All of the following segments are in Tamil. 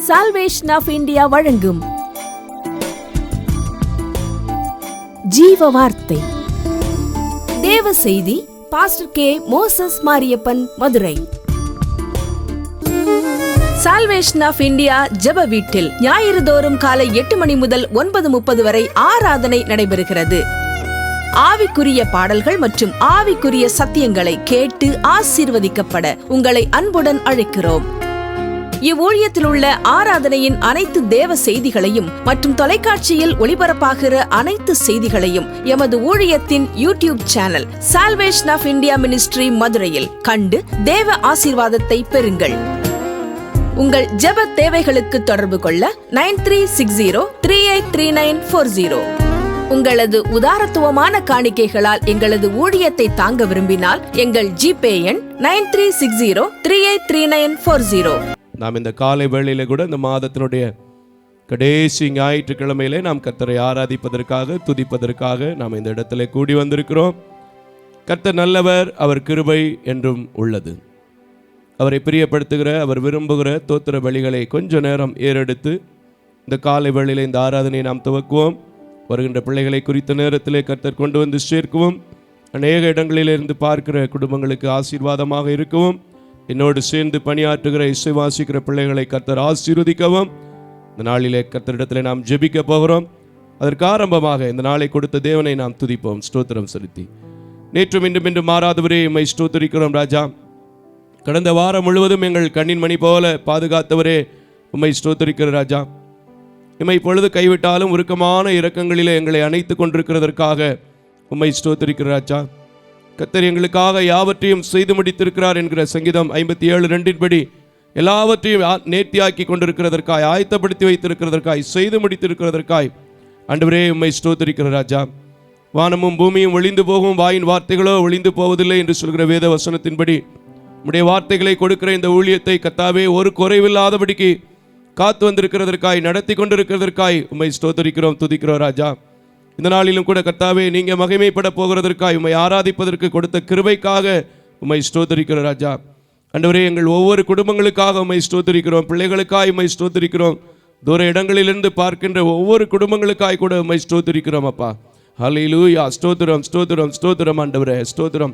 சால்வேஷன் ஆஃப் இந்தியா வழங்கும் ஜீவ வார்த்தை தேவ செய்தி. Pastor K. Moses Mariappan, Madurai. Salvation of India ஜெப வீட்டில் ஞாயிறு தோறும் காலை 8 மணி முதல் 9:30 வரை ஆராதனை நடைபெறுகிறது. ஆவிக்குரிய பாடல்கள் மற்றும் ஆவிக்குரிய சத்தியங்களை கேட்டு ஆசீர்வதிக்கப்பட உங்களை அன்புடன் அழைக்கிறோம். இவ்வூழியத்தில் உள்ள ஆராதனையின் அனைத்து தேவ செய்திகளையும் மற்றும் தொலைக்காட்சியில் ஒளிபரப்பாகிற அனைத்து செய்திகளையும் எமது ஊழியத்தின் YouTube channel Salvation of India Ministry மதுரையில் கண்டு தேவ ஆசீர்வாதத்தை பெறுங்கள். உங்கள் ஜெப தேவைகளுக்கு தொடர்பு கொள்ள 9360383940. உங்களது உதாரத்துவமான காணிக்கைகளால் எங்களது ஊழியத்தை தாங்க விரும்பினால் எங்கள் ஜிபே எண் 9360383940. நாம் இந்த காலை வேளையில கூட இந்த மாதத்தினுடைய கடைசி ஞாயிற்றுக்கிழமையிலே நாம் கர்த்தரை ஆராதிப்பதற்காக, துதிப்பதற்காக நாம் இந்த இடத்துல கூடி வந்திருக்கிறோம். கர்த்தர் நல்லவர், அவர் கிருபை என்றும் உள்ளது. அவரை பிரியப்படுத்துகிற, அவர் விரும்புகிற தோத்திர பலிகளை கொஞ்ச நேரம் ஏறெடுத்து இந்த காலை வேளையில இந்த ஆராதனையை நாம் துவக்குவோம். வருகின்ற பிள்ளைகளை குறித்த நேரத்திலே கர்த்தர் கொண்டு வந்து சேர்க்கவும், அநேக இடங்களிலிருந்து பார்க்கிற குடும்பங்களுக்கு ஆசீர்வாதமாக இருக்கவும், என்னோடு சேர்ந்து பணியாற்றுகிற, இசை வாசிக்கிற பிள்ளைகளை கர்த்தர் ஆசீர்வதிக்கவும் இந்த நாளிலே கர்த்தரிடத்தில் நாம் ஜெபிக்க போகிறோம். அதற்கு ஆரம்பமாக இந்த நாளை கொடுத்த தேவனை நாம் துதிப்போம், ஸ்தோத்திரம் செலுத்தி. நேற்றும் இன்றும் மாறாதவரே உம்மை ஸ்தோத்திரிக்கிறோம் ராஜா. கடந்த வாரம் முழுவதும் எங்கள் கண்ணின் மணி போல பாதுகாத்தவரே உம்மை ஸ்தோத்திரிக்கிற ராஜா. இம்மை பொழுது கைவிட்டாலும் உருக்கமான இரக்கங்களிலே எங்களை அணைத்து கொண்டிருக்கிறதற்காக உம்மை ஸ்தோத்திரிக்கிற ராஜா. கர்த்தர் எங்களுக்காக யாவற்றையும் செய்து முடித்திருக்கிறார் என்கிற சங்கீதம் 57:2 படி எல்லாவற்றையும் நேர்த்தியாக்கி கொண்டிருக்கிறதற்காய், ஆயத்தப்படுத்தி வைத்திருக்கிறதற்காய், செய்து முடித்திருக்கிறதற்காய் ஆண்டவரே உம்மை ஸ்தோத்திரிக்கிற ராஜா. வானமும் பூமியும் ஒளிந்து போகும், வாயின் வார்த்தைகளோ ஒளிந்து போவதில்லை என்று சொல்கிற வேத வசனத்தின்படி உம்முடைய வார்த்தைகளை கொடுக்கிற இந்த ஊழியத்தை கர்த்தாவே ஒரு குறைவில்லாதபடிக்கு காத்து வந்திருக்கிறதற்காய், நடத்தி கொண்டிருக்கிறதற்காய் உம்மை ஸ்தோத்திரிக்கிறோம், துதிக்கிறோம் ராஜா. இந்த நாளிலும் கூட கர்த்தாவே நீங்க மகிமைப்பட போகிறதற்காய், உம்மை ஆராதிப்பதற்கு கொடுத்த கிருபைக்காக உம்மை ஸ்தோத்திரிக்கிறோம் ராஜா. ஆண்டவரே எங்கள் ஒவ்வொரு குடும்பங்களுக்காக உம்மை ஸ்தோத்திரிக்கிறோம், பிள்ளைகளுக்காய் உம்மை ஸ்தோத்திரிக்கிறோம், தூர இடங்களிலிருந்து பார்க்கின்ற ஒவ்வொரு குடும்பங்களுக்காய் கூட உம்மை ஸ்தோத்திரிக்கிறோம் அப்பா. ஹல்லேலூயா, ஸ்தோத்திரம் ஸ்தோத்திரம் ஸ்தோத்திரம் ஆண்டவரே, ஸ்தோத்திரம்.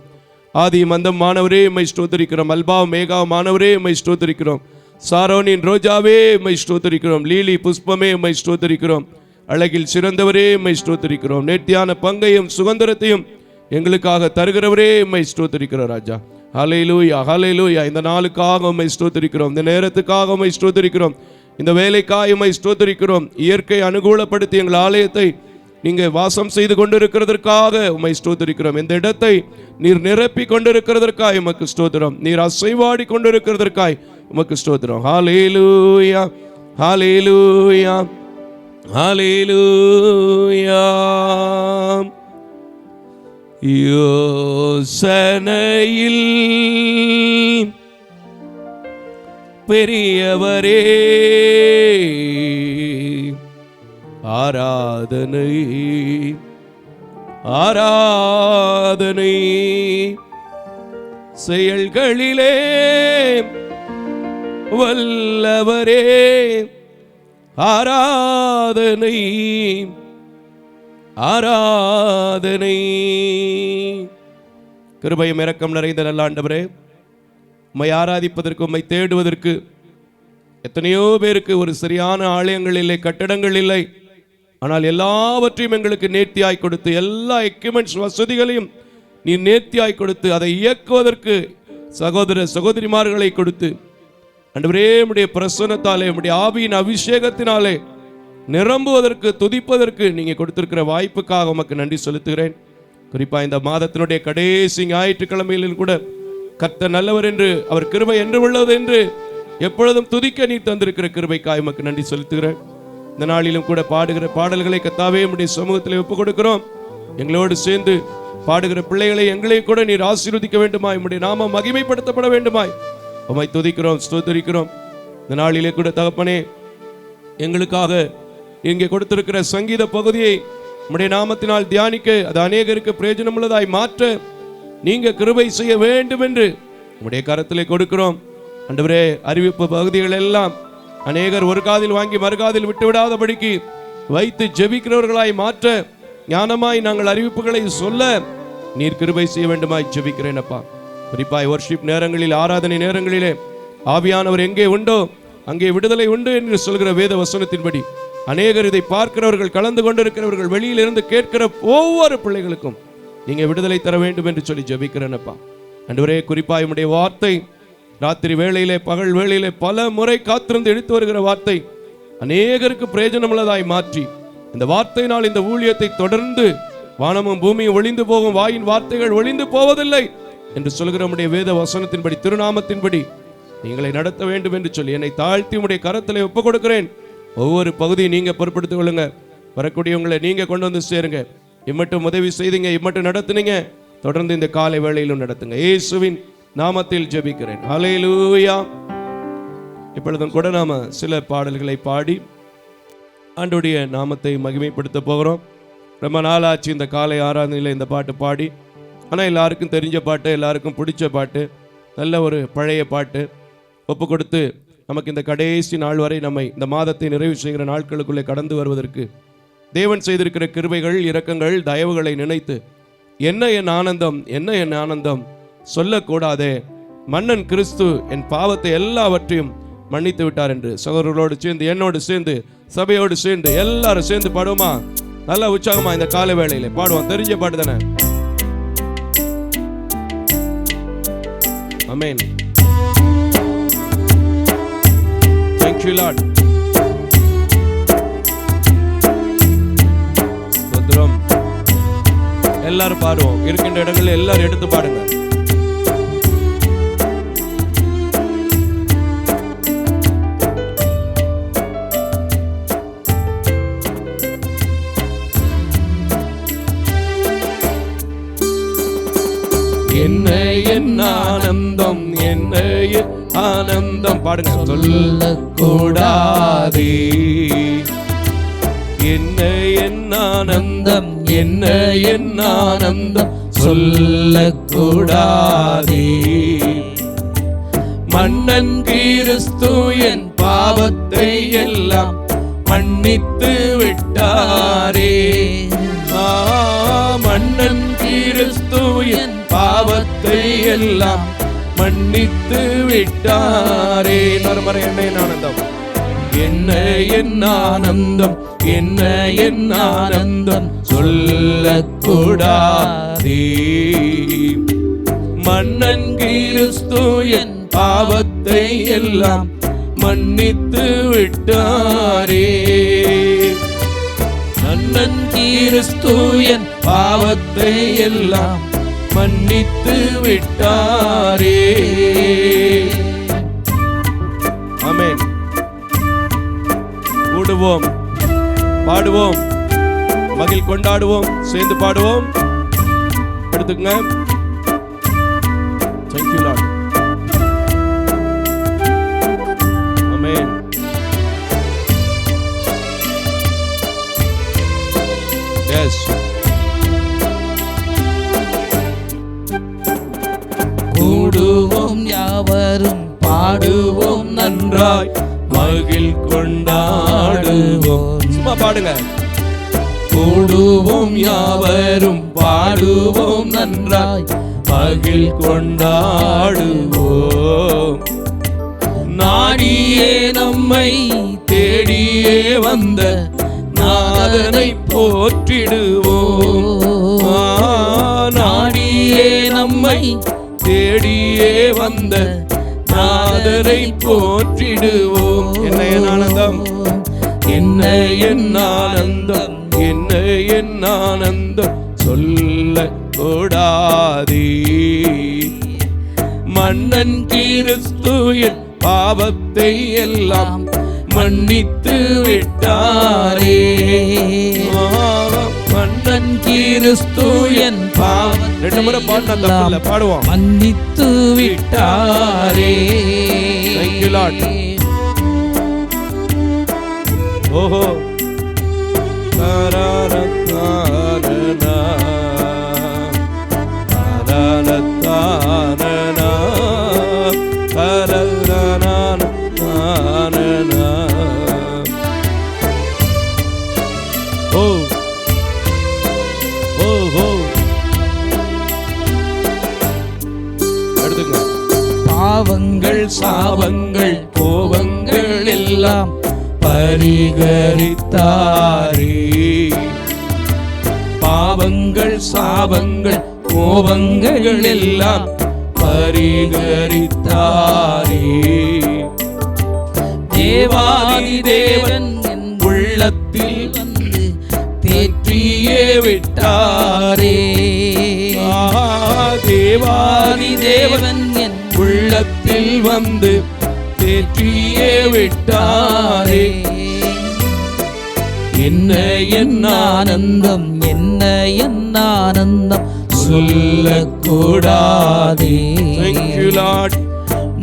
ஆதி மந்தம் மாணவரே உம்மை ஸ்தோத்திரிக்கிறோம், அல்பாவ் மேகா மாணவரே உம்மை ஸ்தோத்திரிக்கிறோம், சாரோனின் ரோஜாவே உம்மை ஸ்தோத்திரிக்கிறோம், லீலி புஷ்பமே உம்மை ஸ்தோத்திரிக்கிறோம், அழகில் சிறந்தவரே உம்மை ஸ்தோத்திரிக்கிறோம், நேர்த்தியான பங்கையும் சுதந்திரத்தையும் எங்களுக்காக தருகிறவரே உம்மை ஸ்தோத்திரிக்கிறோம் ராஜா. ஹல்லேலூயா ஹல்லேலூயா. இந்த நாளுக்காக உம்மை ஸ்தோத்திரிக்கிறோம், இந்த நேரத்துக்காக உம்மை ஸ்தோத்திரிக்கிறோம், இந்த வேலைக்காக உம்மை ஸ்தோத்திரிக்கிறோம். இயற்கை அனுகூலப்படுத்தி எங்கள் ஆலயத்தை நீங்க வாசம் செய்து கொண்டிருக்கிறதற்காக உம்மை ஸ்தோத்திரிக்கிறோம். இந்த இடத்தை நீர் நிரப்பி கொண்டிருக்கிறதற்காய் உமக்கு ஸ்தோத்திரம். நீர் அசைவாடி கொண்டிருக்கிறதற்காய் உமக்கு ஸ்தோத்திரம். ஹல்லேலூயா ஹல்லேலூயா ஹல்லேலூயா. யோசனையில் பெரியவரே ஆராதனை ஆராதனை, செயல்களிலே வல்லவரே ஆராதனை ஆராதனை. கிருபையும் இரக்கம் நிறைந்த நல்ல ஆண்டவரே, உம்மை ஆராதிப்பதற்கு, உம்மை தேடுவதற்கு எத்தனையோ பேருக்கு ஒரு சரியான ஆலயங்கள் இல்லை, கட்டடங்கள் இல்லை. ஆனால் எல்லாவற்றையும் எங்களுக்கு நேர்த்தியாய் கொடுத்து, எல்லா எக்யூப்மெண்ட்ஸ் வசதிகளையும் நீ நேர்த்தியாய் கொடுத்து, அதை இயக்குவதற்கு சகோதர சகோதரிமார்களை கொடுத்து, ஆண்டவரே உம்முடைய பிரசன்னத்தாலே, உம்முடைய ஆவியின் அபிஷேகத்தினாலே நிரம்புவதற்கு, துதிப்பதற்கு நீங்க கொடுத்திருக்கிற வாய்ப்புக்காக உமக்கு நன்றி செலுத்துகிறேன். குறிப்பா இந்த மாதத்தினுடைய கடைசி ஞாயிற்றுக்கிழமையிலும் கூட கர்த்தர் நல்லவர் என்று, அவர் கிருபை என்று உள்ளது என்று எப்பொழுதும் துதிக்க நீ தந்திருக்கிற கிருபைக்காக உமக்கு நன்றி செலுத்துகிறேன். இந்த நாளிலும் கூட பாடுகிற பாடல்களை கர்த்தாவே உம்முடைய சமூகத்தில் ஒப்புக் கொடுக்கிறோம். எங்களோடு சேர்ந்து பாடுகிற பிள்ளைகளை எங்களை கூட நீர் ஆசீர்வதிக்க வேண்டுமாய், உம்முடைய நாமம் மகிமைப்படுத்தப்பட வேண்டுமாய் உம்மை துதிக்கிறோம், ஸ்தோத்திரிக்கிறோம். இந்த நாளிலே கூட தகப்பனே எங்களுக்காக இங்கே கொடுத்திருக்கிற சங்கீத பகுதியை உம்முடைய நாமத்தினால் தியானிக்க, அது அநேகருக்கு பிரயோஜனம் உள்ளதாய் மாற்ற நீங்க கிருபை செய்ய வேண்டும் என்று உம்முடைய கரத்திலே கொடுக்கிறோம். ஆண்டவரே, அறிவிப்பு பகுதிகள் எல்லாம் அநேகர் ஒரு காதில் வாங்கி மறுகாதில் விட்டு விடாதபடிக்கு வைத்து ஜெபிக்கிறவர்களாய் மாற்ற, ஞானமாய் நாங்கள் அறிவிப்புகளை சொல்ல நீர் கிருபை செய்ய வேண்டுமாய் ஜெபிக்கிறேன் அப்பா. குறிப்பாய் வர்ஷிப் நேரங்களில், ஆராதனை நேரங்களிலே ஆவியானவர் எங்கே உண்டோ அங்கே விடுதலை உண்டு என்று சொல்கிற வேத வசனத்தின்படி அநேகர் இதை பார்க்கிறவர்கள், கலந்து கொண்டிருக்கிறவர்கள், வெளியிலிருந்து கேட்கிற ஒவ்வொரு பிள்ளைகளுக்கும் நீங்க விடுதலை தர வேண்டும் என்று சொல்லி ஜெபிக்கிறேன் அப்பா. ஆண்டவரே, குறிப்பாய் உம்முடைய வார்த்தை ராத்திரி வேளையிலே, பகல் வேளையிலே பல முறை காத்திருந்து எடுத்து வருகிற வார்த்தை அநேகருக்கு பிரயோஜனமுள்ளதாய் மாற்றி, இந்த வார்த்தையினால் இந்த ஊழியத்தை தொடர்ந்து வானமும் பூமியும் ஒளிந்து போகும், வாயின் வார்த்தைகள் ஒளிந்து போவதில்லை என்று சொல்கிற உம்முடைய வேத வசனத்தின்படி, திருநாமத்தின்படி நீங்களை நடத்த வேண்டும் என்று சொல்லி என்னை தாழ்த்தி உம்முடைய கரத்திலே ஒப்புக் கொடுக்கிறேன். ஒவ்வொரு பகுதியை நீங்க பொறுப்படுத்திக் கொள்ளுங்க. வரக்கூடியவங்களை நீங்க கொண்டு வந்து சேருங்க. இம்மட்டும் உதவி செய்தீங்க, இம்மட்டும் நடத்துனீங்க, தொடர்ந்து இந்த காலை வேளையிலும் நடத்துங்க. இயேசுவின் நாமத்தில் ஜெபிக்கிறேன். ஹல்லேலூயா. இப்பொழுதும் கூட நாம சில பாடல்களை பாடி ஆண்டவருடைய நாமத்தை மகிமைப்படுத்த போகிறோம். ரொம்ப நாளாச்சு இந்த காலை ஆராதனையில் இந்த பாட்டு பாடி. ஆனால் எல்லாருக்கும் தெரிஞ்ச பாட்டு, எல்லாருக்கும் பிடிச்ச பாட்டு, நல்ல ஒரு பழைய பாட்டு. ஒப்பு கொடுத்து நமக்கு இந்த கடைசி நாள் வரை நம்மை இந்த மாதத்தை நிறைவு செய்கிற நாட்களுக்குள்ளே கடந்து வருவதற்கு தேவன் செய்திருக்கிற கிருபைகள், இரக்கங்கள், தயவுகளை நினைத்து என்ன என் ஆனந்தம், என்ன என் ஆனந்தம், சொல்லக்கூடாதே, மன்னன் கிறிஸ்து என் பாவத்தை எல்லாவற்றையும் மன்னித்து விட்டார் என்று சகோதரர்களோடு சேர்ந்து, என்னோடு சேர்ந்து, சபையோடு சேர்ந்து எல்லாரும் சேர்ந்து பாடுவோமா? நல்ல உற்சாகமா இந்த கால வேளையில பாடுவோம். தெரிஞ்ச பாட்டு தானே? ஆமென். Thank you Lord. ஸ்தோத்திரம். எல்லாரும் பாடுவோம். இருக்கின்ற இடங்களில் எல்லாரும் எடுத்து பாடுங்க. என்ன என் ஆனந்தம், என்ன என் ஆனந்தம், பாடுங்க. சொல்லக்கூடாதே. என்ன என் ஆனந்தம், என்ன என் ஆனந்தம், சொல்லக்கூடாதே. மன்னன் கிறிஸ்து என் பாவத்தை எல்லாம் மன்னித்து விட்டாரே. மன்னன் கிறிஸ்து என் பாவத்தை எல்லாம் மன்னித்து விட்டாரே. மறுமறை என்ன என் ஆனந்தம், என்ன என் ஆனந்தம், என்ன என் ஆனந்தம், சொல்லக்கூடாதே. மன்னன் கிறிஸ்து என் பாவத்தை எல்லாம் மன்னித்து விட்டாரே. மன்னன் கிறிஸ்து என் பாவத்தை எல்லாம் மன்னித்து விட்டாரே. ஆமென். கூடுவோம், பாடுவோம், மகிழ் கொண்டாடுவோம், சேர்ந்து பாடுவோம். எடுத்துக்கங்க. Thank you Lord. Amen. Yes. கூடுவோம் யாவரும் பாடுவோம் நன்றாய் மகிழ் கொண்டாடுவோம். சும்மா பாடுங்க. கூடுவோம் யாவரும் பாடுவோம் நன்றாய் மகிழ் கொண்டாடுவோம். நாடியே நம்மை தேடியே வந்த நாதனை போற்றிடுவோம். நாடியே நம்மை தேடியே வந்த நாதரை போற்றிடுவோம். என்ன என் ஆனந்தம், என்ன என் ஆனந்தம், என்ன என் ஆனந்தம், சொல்லக்கூடாதே. மன்னன் கிறிஸ்து என் பாவத்தை எல்லாம் மன்னித்து விட்டாரே. மன்னன் கிறிஸ்து என் பாவத்தை ரெண்டு முறை பாடினா பாடுவோம். மன்னித்து விட்டாரே. Thank you Lord. ஓஹோ. தாரரத்தாரனா தாரரத்தாரனா தாரரனா தாரரனா பாவங்கள் கோபங்கள் எல்லாம் பரிகரித்தாரே. பாவங்கள் சாபங்கள் கோபங்கள் எல்லாம் பரிகரித்தாரே. தேவாதி தேவன் என் உள்ளத்தில் வந்து தேற்றியே விட்டாரே. தேவாதி தேவன் என் உள்ளத்தில் வந்து தேற்றியே விட்டாரே. என்ன என் ஆனந்தம், என்ன என் ஆனந்தம் சொல்லக்கூடாதே.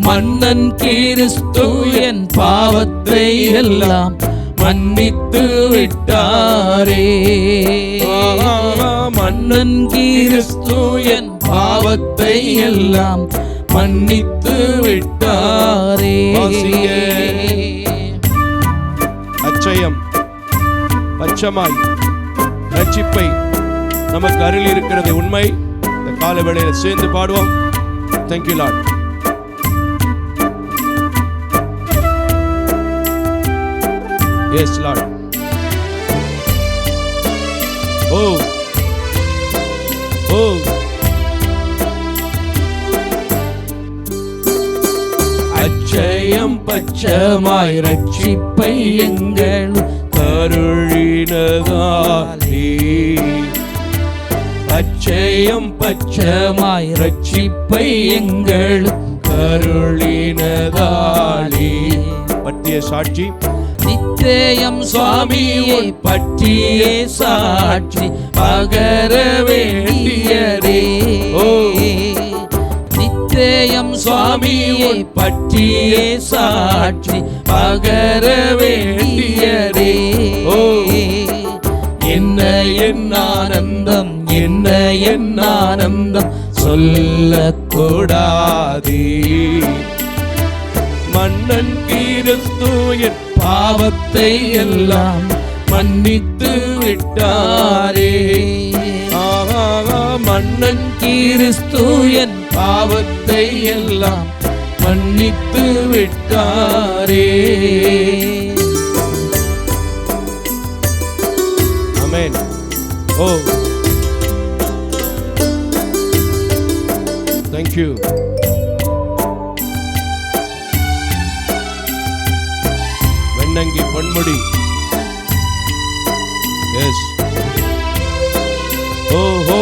மன்னன் கிறிஸ்து என் பாவத்தை எல்லாம் மன்னித்து விட்டாரே. மன்னன் கிறிஸ்து என் பாவத்தை எல்லாம் மன்னித்து விட்டாரே. அச்சயம் பச்சமாய் ரட்சிப்பை நமக்கு அருள் இருக்கிறது உண்மை. இந்த கால வேளையில் சேர்ந்து பாடுவோம். Thank you Lord. Yes Lord. Oh oh அச்சயம் பச்சமாய் ரட்சிப்பை எங்கள் கருளினதாலே. அச்சயம் பச்சமாய் ரட்சிப்பை எங்கள் கருளினதாலே. பற்றிய சாட்சி நிச்சயம் சுவாமியை பற்றிய சாட்சி பகர வேண்டியதே. நிச்சயம் சுவாமியை பற்றிய சாட்சி பகர வேண்டியதே. என்ன என் ஆனந்தம், என்ன என் ஆனந்தம் சொல்லக்கூடாதே. மன்னன் கிறிஸ்து என் பாவத்தை எல்லாம் மன்னித்து விட்டாரே. மன்னன் கிறிஸ்து என் பாவத்தை எல்லாம் மன்னித்து விட்டாரே. ஆமென். ஓ thank you. வெண்ணங்கி பொன்முடி. எஸ் ஓஹோ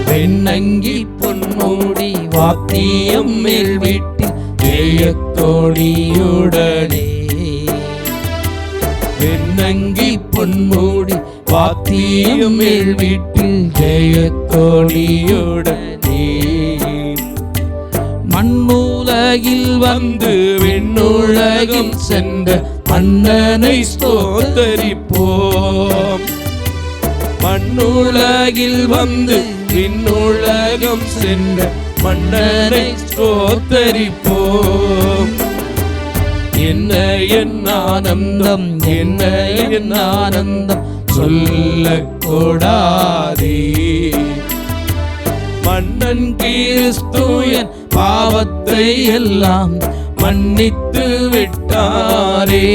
வெண்ணங்கி பொன்முடி வாத்தியம் மேல் வீட்டில் ஜெயக்கொடியுடனே. வெண்ணங்கி பொன்முடி வாத்தியம் மேல் வீட்டில் ஜெயக்கொடியுடனே. மண்ணுலகில் வந்து விண்ணுலகம் சென்ற மன்னனை ஸ்தோத்தரிப்போம். மண்ணுலகில் வந்து விண்ணுலகம் சென்ற மன்னனை ஸ்தோத்தரிப்போம். என்ன என் ஆனந்தம், என்ன என் ஆனந்தம் சொல்லக்கூடாதே. மன்னன் கிறிஸ்து என் பாவத்தை எல்லாம் மன்னித்து விட்டாரே.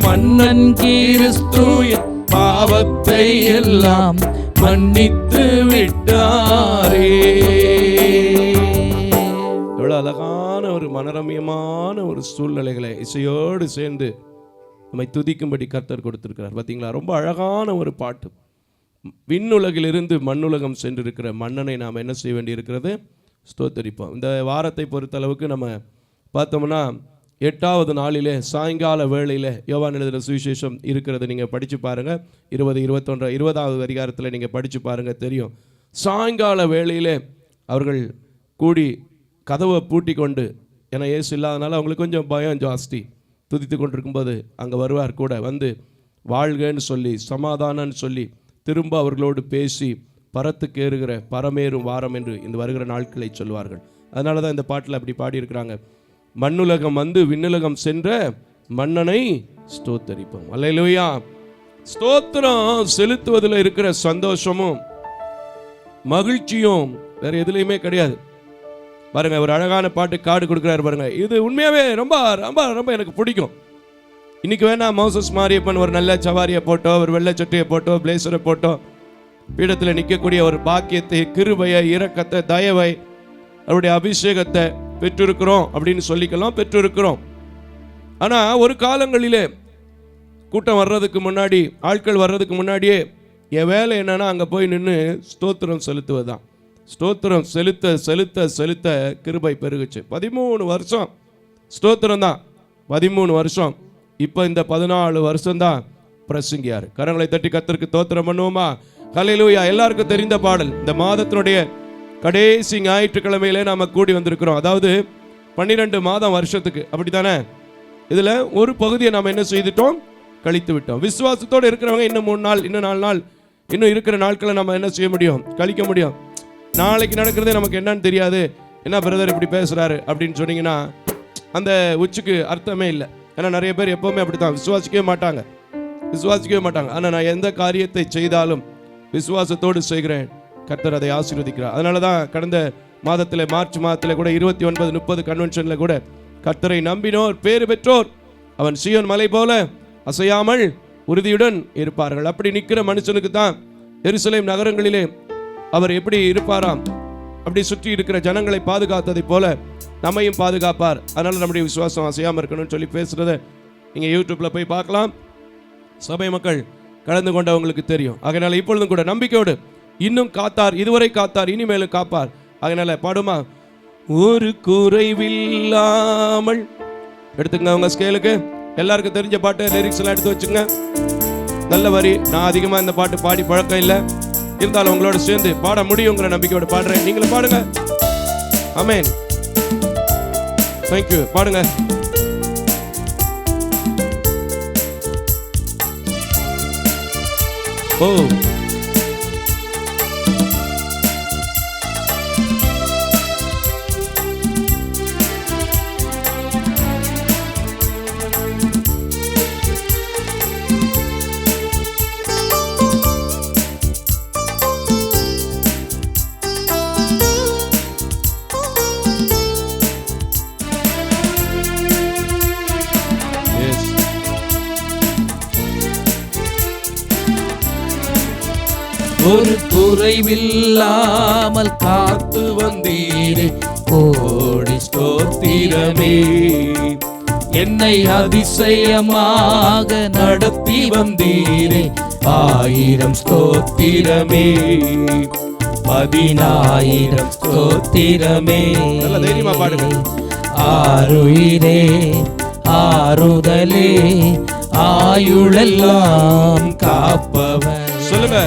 மன்னன் கிறிஸ்து என் பாவத்தை எல்லாம் மன்னித்து விட்டாரே. எவ்வளவு அழகான ஒரு மனரமியமான ஒரு சூழ்நிலைகளை இசையோடு சேர்ந்து நம்மை துதிக்கும்படி கர்த்தர் கொடுத்திருக்கிறார். பார்த்தீங்களா, ரொம்ப அழகான ஒரு பாட்டு. விண்ணுலகிலிருந்து மண்ணுலகம் சென்றிருக்கிற மன்னனை நாம் என்ன செய்ய வேண்டியிருக்கிறது? ஸ்தோத்தரிப்போம். இந்த வாரத்தை பொறுத்தளவுக்கு நம்ம பார்த்தோம்னா 8வது நாளிலே சாயங்கால வேளையில் யோவான் எழுதின சுவிசேஷம் இருக்கிறது. நீங்கள் படித்து பாருங்கள். 20-21 அதிகாரத்தில் நீங்கள் படித்து பாருங்கள், தெரியும். சாயங்கால வேளையிலே அவர்கள் கூடி கதவை பூட்டி கொண்டு, ஏன்னா இயேசு இல்லாதனால அவங்களுக்கு கொஞ்சம் பயம் ஜாஸ்தி. துதித்து கொண்டிருக்கும்போது அங்கே வருவார், கூட வந்து வாழ்கன்னு சொல்லி சமாதானம்னு சொல்லி திரும்ப அவர்களோடு பேசி பரத்துக்கு ஏறுகிற பரமேறும் வாரம் என்று இந்த வருகிற நாட்களை சொல்வார்கள். அதனால தான் இந்த பாட்டில் அப்படி பாடியிருக்கிறாங்க. மண்ணுலகம் வந்து விண்ணுலகம் சென்ற மன்னனை ஸ்தோத்தரிப்போம். அல்லேலூயா. ஸ்தோத்திரம் செலுத்துவதில் இருக்கிற சந்தோஷமும் மகிழ்ச்சியும் வேற எதுலையுமே கிடையாது. பாருங்க, ஒரு அழகான பாட்டு கார்டு கொடுக்குறாரு பாருங்க. இது உண்மையாவே ரொம்ப ரொம்ப ரொம்ப எனக்கு பிடிக்கும். இன்னைக்கு வேணா மோசஸ் மாரியப்பன் ஒரு நல்ல சவாரியை போட்டோ, ஒரு வெள்ளை சட்டையை போட்டோ, பிளேசரை போட்டோ, பீடத்தில் நிற்கக்கூடிய ஒரு பாக்கியத்தை, கிருபையை, இரக்கத்தை, தயவை, அவருடைய அபிஷேகத்தை பெற்றிருக்கிறோம் அப்படின்னு சொல்லிக்கலாம், பெற்றிருக்கிறோம். ஆனா ஒரு காலங்களிலே கூட்டம் வர்றதுக்கு முன்னாடி, ஆட்கள் வர்றதுக்கு முன்னாடியே என் வேலை என்னன்னா அங்கே போய் நின்று ஸ்தோத்திரம் செலுத்துவது தான். ஸ்தோத்திரம் செலுத்த செலுத்த செலுத்த கிருபை பெருகுச்சு. 13 வருஷம் ஸ்தோத்திரம் தான், 13 வருஷம். இப்போ இந்த 14 வருஷம் தான் பிரசங்கியார். கரங்களை தட்டி கர்த்தருக்கு ஸ்தோத்திரம் பண்ணுவோமா? ஹல்லேலூயா. எல்லாருக்கும் தெரிந்த பாடல். இந்த மாதத்தினுடைய கடைசி ஞாயிற்றுக்கிழமையிலே நாம் கூடி வந்திருக்கிறோம். அதாவது 12 மாதம் வருஷத்துக்கு, அப்படி தானே? இதில் ஒரு பகுதியை நாம் என்ன செய்துட்டோம்? கழித்து விட்டோம். விசுவாசத்தோடு இருக்கிறவங்க இன்னும் 3 நாள், இன்னும் 4 நாள், இன்னும் இருக்கிற நாட்களை நம்ம என்ன செய்ய முடியும்? கழிக்க முடியும். நாளைக்கு நடக்கிறதே நமக்கு என்னன்னு தெரியாது. என்ன பிரதர் இப்படி பேசுகிறாரு அப்படின்னு சொன்னீங்கன்னா அந்த உச்சிக்கு அர்த்தமே இல்லை. ஏன்னா நிறைய பேர் எப்போவுமே அப்படி தான், விசுவாசிக்கவே மாட்டாங்க. ஆனால் நான் எந்த காரியத்தை செய்தாலும் விசுவாசத்தோடு செய்கிறேன், கர்த்தர் அதை ஆசீர்வதிக்கிறார். அதனால தான் கடந்த மாதத்தில், மார்ச் மாதத்தில் கூட 29, 30 கன்வென்ஷனில் கூட கர்த்தரை நம்பினோர் பேறு பெற்றோர் அவன் சீயோன் மலை போல அசையாமல் உறுதியுடன் இருப்பார்கள். அப்படி நிற்கிற மனுஷனுக்கு தான் எருசலேம் நகரங்களிலே அவர் எப்படி இருப்பாராம், அப்படி சுற்றி இருக்கிற ஜனங்களை பாதுகாத்ததை போல நம்மையும் பாதுகாப்பார். அதனால நம்முடைய விசுவாசம் அசையாமல் இருக்கணும்னு சொல்லி பேசுறதை நீங்கள் யூடியூப்ல போய் பார்க்கலாம். சபை மக்கள் கலந்து கொண்டவங்களுக்கு தெரியும். அதனால இப்பொழுதும் கூட நம்பிக்கையோடு இன்னும் காத்தார், இதுவரை காத்தார், இனிமேலும் காப்பார். அதனால பாடுமா? ஒரு குறைவில்லாமல் எடுத்துங்க உங்க ஸ்கேலுக்கு. எல்லாருக்கும் தெரிஞ்ச பாட்டு, லிரிக்ஸ் எல்லாம் எடுத்து வச்சுங்க. நல்ல வரி. நான் அதிகமாக இந்த பாட்டு பாடி பழக்கம் இல்லை, இருந்தாலும் உங்களோட சேர்ந்து பாட முடியுங்கிற நம்பிக்கையோட பாடுறேன். நீங்களும் பாடுங்க. ஆமென். தேங்க்யூ. பாடுங்க. ஓ ஒரு குறைவில்லாமல் காத்து வந்தீரே, கோடி ஸ்தோத்திரமே. என்னை அதிசயமாக நடத்தி வந்தீரே, 1000 ஸ்தோத்திரமே. 10,000 ஸ்தோத்திரமே. நல்ல தைரியமா பாடுங்க. ஆருயிரே ஆறுதலே, ஆயுளெல்லாம் காப்பவர். சொல்லுங்க.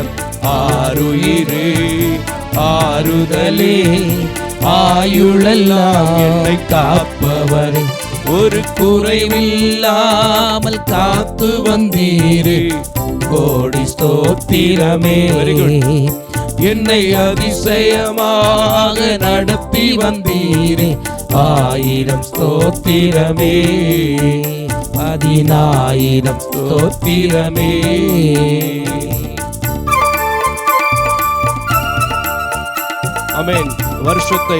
ஆருயிரே ஆறுதலே, ஆயுளெல்லாம் என்னை காப்பவரே. ஒரு குறைவில்லாமல் காத்து வந்தீரே, கோடி ஸ்தோத்திரமே. என்னை அதிசயமாக நடத்தி வந்தீரே, 1000 ஸ்தோத்திரமே. 10,000 ஸ்தோத்திரமே. ஆமென். வருஷத்தை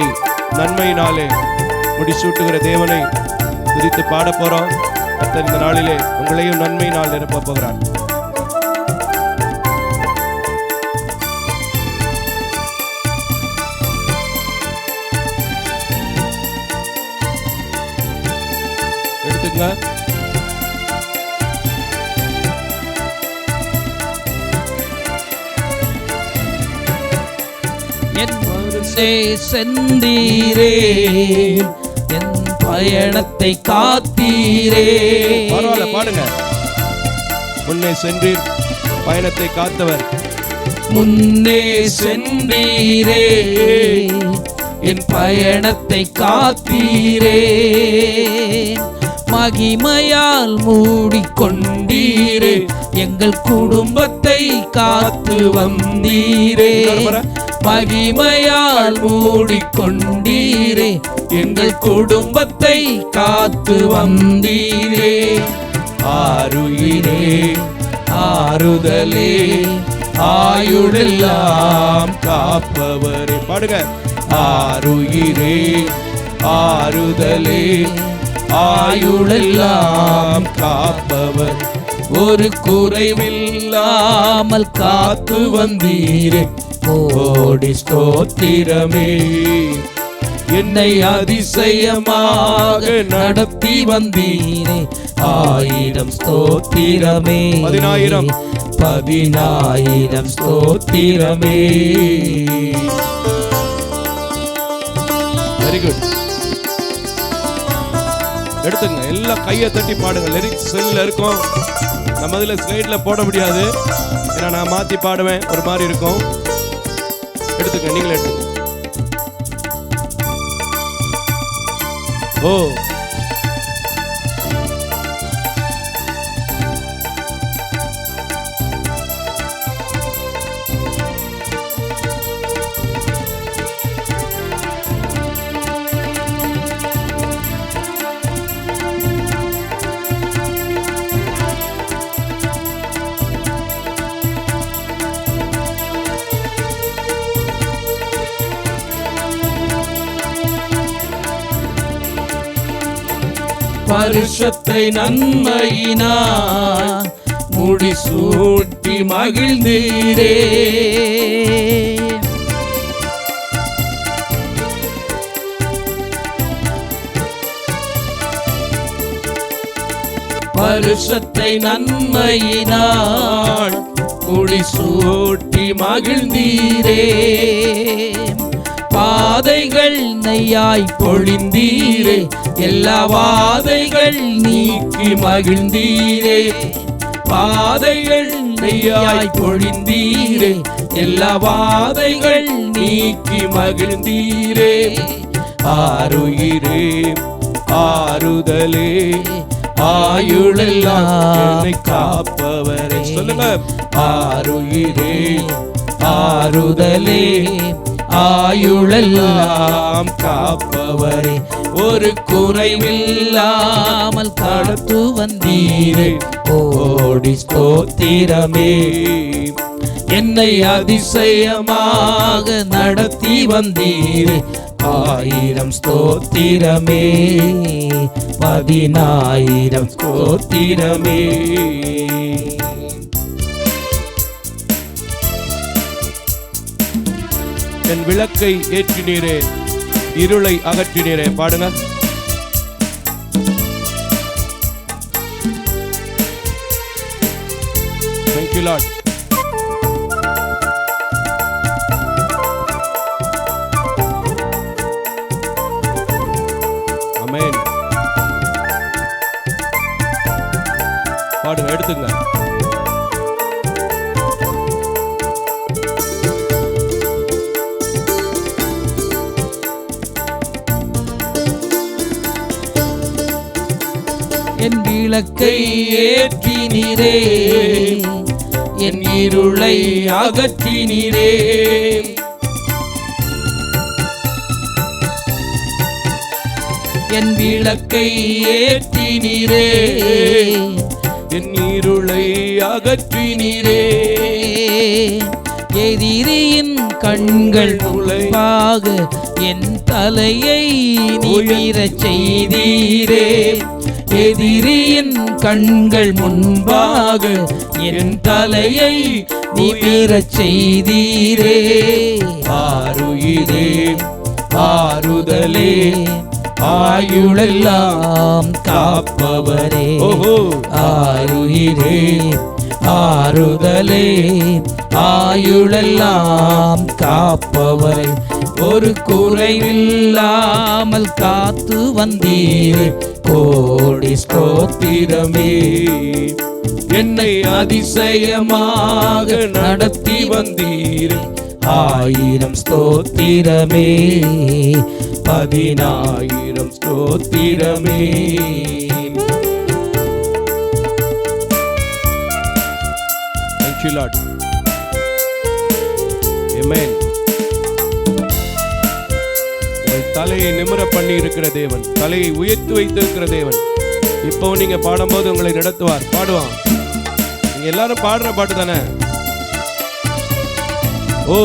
நன்மையினாலே முடிசூட்டுகிற தேவனை குறித்து பாட போறோம். கர்த்தர் இந்த நாளிலே உங்களையும் நன்மையினால் நிரப்ப போகிறார். எடுத்துங்க. என் முன்னே சென்றீரே, என் பயணத்தை காத்தீரே. பரவாயில்ல, பாடுங்க. முன்னே சென்றீர், பயணத்தை காத்தவர். முன்னே சென்றீரே, என் பயணத்தை காத்தீரே. மகிமையால் மூடிக்கொண்டீரே, எங்கள் குடும்பத்தை காத்து வந்தீரே. மகிமையால் மூடிக்கொண்டீரே, எங்கள் குடும்பத்தை காத்து வந்தீரே. ஆருயிரே ஆறுதலே ஆயுளெல்லாம் காப்பவரே. பாடுங்க. ஆருயிரே ஆறுதலே ஆயுளெல்லாம் காப்பவர், ஒரு குறைவில்லாமல் காத்து வந்தீரே, கோடி ஸ்தோத்திரமே. என்னை அதிசயமாக நடத்தி வந்தீரே, 1000 ஸ்தோத்திரமே. 10,000 ஸ்தோத்திரமே. Very good. எடுத்துங்க, எல்லாம் கையை தட்டி பாடுங்க. லிரிக்ஸ் செல்ல இருக்கும், நம்ம இதுல ஸ்லைட்ல போட முடியாது, ஏன்னா நான் மாத்தி பாடுவேன், ஒரு மாதிரி இருக்கும். எடுத்துங்க, நீங்களே எடுத்துங்க. ஓ, பரிசுத்தை நன்மையினால் முடிசூட்டி மகிழ்ந்தீரே, பரிசுத்தை நன்மையினால் முடிசூட்டி மகிழ்ந்தீரே, பாதைகள் நெய்யாய் பொழிந்தீரே, எல்லா வாதைகள் நீக்கி மகிழ்ந்தீரே, பாதைகள் நெய்யாய் பொழிந்தீரே, எல்லா வாதைகள் நீக்கி மகிழ்ந்தீரே. ஆருயிரே ஆறுதலே ஆயுளெல்லாம் காப்பவரே. சொல்லுங்க. ஆருயிரே ஆறுதலே ஆயுளெல்லாம் காப்பவரே, ஒரு குறைவில்லாமல் காத்து வந்தீரே, கோடி ஸ்தோத்திரமே. என்னை அதிசயமாக நடத்தி வந்தீரே, 1000 ஸ்தோத்திரமே. 10,000 ஸ்தோத்திரமே. என் விளக்கை ஏற்றினீரே, இருளை அகற்றினீரே. பாடுங்க. Thank you, Lord. Amen. பாடுங்க, எடுத்துங்க. என் விளக்கை ஏற்றினீரே, என் இருளை அகற்றினீரே, என் விளக்கை ஏற்றினீரே, என் இருளை அகற்றினீரே, எதிரியின் கண்கள் முளைப்பாக என் தலையை நிமிரச் செய்தீரே, எதிரியின் கண்கள் முன்பாக என் தலையை நிமிரச் செய்தீரே. ஆருயிரே ஆறுதலே ஆயுளெல்லாம் காப்பவரே. ஆருயிரே ஆறுதலே ஆயுளெல்லாம் காப்பவரே, ஒரு குறைவில்லாமல் காத்து வந்தீரே, கோடி ஸ்தோத்திரமே. என்னை அதிசயமாக நடத்தி வந்தீரே, 1000 ஸ்தோத்திரமே. 10,000 ஸ்தோத்திரமே. Thank you, Lord. Amen. தலையை நிமிர பண்ணி இருக்கிற தேவன், தலையை உயர்த்தி வைத்திருக்கிற தேவன், இப்போ நீங்க பாடும்போது உங்களை நடத்துவார். பாடுவான். நீங்க எல்லாரும் பாடுற பாட்டு தானே? ஓ,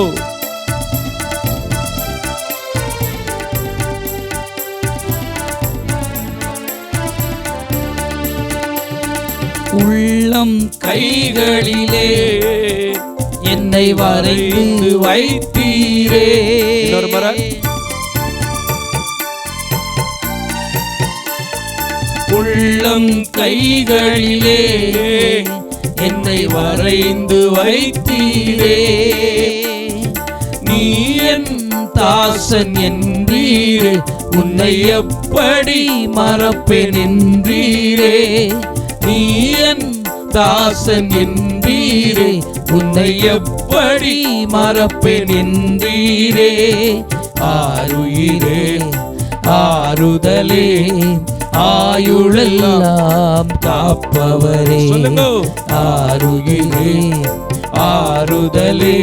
உள்ளம் கைகளிலே என்னை வரைந்து வைத்தீரே. இன்னொரு முறை. உள்ளம் கைகளிலே என்னை வரைந்து வைத்தீரே. நீ என் தாசன் என்றீரே, உன்னை எப்படி மறப்பேன் என்றீரே. நீ என் தாசன் என்றீரே, உன்னை எப்படி மறப்பேன் என்றீரே. ஆருயிரே ஆறுதலே ஆயுளெல்லாம் காப்பவரே. ஆருயிரே ஆறுதலே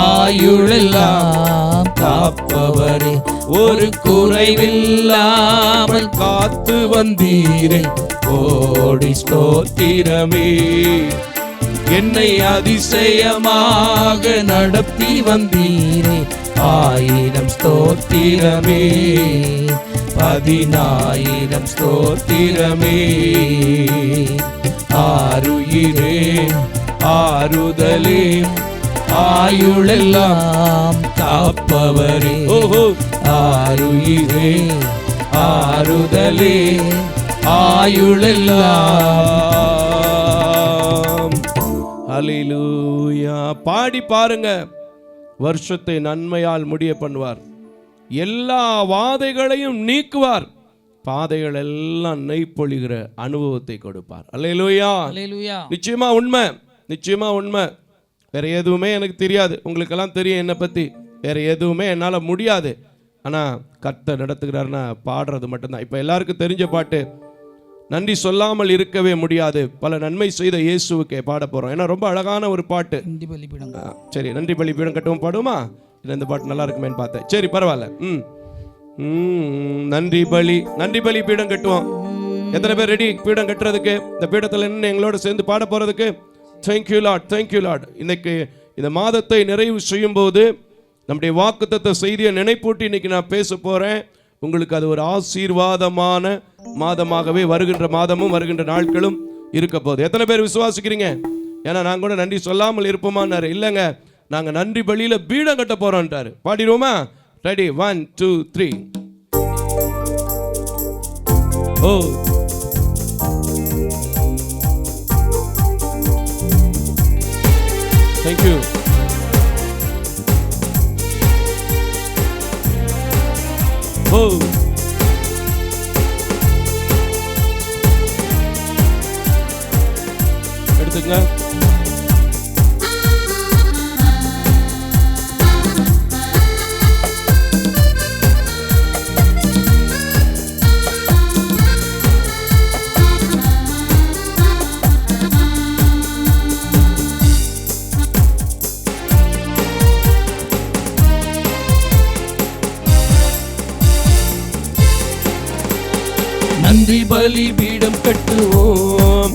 ஆயுளெல்லாம் காப்பவரே. ஒரு குறைவில்லாமல் காத்து வந்தீரே, கோடி ஸ்தோத்திரமே. என்னை அதிசயமாக நடத்தி வந்தீரே, 1000 ஸ்தோத்திரமே. 10,000 ஸ்தோத்திரமே. ஆருயிரே ஆறுதலே ஆயுளெல்லாம் காப்பவரே. ஓஹோ, ஆருயிரே ஆறுதலே ஆயுளெல்லாம். ஹல்லேலூயா. பாடி பாருங்க. வருஷத்தை நன்மையால் முடிய பண்ணுவார். எல்லா வாதைகளையும் நீக்குவார். பாதைகள் எல்லாம் நெய்ப்பொழிகிற அனுபவத்தை கொடுப்பார். அல்லேலூயா. அல்லேலூயா. நிச்சயமா உண்மை, நிச்சயமா உண்மை. வேற எதுவுமே எனக்கு தெரியாது, உங்களுக்கெல்லாம் தெரியும் என்னை பத்தி. வேற எதுவுமே என்னால் முடியாது. ஆனால் கர்த்தர் நடத்துகிறாருன்னா பாடுறது மட்டும்தான். இப்போ எல்லாருக்கும் தெரிஞ்ச பாட்டு, நன்றி சொல்லாமல் இருக்கவே முடியாது, பல நன்மை செய்த இயேசுவுக்கே பாட போகிறோம். ஏன்னா ரொம்ப அழகான ஒரு பாட்டு. சரி, நன்றி பலிபீடம் கட்டவும் பாடுவோமா? இந்த பாட்டு நல்லா இருக்குமேன்னு பார்த்தேன். சரி, பரவாயில்ல. நன்றி பலி பீடம் கட்டுவோம். எத்தனை பேர் ரெடி பீடம் கட்டுறதுக்கு? இந்த பீடத்தில் நின்று எங்களோட சேர்ந்து பாட போறதுக்கு? Thank you Lord, thank you Lord. இன்னைக்கு இந்த மாதத்தை நிறைவு செய்யும் போது நம்முடைய வாக்குத்தத்த செய்தியை நினைப்பூட்டி இன்னைக்கு நான் பேச போறேன். உங்களுக்கு அது ஒரு ஆசீர்வாதமான மாதமாகவே வருகின்ற மாதமும் வருகின்ற நாட்களும் இருக்க போகுது. எத்தனை பேர் விசுவாசிக்கிறீங்க? ஏன்னா நான் கூட நன்றி சொல்லாமல் இருப்போமான்னாரு. இல்லைங்க, நாங்க நன்றி பலியில பீடம் கட்ட போறோம்ட்டாரு. பாடிடுவோமா? ரெடி, 1 2 3. Oh, thank you. ஓ, எடுத்துங்க. நன்றி பலி பீடம் கட்டுவோம்,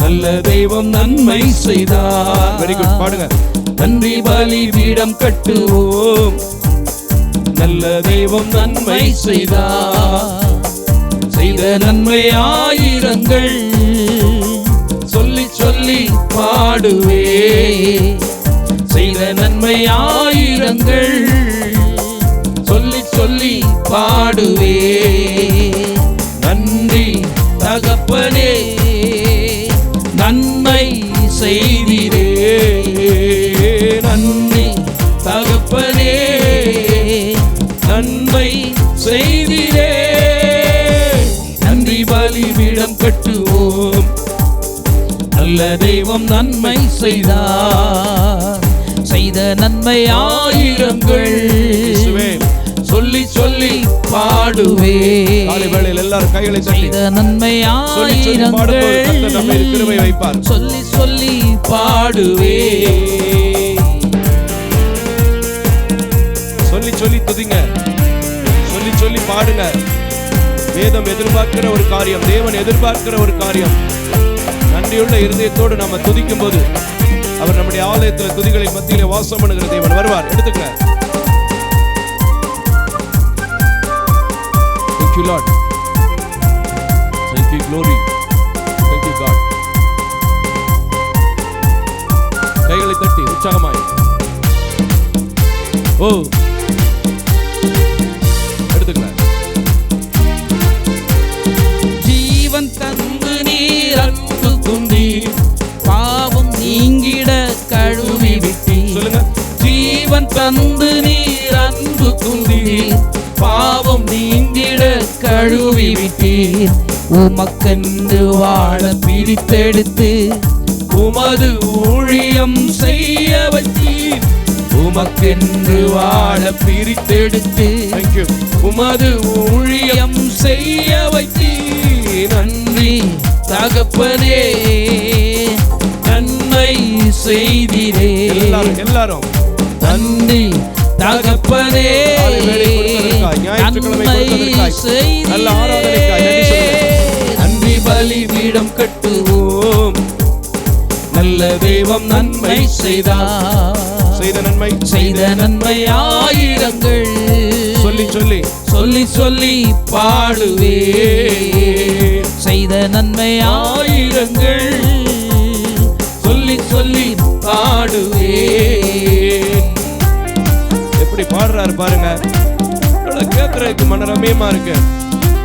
நல்ல தெய்வம் நன்மை செய்தார். வெரி குட், பாடுங்க. நன்றி பலி பீடம் கட்டுவோம், நல்ல தெய்வம் நன்மை செய்தார். செய்த நன்மை ஆயிரங்கள் சொல்லி சொல்லி பாடுவே. செய்த நன்மை ஆயிரங்கள் சொல்லி சொல்லி பாடுவே. நன்றி தகப்பனே, நன்மை செய்திரே. நன்றி தகப்பனே, நன்மை செய்திரே. நன்றி பலிபீடம் கட்டுவோம், நல்ல தெய்வம் நன்மை செய்தார். செய்த நன்மை ஆயிரங்கள் சொல்லி சொல்லி பாடுவே. எல்லாரும் கைகளை செய்த நன்மை ஆயிரங்கள் கிருபை வைப்பார். சொல்லி சொல்லி பாடுவே. சொல்லி சொல்லி துதிங்க, சொல்லி சொல்லி பாடுங்க. வேதம் எதிர்பார்க்கிற ஒரு காரியம், தேவன் எதிர்பார்க்கிற ஒரு காரியம். நன்றியுள்ள இருதயத்தோடு நாம துதிக்கும் போது அவர் நம்முடைய ஆலயத்தில் துதிகளின் மத்தியிலே வாசம் பண்ணுகிற தேவன் வருவார். எடுத்துக்க. Thank you Lord. Thank you glory. Thank you God. கைகளை தட்டி உற்சாகமாய் ஓ எடுத்துக்க. ஜீவன் தந்து நீர் அன்பு குந்தீர், பாவம் நீங்கிட கழுவி விட்டீர். சொல்லுங்க. ஜீவன் தந்து நீர் அன்பு குந்தீர், பாவம் நீங்கிட கழுவி விட்டீர். உமக்கென்று வாழ பிரித்தெடுத்து உமது ஊழியம் செய்ய வைத்தீர். உமக்கென்று வாழ பிரித்தெடுத்து உமது ஊழியம் செய்ய வைத்தீர். நன்றி தகப்பனே, நன்மை செய்திரே. எல்லாரும் நன்றி தகப்பனே, நன்மை செய்திரே. நன்றி பலிபீடம் கட்டுவோம், நல்ல தெய்வம் நன்மை செய்தார். செய்த நன்மை ஆயிரங்கள் சொல்லி சொல்லி சொல்லி சொல்லி பாடுவே. செய்த நன்மை ஆயிரங்கள் சொல்லி சொல்லி பாடுவே. எப்படி பாடுறாரு பாருங்க. கேட்கறதுக்கு மனரமியமா இருக்கு.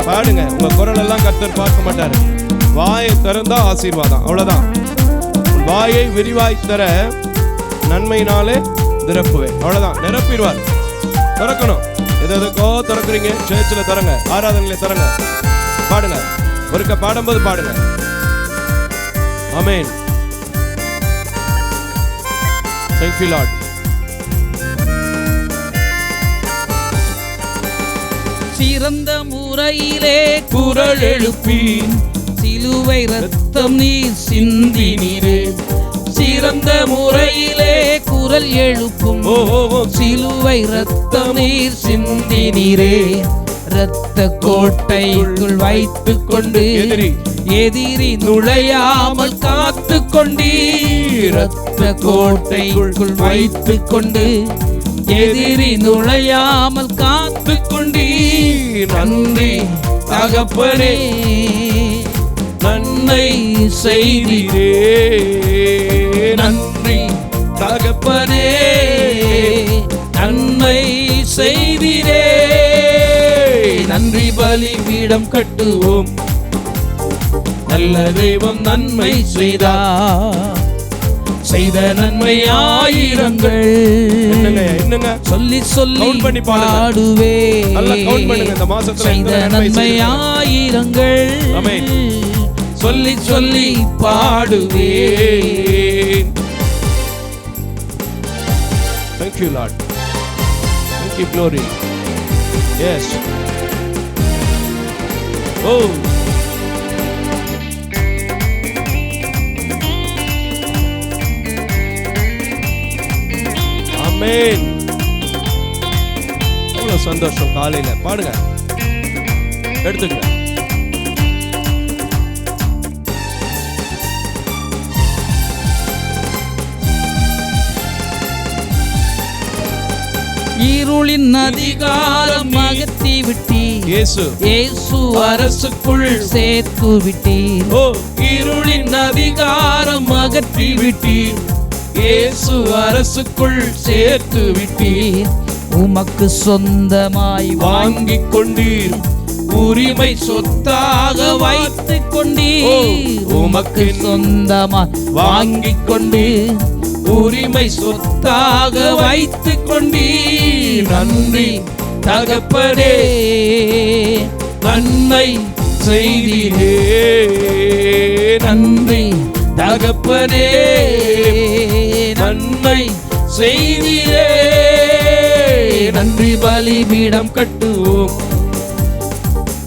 பாடுங்க. உங்க குரல் எல்லாம் கர்த்தர் பார்க்க மாட்டாரு. வாயை திறந்தா ஆசீர்வாதம், அவ்வளவுதான். வாயை விரிவாய் தர நன்மையினாலே நிரப்புவேன், அவ்வளவுதான். நிரப்பிடுவார். திறக்கணும். எதுக்கோ திறக்கிறீங்க. சேர்ச்சில் தரங்க, ஆராதனையில தரங்க. பாடுங்க. ஒருக்க பாடும்போது பாடுங்க. ஆமென். Thank you Lord. சிறந்த முறையிலே குரல் எழுப்பி சிலுவை ரத்தம் நீர் சிந்தினீரே. சிறந்த முறையிலே குரல் எழுப்பும் சிலுவை ரத்தம் நீர் சிந்தினீரே. இரத்த கோட்டைக்குள் வைத்துக் கொண்டு எதிரி நுழையாமல் காத்து கொண்டீர். இரத்த கோட்டைக்குள் வைத்துக் கொண்டு எதிரி நுழையாமல் காத்து கொண்டீர். நன்றி தகப்பனே, நன்மை செய்திரே. நன்றி தகப்பனே, நன்மை செய்திரே. நன்றி பலிபீடம் கட்டுவோம், நல்ல தெய்வம் நன்மை செய்தார். செய்த நன்மை ஆயிரங்கள் என்னங்க சொல்லி சொல்லி பாடுவே. செய்த நன்மை ஆயிரங்கள் சொல்லி சொல்லி பாடுவே. Thank you Lord. Thank you glory. Yes. Oh. ஆமென். அவ்வளவு சந்தோஷம். காலையில பாடுங்க. எடுத்துக்க. இருளின் அதிகாரம் அகற்றி விட்டீர். இயேசு அரசுக்குள் சேர்த்து விட்டீர். இருளின் அதிகாரம் அகற்றி விட்டீர். இயேசு அரசுக்குள் சேர்த்து விட்டீர். உமக்கு சொந்தமாய் வாங்கிக் கொண்டீர். உரிமை சொத்தாக வைத்துக் கொண்டீர். உமக்கு சொந்தமாய் வாங்கிக் கொண்டீர். உரிமை சொத்தாக வைத்துக் கொண்டீர். நன்றி தகப்பனே, நன்மை செய்திரே. நன்றி தகப்பனே, நன்மை செய்திரே. நன்றி பலிபீடம் கட்டுவோம்,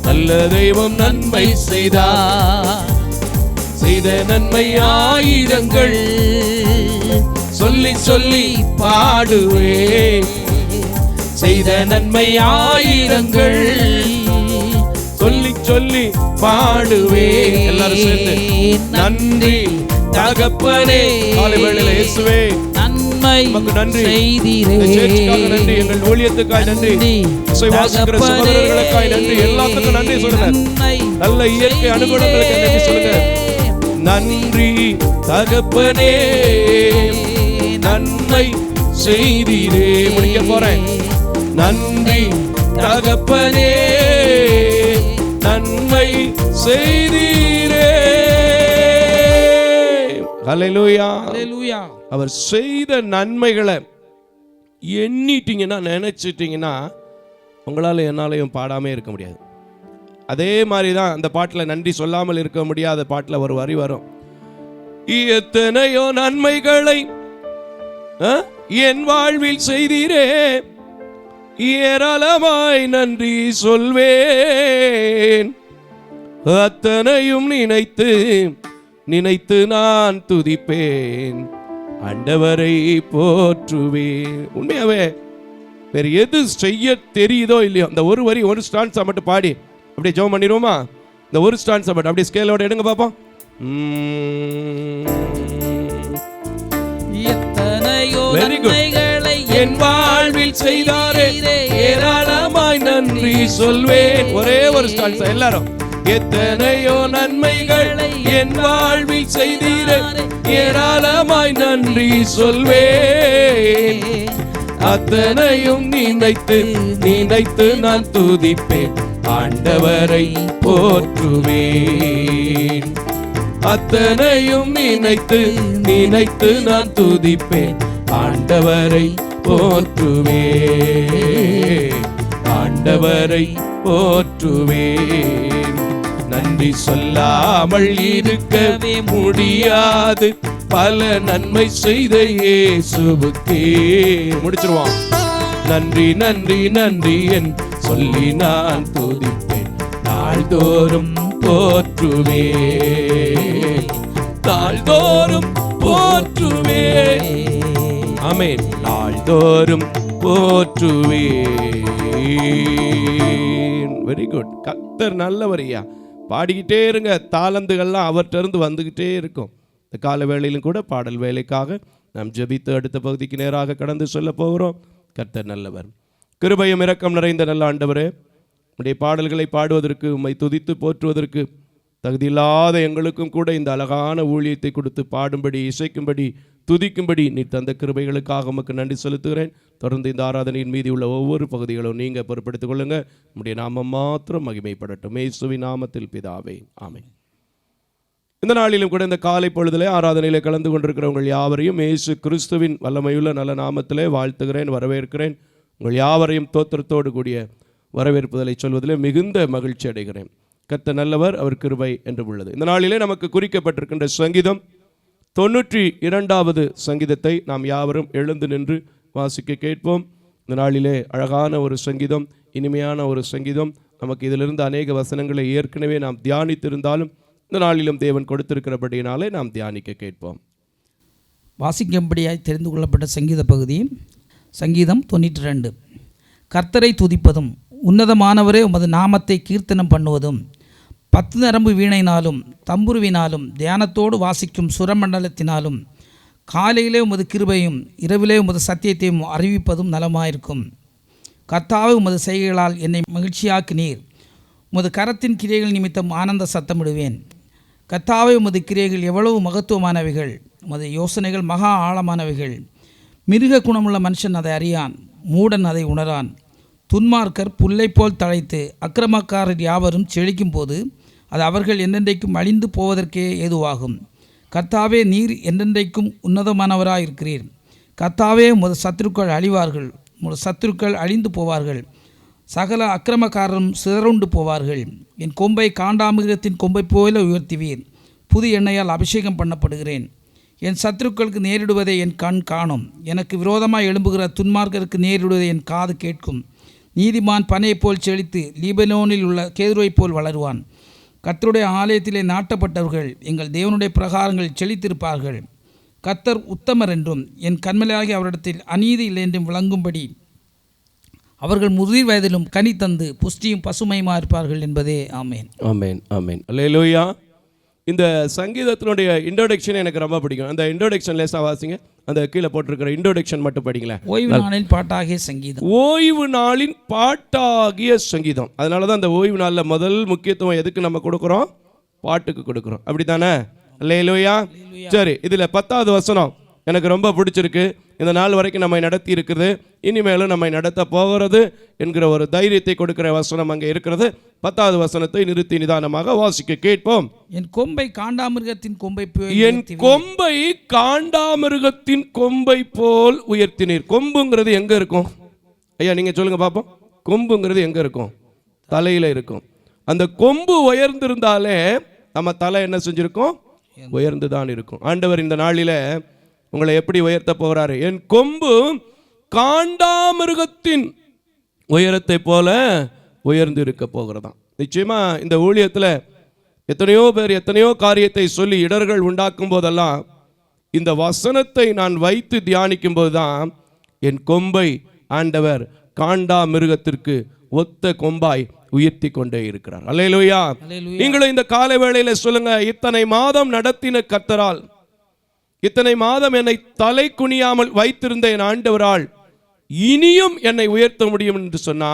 நல்ல தெய்வம் நன்மை செய்தார். செய்த நன்மை ஆயிரங்கள் சொல்லி சொல்லி பாடுவே. செய்த நன்மை ஆயிரங்கள் சொல்லி சொல்லி பாடுவேன். எல்லாரும் சேர்ந்து நன்றி தகப்பனே. காலை வேளையில இயேசுவே உமக்கு நன்றி. சேர்ச்சிக்காக நன்றி, எங்கள் ஊழியத்துக்காய் நன்றி, வாசிக்கிற சகோதரர்களுக்காய் நன்றி, எல்லாத்துக்கும் நன்றி சொல்லுங்க. நல்ல இயற்கை அனுகூலங்களுக்கு நன்றி சொல்லுங்க. நன்றி தகப்பனே நன்மை செய்தீரே. முடிக்க போறேன். நன்றி தகப்பனே நன்மை செய்தீரே. ஹல்லேலூயா ஹல்லேலூயா. அவர் செய்த நன்மைகளை எண்ணிட்டீங்கன்னா, நினைச்சிட்டீங்கன்னா, உங்களால என்னாலையும் பாடாமே இருக்க முடியாது. அதே மாதிரி தான் அந்த பாட்டில் நன்றி சொல்லாமல் இருக்க முடியாத பாட்டில் ஒரு வரி வரும். எத்தனையோ நன்மைகளை என் வாழ்வில் செய்தீரே, ஏராளமாய் நன்றி சொல்வேன். அத்தனையும் நினைத்து நினைத்து நான் துதிப்பேன், ஆண்டவரை போற்றுவேன். உண்மையாவே வேற எது செய்ய தெரியுதோ இல்லையோ, அந்த ஒரு வரி ஒரு ஸ்டான்ஸை மட்டும் பாடி அப்படியே ஜெபம் பண்ணிடுவோமா? இந்த ஒரு ஸ்டான்ஸை மட்டும் அப்படியே ஸ்கேலோட எடுங்க பாப்போம். Very good. என் வாழ்வில் செய்தாரே, ஏராளமாய் நன்றி சொல்வேன். ஒரே ஒரு ஸ்டான்ஸா எல்லாரும். எத்தனையோ நன்மைகள் என் வாழ்வில் செய்தீரே, ஏராளமாய் நன்றி சொல்வேன். அத்தனையும் நினைத்து நினைத்து நான் துதிப்பேன், ஆண்டவரை போற்றுவேன். அத்தனையும் நினைத்து நினைத்து நான் துதிப்பேன், ஆண்டவரை போற்றுவேன், ஆண்டவரை போற்றுவேன். நன்றி சொல்லாமல் இருக்கவே முடியாது, பல நன்மை செய்த இயேசுவுக்கே. முடிச்சிருவோம். நன்றி நன்றி நன்றி என் சொல்லி நான் துதிப்பேன், நாள்தோறும் போற்றுவேன், நாள்தோறும் போற்றுவேன். ஆமென். நாள்தோறும் போற்றுவேன். Very good. கர்த்தர் நல்லவரையா. பாடிக்கிட்டே இருங்க. தாளந்துகள்லாம் அவர்கிட்ட இருந்து வந்துகிட்டே இருக்கும். இந்த கால வேளையிலும் கூட பாடல் வேலைக்காக நாம் ஜெபித்து அடுத்த பகுதிக்கு நேராக கடந்து சொல்ல போகிறோம். கர்த்தர் நல்லவர், கிருபையும் இரக்கம் நிறைந்த நல்ல ஆண்டவரே, உம்முடைய பாடல்களை பாடுவதற்கு, உம்மை துதித்து போற்றுவதற்கு தகுதியில்லாத எங்களுக்கும் கூட இந்த அழகான ஊழியத்தை கொடுத்து பாடும்படி, இசைக்கும்படி, துதிக்கும்படி நீ தந்த கிருபைகளுக்காக உமக்கு நன்றி செலுத்துகிறேன். தொடர்ந்து இந்த ஆராதனையின் மீதி உள்ள ஒவ்வொரு பகுதிகளும் நீங்கள் பொறுப்படுத்திக் கொள்ளுங்க. உம்முடைய நாமம் மாத்திரம் மகிமைப்படட்டும். இயேசுவின் நாமத்தில் பிதாவே, ஆமென். இந்த நாளிலும் கூட இந்த காலை பொழுதிலே ஆராதனையிலே கலந்து கொண்டிருக்கிறவங்கள் யாவரையும் இயேசு கிறிஸ்துவின் வல்லமையுள்ள நல்ல நாமத்திலே வாழ்த்துகிறேன், வரவேற்கிறேன். உங்கள் யாவரையும் தோத்திரத்தோடு கூடிய வரவேற்புதலை சொல்வதிலே மிகுந்த மகிழ்ச்சி அடைகிறேன். கர்த்தர் நல்லவர், அவர் கிருபை என்று உள்ளது. இந்த நாளிலே நமக்கு குறிக்கப்பட்டிருக்கின்ற சங்கீதம் 92வது சங்கீதத்தை நாம் யாவரும் எழுந்து நின்று வாசிக்க கேட்போம். இந்த நாளிலே அழகான ஒரு சங்கீதம், இனிமையான ஒரு சங்கீதம். நமக்கு இதிலிருந்து அநேக வசனங்களை ஏற்கனவே நாம் தியானித்திருந்தாலும் இந்த நாளிலும் தேவன் கொடுத்திருக்கிறபடியினாலே நாம் தியானிக்க கேட்போம். வாசிக்கும்படியாய் தெரிந்து கொள்ளப்பட்ட சங்கீத பகுதி சங்கீதம் 92. கர்த்தரை துதிப்பதும் உன்னதமானவரே உமது நாமத்தை கீர்த்தனம் பண்ணுவதும் 10 நரம்பு வீணையினாலும் தம்புருவினாலும் தியானத்தோடு வாசிக்கும் சுரமண்டலத்தினாலும் காலையிலே உமது கிருபையும் இரவிலே உமது சத்தியத்தையும் அறிவிப்பதும் நலமாயிருக்கும். கர்த்தாவே, உமது செய்கைகளால் என்னை மகிழ்ச்சியாக்கினீர். உமது கரத்தின் கிரியைகள் நிமித்தம் ஆனந்த சத்தமிடுவேன். கர்த்தாவே, உமது கிரியைகள் எவ்வளவு மகத்துவமானவைகள், உமது யோசனைகள் மகா ஆழமானவைகள். மிருக குணமுள்ள மனுஷன் அதை அறியான், மூடன் அதை உணரான். துன்மார்க்கர் புல்லை போல் தழைத்து அக்கிரமக்காரர் யாவரும் செழிக்கும் போது அது அவர்கள் என்றென்றைக்கும் அழிந்து போவதற்கே ஏதுவாகும். கர்த்தாவே, நீர் என்றென்றைக்கும் உன்னதமானவராயிருக்கிறீர். கர்த்தாவே, உமது சத்துருக்கள் அழிவார்கள், உமது சத்துருக்கள் அழிந்து போவார்கள். சகல அக்கிரமக்காரரும் சிதறுண்டு போவார்கள். என் கொம்பை காண்டாமிருகத்தின் கொம்பை போல உயர்த்துவீர். புது எண்ணெயால் அபிஷேகம் பண்ணப்படுகிறேன். என் சத்துருக்களுக்கு நேரிடுவதை என் கண் காணும். எனக்கு விரோதமாக எழும்புகிற துன்மார்க்கருக்கு நேரிடுவதை என் காது கேட்கும். நீதிமான் பனையைப் போல் செழித்து லீபனோனில் உள்ள கேதுருவைப் போல் வளருவான். கர்த்தருடைய ஆலயத்திலே நாட்டப்பட்டவர்கள் எங்கள் தேவனுடைய பிரகாரங்கள் செழித்திருப்பார்கள். கர்த்தர் உத்தமர் என்றும் என் கண்மலையாகி அவரிடத்தில் அநீதி இல்லை என்றும் விளங்கும்படி அவர்கள் முதிர் வயதிலும் கனி தந்து புஷ்டியும் பசுமையுமா இருப்பார்கள் என்பதே. ஆமேன். ஆமேன். ஆமேன். அல்லேலூயா. இந்த சங்கீதத்தினுடைய இன்ட்ரோடக்ஷன் எனக்கு ரொம்ப பிடிக்கும். அந்த இன்ட்ரோடக்ஷன் லேசா வாசிங்க. அந்த கீழே போட்டிருக்கிற இன்ட்ரோடக்ஷன் மட்டும் படிங்களேன். ஓய்வு நாளின் பாட்டாகிய சங்கீதம். ஓய்வு நாளின் பாட்டாகிய சங்கீதம். அதனால தான் அந்த ஓய்வு நாளில் முதல் முக்கியத்துவம் எதுக்கு நம்ம கொடுக்குறோம்? பாட்டுக்கு கொடுக்குறோம். அப்படி தானே? அல்லேலூயா. சரி, இதில் 10வது வசனம் எனக்கு ரொம்ப பிடிச்சிருக்கு. இந்த நாள் வரைக்கும் நம்மை நடத்தி இருக்கிறது, இனிமேலும் நம்மை நடத்த போகிறது என்கிற ஒரு தைரியத்தை கொடுக்கிற வசனம் அங்கே இருக்கிறது. 10வது வசனத்தை நிறுத்தி நிதானமாக வாசிக்க கேட்போம். என் கொம்பை காண்டாமிருகத்தின் கொம்பை என் கொம்பை காண்டாமிருகத்தின் கொம்பை போல் உயர்த்தினீர். கொம்புங்கிறது எங்க இருக்கும் ஐயா? நீங்க சொல்லுங்க பாப்போம். கொம்புங்கிறது எங்க இருக்கும்? தலையில இருக்கும். அந்த கொம்பு உயர்ந்திருந்தாலே நம்ம தலை என்ன செஞ்சிருக்கோம்? உயர்ந்துதான் இருக்கும். ஆண்டவர் இந்த நாளில உங்களை எப்படி உயர்த்த போகிறாரு? என் கொம்பு காண்டாமிருகத்தின் உயரத்தை போல உயர்ந்து இருக்க போகிறதாம். நிச்சயமா இந்த ஊழியத்தில் எத்தனையோ பேர் எத்தனையோ காரியத்தை சொல்லி இடர்கள் உண்டாக்கும் போதெல்லாம் இந்த வசனத்தை நான் வைத்து தியானிக்கும் போதுதான் என் கொம்பை ஆண்டவர் காண்டாமிருகத்திற்கு ஒத்த கொம்பாய் உயர்த்தி கொண்டே இருக்கிறார். அல்லேலூயா. நீங்களும் இந்த காலை வேளையில சொல்லுங்க, இத்தனை மாதம் நடத்தின கர்த்தரால், இத்தனை மாதம் என்னை தலை குனியாமல் வைத்திருந்த என் ஆண்டவரால் இனியும் என்னை உயர்த்த முடியும் என்று சொன்னா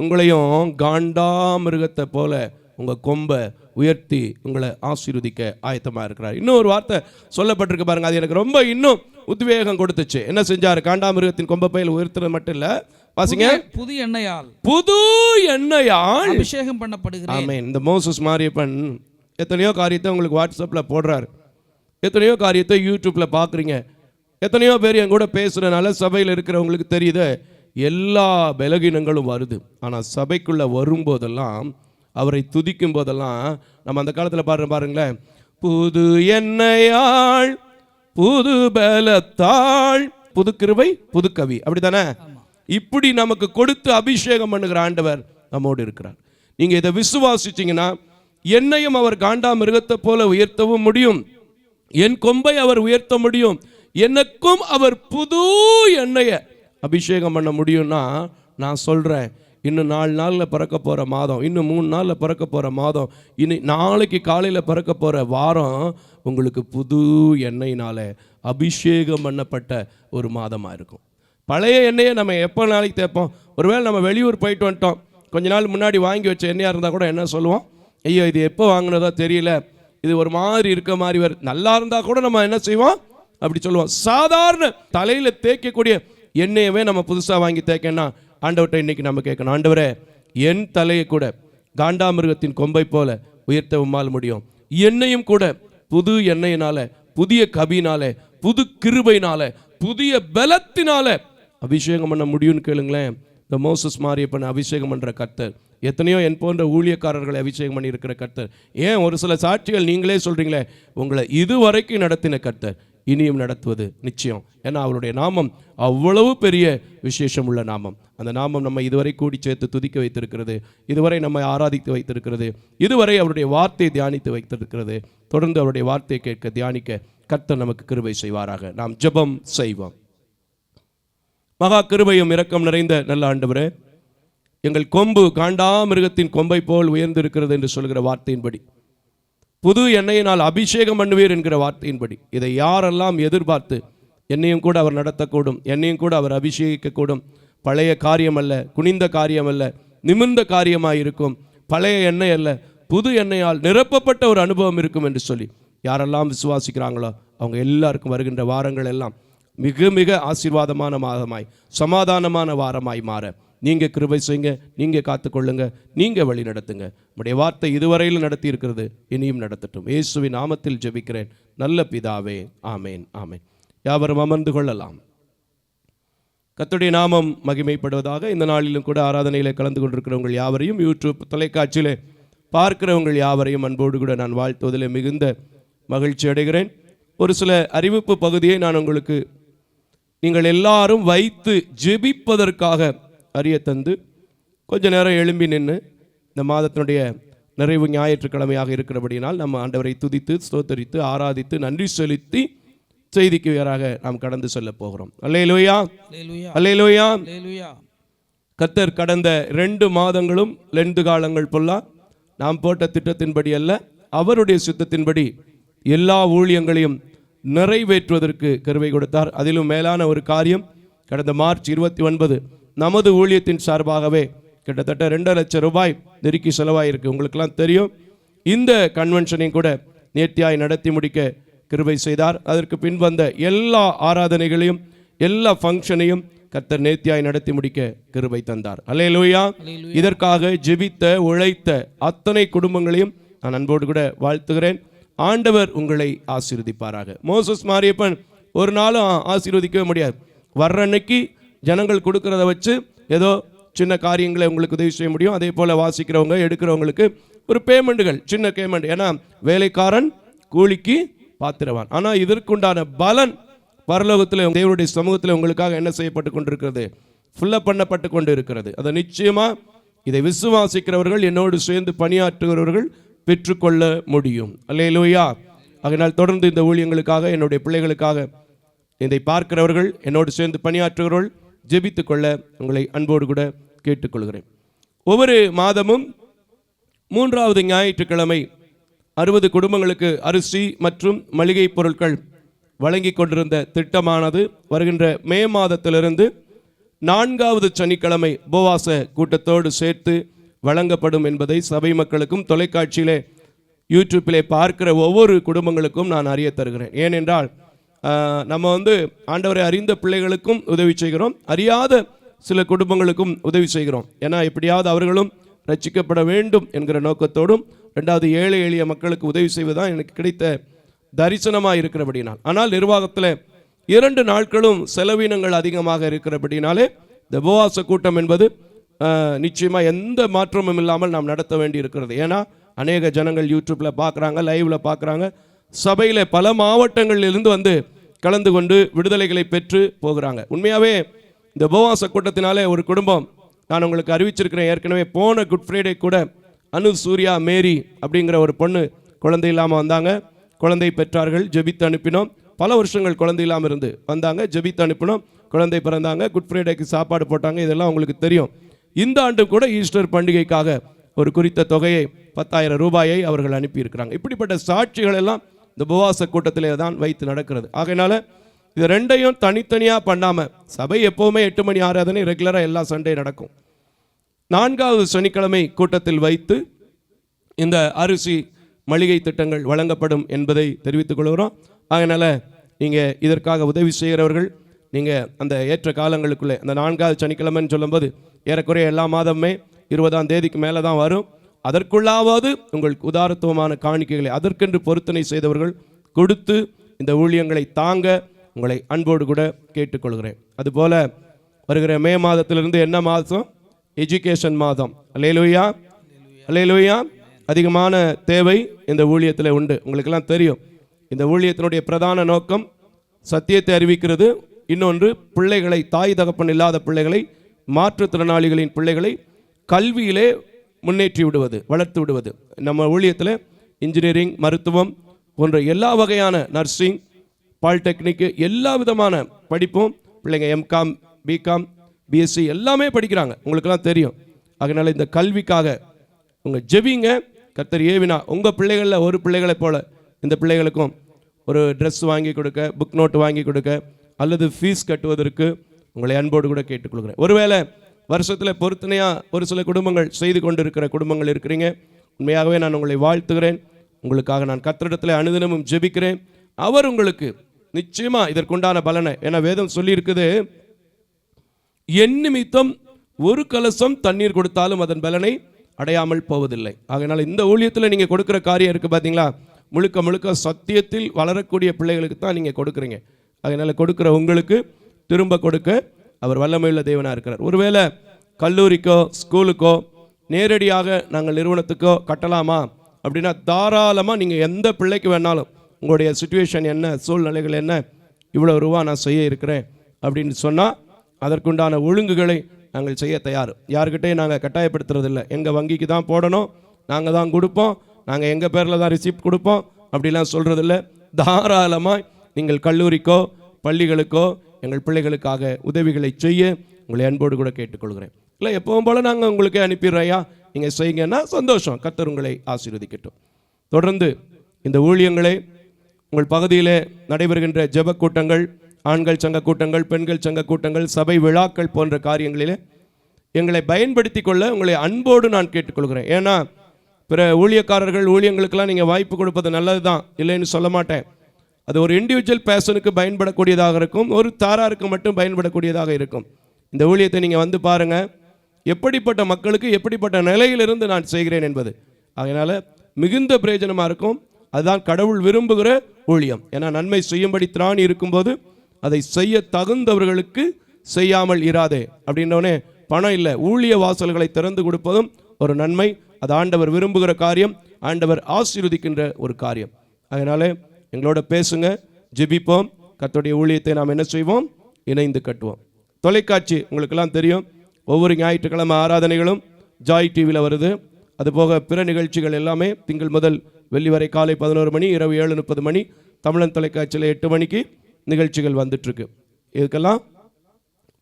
உங்களையும் காண்டாமிருகத்தை போல உங்க கொம்பை உயர்த்தி உங்களை ஆசீர்வதிக்க ஆயத்தமா இருக்கிறார். இன்னொரு வார்த்தை சொல்லப்பட்டிருக்கு பாருங்க, அது எனக்கு ரொம்ப இன்னும் உத்வேகம் கொடுத்துச்சு. என்ன செஞ்சாரு? காண்டாமிருகத்தின் கொம்பை பையில் உயர்த்துறது மட்டும் இல்ல, வாசிங்க, புது எண்ணெயால் அபிஷேகம் பண்ணப்படுகிறது. ஆமென். இந்த மோசஸ் மாரியப்பன் எத்தனையோ காரியத்தை உங்களுக்கு வாட்ஸ்அப்ல போடுறாரு, எத்தனையோ காரியத்தை யூடியூப்ல பாக்குறீங்க, எத்தனையோ பேர் என் கூட பேசுறதுனால சபையில் இருக்கிறவங்களுக்கு தெரியுது எல்லா பலகீனங்களும் வருது. ஆனா சபைக்குள்ள வரும்போதெல்லாம் அவரை துதிக்கும் போதெல்லாம் நம்ம அந்த காலத்தில் பாருங்களேன், புது எண்ணெயாள் புது பலத்தாள் புது கிருபை புது கவி, அப்படித்தானே? இப்படி நமக்கு கொடுத்து அபிஷேகம் பண்ணுகிற ஆண்டவர் நம்மோடு இருக்கிறார். நீங்க இதை விசுவாசிச்சீங்கன்னா என்னையும் அவர் காண்டாமிருகத்தை போல உயர்த்தவும் முடியும், என் கொம்பை அவர் உயர்த்த முடியும், எனக்கும் அவர் புது எண்ணெயை அபிஷேகம் பண்ண முடியும்னா நான் சொல்றேன், இன்னும் 4 நாளில் பிறக்க போகிற மாதம், இன்னும் 3 நாளில் பிறக்க போகிற மாதம், நாளைக்கு காலையில் பிறக்க போகிற வாரம் உங்களுக்கு புது எண்ணெயினால அபிஷேகம் பண்ணப்பட்ட ஒரு மாதமாக இருக்கும். பழைய எண்ணெயை நம்ம எப்போ நாளைக்கு தேய்ப்போம்? ஒருவேளை நம்ம வெளியூர் போயிட்டு வந்துட்டோம், கொஞ்ச நாள் முன்னாடி வாங்கி வச்ச எண்ணெயாக இருந்தால் கூட என்ன சொல்லுவோம்? ஐயோ இது எப்போ வாங்கினதோ தெரியல, இது ஒரு மாதிரி இருக்க மாதிரி வருது. நல்லா இருந்தால் கூட நம்ம என்ன செய்வோம்? அப்படி சொல்லுவோம். சாதாரண தலையில் தேய்க்கக்கூடிய எண்ணெயவே நம்ம புதுசாக வாங்கி தேய்க்கணும்னா ஆண்டவர்கிட்ட இன்னைக்கு நம்ம கேட்கணும், ஆண்டவரே என் தலையை கூட காண்டாமிருகத்தின் கொம்பை போல உயர்த்த உம்மால் முடியும், என்னையும் கூட புது எண்ணெயினால, புதிய கபினால, புது கிருபையினால, புதிய பலத்தினால அபிஷேகம் பண்ண முடியும்னு கேளுங்களேன். இந்த மோசஸ் மாரியப்பன் அபிஷேகம் பண்ற கர்த்தர், எத்தனையோ என் போன்ற ஊழியக்காரர்களை அபிஷேகம் பண்ணி இருக்கிற கர்த்தர், ஏன் ஒரு சில சாட்சிகள் நீங்களே சொல்றீங்களே, உங்களை இதுவரைக்கும் நடத்தின கர்த்தர் இனியும் நடத்துவது நிச்சயம். ஏன்னா அவருடைய நாமம் அவ்வளவு பெரிய விசேஷம் உள்ள நாமம். அந்த நாமம் நம்ம இதுவரை கூடி சேர்த்து துதிக்க வைத்திருக்கிறது, இதுவரை நம்மை ஆராதித்து வைத்திருக்கிறது, இதுவரை அவருடைய வார்த்தையை தியானித்து வைத்திருக்கிறது. தொடர்ந்து அவருடைய வார்த்தையை கேட்க தியானிக்க கர்த்தர் நமக்கு கிருபை செய்வாராக. நாம் ஜெபம் செய்வோம். மகா கிருபையும் இரக்கம் நிறைந்த நல்ல ஆண்டவரே, எங்கள் கொம்பு காண்டாமிருகத்தின் கொம்பை போல் உயர்ந்திருக்கிறது என்று சொல்கிற வார்த்தையின்படி, புது எண்ணெயினால் அபிஷேகம் பண்ணுவீர் என்கிற வார்த்தையின்படி, இதை யாரெல்லாம் எதிர்பார்த்து என்னையும் கூட அவர் நடத்தக்கூடும், என்னையும் கூட அவர் அபிஷேகிக்கக்கூடும், பழைய காரியம் அல்ல, குனிந்த காரியம் அல்ல, நிமிர்ந்த காரியமாக இருக்கும், பழைய எண்ணெய் அல்ல, புது எண்ணெயால் நிரப்பப்பட்ட ஒரு அனுபவம் இருக்கும் என்று சொல்லி யாரெல்லாம் விசுவாசிக்கிறாங்களோ அவங்க எல்லாருக்கும் வருகின்ற வாரங்கள் எல்லாம் மிக மிக ஆசீர்வாதமான மாதமாய், சமாதானமான வாரமாய் மாற நீங்கள் கிருபை செய்யுங்க, நீங்கள் காத்துக்கொள்ளுங்க, நீங்கள் வழி நடத்துங்க. நம்முடைய வார்த்தை இதுவரையில் நடத்தி இருக்கிறது, இனியும் நடத்தட்டும். இயேசுவின் நாமத்தில் ஜெபிக்கிறேன் நல்ல பிதாவே, ஆமேன் ஆமேன். யாவரும் அமர்ந்து கொள்ளலாம். கர்த்தருடைய நாமம் மகிமைப்படுவதாக. இந்த நாளிலும் கூட ஆராதனையிலே கலந்து கொண்டிருக்கிறவங்கள் யாவரையும், யூடியூப் தொலைக்காட்சியிலே பார்க்கிறவங்கள் யாவரையும் அன்போடு கூட நான் வாழ்த்துவதில் மிகுந்த மகிழ்ச்சி அடைகிறேன். ஒரு சில அறிவிப்பு பகுதியை நான் உங்களுக்கு நீங்கள் எல்லாரும் வைத்து ஜெபிப்பதற்காக அறிய தந்து கொஞ்ச நேரம் எழும்பி நின்று, இந்த மாதத்தினுடைய நிறைவு ஞாயிற்றுக்கிழமையாக இருக்கிறபடியினால் நம்ம ஆண்டவரை துதித்து ஸ்தோத்தரித்து ஆராதித்து நன்றி செலுத்தி செய்திக்கு வேறாக நாம் கடந்து செல்ல போகிறோம். அல்லேலூயா, அல்லேலூயா. கர்த்தர் கடந்த 2 மாதங்களும் லெந்து காலங்கள் பொல்லா நாம் போட்ட திட்டத்தின்படி அல்ல, அவருடைய சித்தத்தின்படி எல்லா ஊழியங்களையும் நிறைவேற்றுவதற்கு கிருபை கொடுத்தார். அதிலும் மேலான ஒரு காரியம், கடந்த மார்ச் 29 நமது ஊழியத்தின் சார்பாகவே கிட்டத்தட்ட 2 லட்சம் ரூபாய் நெருக்கி செலவாயிருக்கு. உங்களுக்கெல்லாம் தெரியும். இந்த கன்வென்ஷனையும் கூட நேர்த்தியாய் நடத்தி முடிக்க கிருபை செய்தார். அதற்கு பின் வந்த எல்லா ஆராதனைகளையும் எல்லா ஃபங்க்ஷனையும் கர்த்தர் நேர்த்தியாய் நடத்தி முடிக்க கிருபை தந்தார். அல்லேலூயா. இதற்காக ஜெபித்த உழைத்த அத்தனை குடும்பங்களையும் நான் அன்போடு கூட வாழ்த்துகிறேன். ஆண்டவர் உங்களை ஆசீர்வதிப்பாராக. மோசஸ் மாரியப்பன் ஒரு நாளும் ஆசீர்வதிக்கவே முடியாது. வர்ற அன்னைக்கு ஜனங்கள் கொடுக்கறத வச்சு ஏதோ சின்ன காரியங்களை உங்களுக்கு உதவி செய்ய முடியும். அதே போல் வாசிக்கிறவங்க எடுக்கிறவங்களுக்கு ஒரு பேமெண்ட்டுகள், சின்ன பேமெண்ட். ஏன்னா வேலைக்காரன் கூலிக்கு பாத்திரவான். ஆனால் இதற்குண்டான பலன் பரலோகத்தில் தேவனுடைய சமூகத்தில் உங்களுக்காக என்ன செய்யப்பட்டு கொண்டிருக்கிறது? ஃபுல்லப் பண்ணப்பட்டு கொண்டு இருக்கிறது. அதை நிச்சயமாக இதை விசுவாசிக்கிறவர்கள், என்னோடு சேர்ந்து பணியாற்றுகிறவர்கள் பெற்றுக்கொள்ள முடியும். அல்லேலூயா. அதனால் தொடர்ந்து இந்த ஊழியங்களுக்காக, என்னுடைய பிள்ளைகளுக்காக, இதை பார்க்கிறவர்கள், என்னோடு சேர்ந்து பணியாற்றுகிறவர்கள் ஜெபித்துக் கொள்ள உங்களை அன்போடு கூட கேட்டுக்கொள்கிறேன். ஒவ்வொரு மாதமும் 3வது ஞாயிற்றுக்கிழமை 60 குடும்பங்களுக்கு அரிசி மற்றும் மளிகை பொருட்கள் வழங்கி கொண்டிருந்த திட்டமானது வருகின்ற மே மாதத்திலிருந்து 4வது சனிக்கிழமை உபவாச கூட்டத்தோடு சேர்த்து வழங்கப்படும் என்பதை சபை மக்களுக்கும் தொலைக்காட்சியிலே யூடியூப்பிலே பார்க்கிற ஒவ்வொரு குடும்பங்களுக்கும் நான் அறிய தருகிறேன். ஏனென்றால் நம்ம ஆண்டவரை அறிந்த பிள்ளைகளுக்கும் உதவி செய்கிறோம், அறியாத சில குடும்பங்களுக்கும் உதவி செய்கிறோம். ஏன்னா எப்படியாவது அவர்களும் ரட்சிக்கப்பட வேண்டும் என்கிற நோக்கத்தோடும், 2வது ஏழை எளிய மக்களுக்கு உதவி செய்வதுதான் எனக்கு கிடைத்த தரிசனமாக இருக்கிறபடினால். ஆனால் நிர்வாகத்தில் 2 நாட்களும் செலவினங்கள் அதிகமாக இருக்கிறபடினாலே இந்த உபவாச கூட்டம் என்பது நிச்சயமாக எந்த மாற்றமும் இல்லாமல் நாம் நடத்த வேண்டி இருக்கிறது. ஏன்னா அநேக ஜனங்கள் யூடியூப்பில் பார்க்குறாங்க, லைவில் பார்க்குறாங்க. சபையில் பல மாவட்டங்களிலிருந்து கலந்து கொண்டு விடுதலைகளை பெற்று போகிறாங்க. உண்மையாகவே இந்த உபவாச கூட்டத்தினாலே ஒரு குடும்பம் நான் உங்களுக்கு அறிவிச்சிருக்கிறேன். ஏற்கனவே போன குட் ஃப்ரைடே கூட அனு சூர்யா மேரி அப்படிங்கிற ஒரு பொண்ணு குழந்தை இல்லாமல் வந்தாங்க. குழந்தை பெற்றார்கள், ஜெபித்து அனுப்பினோம். பல வருஷங்கள் குழந்தை இல்லாமல் இருந்து வந்தாங்க, ஜெபித்து அனுப்பினோம், குழந்தை பிறந்தாங்க, குட் ஃப்ரைடேக்கு சாப்பாடு போட்டாங்க. இதெல்லாம் உங்களுக்கு தெரியும். இந்த ஆண்டு கூட ஈஸ்டர் பண்டிகைக்காக ஒரு குறித்த தொகையை 10,000 ரூபாயை அவர்கள் அனுப்பியிருக்கிறாங்க. இப்படிப்பட்ட சாட்சிகள் எல்லாம் இந்த உபவாச கூட்டத்திலே தான் வைத்து நடக்கிறது. ஆகையினால இது 2ஐயும் தனித்தனியாக பண்ணாமல், சபை எப்போவுமே 8 மணி ஆராதனை ரெகுலராக எல்லா சண்டே நடக்கும். 4வது சனிக்கிழமை கூட்டத்தில் வைத்து இந்த அரிசி மளிகை திட்டங்கள் வழங்கப்படும் என்பதை தெரிவித்துக் கொள்கிறோம். அதனால் நீங்கள் இதற்காக உதவி செய்கிறவர்கள், நீங்கள் அந்த ஏற்ற காலங்களுக்குள்ளே, அந்த 4வது சனிக்கிழமைன்னு சொல்லும்போது ஏறக்குறைய எல்லா மாதமே 20ஆம் தேதிக்கு மேலே தான் வரும். அதற்குள்ளாவது உங்களுக்கு உதாரத்துவமான காணிக்கைகளை அதற்கென்று பொருத்தனை செய்தவர்கள் கொடுத்து இந்த ஊழியங்களை தாங்க உங்களை அன்போடு கூட கேட்டுக்கொள்கிறேன். அதுபோல் வருகிற மே மாதத்திலிருந்து என்ன மாதம்? எஜுகேஷன் மாதம். அல்லேலூயா, அல்லேலூயா. அதிகமான தேவை இந்த ஊழியத்தில் உண்டு. உங்களுக்கெல்லாம் தெரியும், இந்த ஊழியத்தினுடைய பிரதான நோக்கம் சத்தியத்தை அறிவிக்கிறது. இன்னொன்று, பிள்ளைகளை, தாய் தகப்பன் இல்லாத பிள்ளைகளை, மாற்றுத்திறனாளிகளின் பிள்ளைகளை கல்வியிலே முன்னேற்றி விடுவது, வளர்த்து விடுவது. நம்ம ஊழியத்தில் இன்ஜினியரிங், மருத்துவம் போன்ற எல்லா வகையான நர்சிங், பாலிடெக்னிக்கு எல்லா விதமான படிப்பும் பிள்ளைங்க எம்காம், பிகாம், பிஎஸ்சி எல்லாமே படிக்கிறாங்க. உங்களுக்கெல்லாம் தெரியும். அதனால் இந்த கல்விக்காக உங்கள் ஜெபிங்க. கர்த்தர் ஏவினா உங்கள் பிள்ளைகளில் ஒரு பிள்ளைகளை போல இந்த பிள்ளைகளுக்கும் ஒரு ட்ரெஸ் வாங்கி கொடுக்க, புக் நோட்டு வாங்கி கொடுக்க, அல்லது ஃபீஸ் கட்டுவதற்கு உங்களை அன்போடு கூட கேட்டுக்கொள்கிறேன். ஒருவேளை வருஷத்தில் பொறுத்தனையாக ஒரு சில குடும்பங்கள் செய்து கொண்டு இருக்கிற குடும்பங்கள் இருக்கிறீங்க. உண்மையாகவே நான் உங்களை வாழ்த்துகிறேன். உங்களுக்காக நான் கர்த்தரிடத்தில் அனுதினமும் ஜெபிக்கிறேன். அவர் உங்களுக்கு நிச்சயமாக இதற்குண்டான பலனை, ஏன்னா வேதம் சொல்லியிருக்குது, என் நிமித்தம் ஒரு கலசம் தண்ணீர் கொடுத்தாலும் அதன் பலனை அடையாமல் போவதில்லை. அதனால் இந்த ஊழியத்தில் நீங்கள் கொடுக்குற காரியம் இருக்குது பார்த்தீங்களா, முழுக்க முழுக்க சத்தியத்தில் வளரக்கூடிய பிள்ளைகளுக்கு தான் நீங்கள் கொடுக்குறீங்க. அதனால் கொடுக்குற உங்களுக்கு திரும்ப கொடுக்க அவர் வல்லமையுள்ள தேவனாக இருக்கிறார். ஒருவேளை கல்லூரிக்கோ ஸ்கூலுக்கோ நேரடியாக நாங்கள் நிறுவனத்துக்கோ கட்டலாமா அப்படின்னா தாராளமாக நீங்கள் எந்த பிள்ளைக்கு வேணாலும், உங்களுடைய சிச்சுவேஷன் என்ன, சூழ்நிலைகள் என்ன, இவ்வளோ ரூபா நான் செய்ய இருக்கிறேன் அப்படின்னு சொன்னால் அதற்குண்டான ஒழுங்குகளை நாங்கள் செய்ய தயார். யாருக்கிட்டையும் நாங்கள் கட்டாயப்படுத்துறதில்லை. எங்கள் வங்கிக்கு தான் போடணும், நாங்கள் தான் கொடுப்போம், நாங்கள் எங்கள் பேரில் தான் ரிசிப்ட் கொடுப்போம் அப்படிலாம் சொல்கிறதில்ல. தாராளமாக நீங்கள் கல்லூரிக்கோ பள்ளிகளுக்கோ எங்கள் பிள்ளைகளுக்காக உதவிகளை செய்ய உங்களை அன்போடு கூட கேட்டுக்கொள்கிறேன். இல்லை எப்பவும் போல் நாங்கள் உங்களுக்கு அனுப்பிடுறையா, நீங்கள் செய்யுங்கன்னா சந்தோஷம். கர்த்தர் உங்களை ஆசீர்வதிக்கட்டும். தொடர்ந்து இந்த ஊழியங்களை உங்கள் பகுதியிலே நடைபெறுகின்ற ஜெப கூட்டங்கள், ஆண்கள் சங்க கூட்டங்கள், பெண்கள் சங்க கூட்டங்கள், சபை விழாக்கள் போன்ற காரியங்களிலே எங்களை பயன்படுத்தி கொள்ள உங்களை அன்போடு நான் கேட்டுக்கொள்கிறேன். ஏன்னா பிற ஊழியக்காரர்கள் ஊழியங்களுக்கெல்லாம் நீங்கள் வாய்ப்பு கொடுப்பது நல்லது தான், இல்லைன்னு சொல்ல மாட்டேன். அது ஒரு இண்டிவிஜுவல் பேர்சனுக்கு பயன்படக்கூடியதாக இருக்கும், ஒரு தாராருக்கு மட்டும் பயன்படக்கூடியதாக இருக்கும். இந்த ஊழியத்தை நீங்கள் வந்து பாருங்கள், எப்படிப்பட்ட மக்களுக்கு எப்படிப்பட்ட நிலையிலிருந்து நான் செய்கிறேன் என்பது. அதனால் மிகுந்த பிரயோஜனமாக இருக்கும். அதுதான் கடவுள் விரும்புகிற ஊழியம். ஏன்னா நன்மை செய்யும்படி திராணி இருக்கும்போது அதை செய்ய தகுந்தவர்களுக்கு செய்யாமல் இராதே அப்படின்னோடனே பணம் இல்லை, ஊழிய வாசல்களை திறந்து கொடுப்பதும் ஒரு நன்மை. அது ஆண்டவர் விரும்புகிற காரியம், ஆண்டவர் ஆசீர்வதிக்கின்ற ஒரு காரியம். அதனால எங்களோட பேசுங்க, ஜெபிப்போம். கர்த்தருடைய ஊழியத்தை நாம் என்ன செய்வோம்? இணைந்து கட்டுவோம். தொலைக்காட்சி உங்களுக்கெல்லாம் தெரியும், ஒவ்வொரு ஞாயிற்றுக்கிழமை ஆராதனைகளும் ஜாய் டிவியில் வருது. அதுபோக பிற நிகழ்ச்சிகள் எல்லாமே திங்கள் முதல் வெள்ளி வரை காலை 11 மணி, இரவு 7:30 மணி. தமிழன் தொலைக்காட்சியில் 8 மணிக்கு நிகழ்ச்சிகள் வந்துட்டுருக்கு. இதுக்கெல்லாம்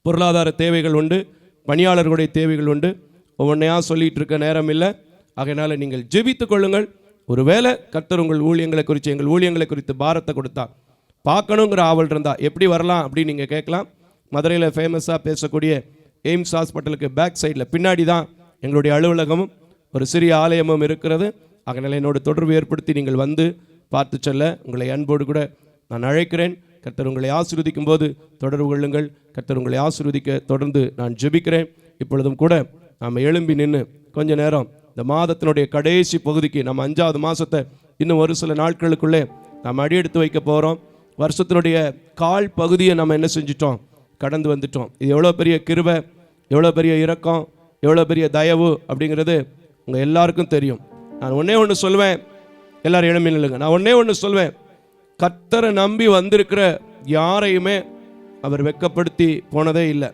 பொருளாதார தேவைகள் உண்டு, பணியாளர்களுடைய தேவைகள் உண்டு. ஒவ்வொன்றையாக சொல்லிகிட்டு இருக்க நேரம் இல்லை. ஆகையினால நீங்கள் ஜெபித்து கொள்ளுங்கள். ஒருவேளை கர்த்தர் உங்கள் ஊழியங்களை குறித்து, எங்கள் ஊழியங்களை குறித்து பாரத்தை கொடுத்தா, பார்க்கணுங்கிற ஆவல் இருந்தால் எப்படி வரலாம் அப்படின்னு நீங்கள் கேட்கலாம். மதுரையில் ஃபேமஸாக பேசக்கூடிய எய்ம்ஸ் ஹாஸ்பிட்டலுக்கு பேக் சைடில் பின்னாடி தான் எங்களுடைய அலுவலகமும் ஒரு சிறிய ஆலயமும் இருக்கிறது. ஆகையினால என்னோட தொடர்பு ஏற்படுத்தி நீங்கள் வந்து பார்த்து செல்ல உங்களை அன்போடு கூட நான் அழைக்கிறேன். கர்த்தர் உங்களை ஆசீர்வதிக்கும் போது தொடர்பு கொள்ளுங்கள். கர்த்தர் உங்களை ஆசீர்வதிக்க தொடர்ந்து நான் ஜெபிக்கிறேன். இப்பொழுதும் கூட நாம் எழும்பி நின்று கொஞ்ச நேரம் இந்த மாதத்தினுடைய கடைசி பகுதிக்கு, நம்ம 5வது மாதத்தை இன்னும் ஒரு சில நாட்களுக்குள்ளே நாம் அடியெடுத்து வைக்க போகிறோம். வருஷத்தினுடைய கால் பகுதியை நம்ம என்ன செஞ்சிட்டோம்? கடந்து வந்துட்டோம். இது எவ்வளோ பெரிய கிருபை, எவ்வளோ பெரிய இரக்கம், எவ்வளோ பெரிய தயவு அப்படிங்கிறது உங்கள் எல்லாருக்கும் தெரியும். நான் ஒன்றே ஒன்று சொல்வேன், எல்லோரும் எழும்பி நில்லுங்க. நான் ஒன்றே ஒன்று சொல்வேன், கர்த்தரை நம்பி வந்திருக்கிற யாரையுமே அவர் வெட்கப்படுத்தி போனதே இல்லை.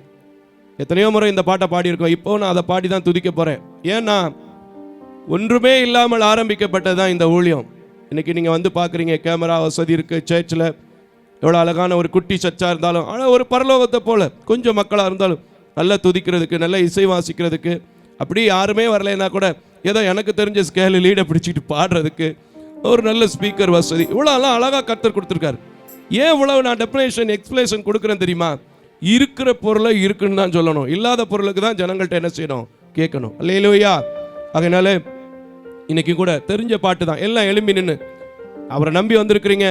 எத்தனையோ முறை இந்த பாட்டை பாடியிருக்கோம். இப்போ நான் அதை பாடி தான் துதிக்க போகிறேன். ஏன்னா ஒன்றுமே இல்லாமல் ஆரம்பிக்கப்பட்டது தான் இந்த ஊழியம். இன்றைக்கி நீங்கள் வந்து பார்க்குறீங்க, கேமரா வசதி இருக்குது, சர்ச்சில் எவ்வளோ அழகான ஒரு குட்டி சர்ச்சாக இருந்தாலும், ஆனால் ஒரு பரலோகத்தை போல் கொஞ்சம் மக்களாக இருந்தாலும் நல்லா துதிக்கிறதுக்கு, நல்லா இசை வாசிக்கிறதுக்கு, அப்படி யாருமே வரலைன்னா கூட ஏதோ எனக்கு தெரிஞ்ச ஸ்கேலு லீடை பிடிச்சிட்டு பாடுறதுக்கு ஒரு நல்ல ஸ்பீக்கர் வசதி, இவ்வளோலாம் அழகாக கர்த்தர் கொடுத்துருக்காரு. ஏன் இவ்வளவு நான் டெஃபினேஷன் எக்ஸ்பிளேஷன் கொடுக்குறேன் தெரியுமா? இருக்கிற பொருளை இருக்குன்னு தான் சொல்லணும், இல்லாத பொருளுக்கு தான் ஜனங்கள்கிட்ட என்ன செய்யணும்? கேட்கணும். அல்லேலூயா. அதனால இன்னைக்கு கூட தெரிஞ்ச பாட்டு தான். எல்லாம் எழும்பி நின்று அவரை நம்பி வந்திருக்கிறீங்க.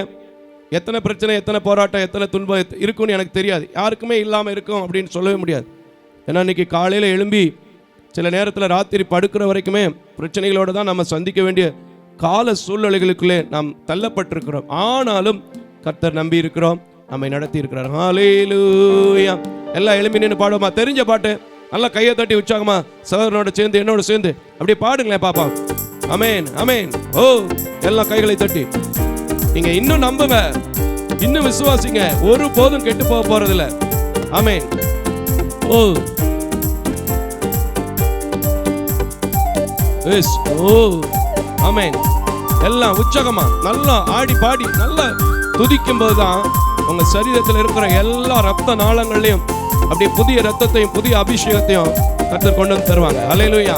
எத்தனை பிரச்சனை, எத்தனை போராட்டம், எத்தனை துன்பம் இருக்குன்னு எனக்கு தெரியாது. யாருக்குமே இல்லாமல் இருக்கும் அப்படின்னு சொல்லவே முடியாது. ஏன்னா இன்னைக்கு காலையில் எழும்பி சில நேரத்தில் ராத்திரி படுக்கிற வரைக்குமே பிரச்சனைகளோடு தான் நம்ம சந்திக்க வேண்டிய கால சூழ்நிலைகளுக்குள்ளே நாம் தள்ளப்பட்டிருக்கிறோம். ஆனாலும் கர்த்தர் நம்பி இருக்கிறோம், நம்மை நடத்தி இருக்கிறார். ஹல்லேலூயா. எல்லாம் எழும்பி நின்று பாடுவோமா? தெரிஞ்ச பாட்டு நல்லா கையை தட்டி உற்சாகமா சகோதரனோட சேர்ந்து என்னோட சேர்ந்து அப்படியே பாடுங்களேன் பாப்பா. அமேன், அமேன். ஓ, எல்லாம் கைகளை தட்டி. நீங்க இன்னும் நம்புங்க, இன்னும் விசுவாசிங்க, ஒரு போதும் கெட்டு போக போறதில்ல. அமேன். ஓ எஸ், ஓ அமேன். எல்லாம் உற்சாகமா நல்லா ஆடி பாடி நல்லா துதிக்கும் போதுதான் உங்க சரீரத்தில் இருக்கிற எல்லா ரத்த நாளங்களையும் அப்படியே புதிய ரத்தத்தையும் புதிய அபிஷேகத்தையும் கர்த்தர் கொண்டு வந்து தருவாங்க. அல்லேலூயா.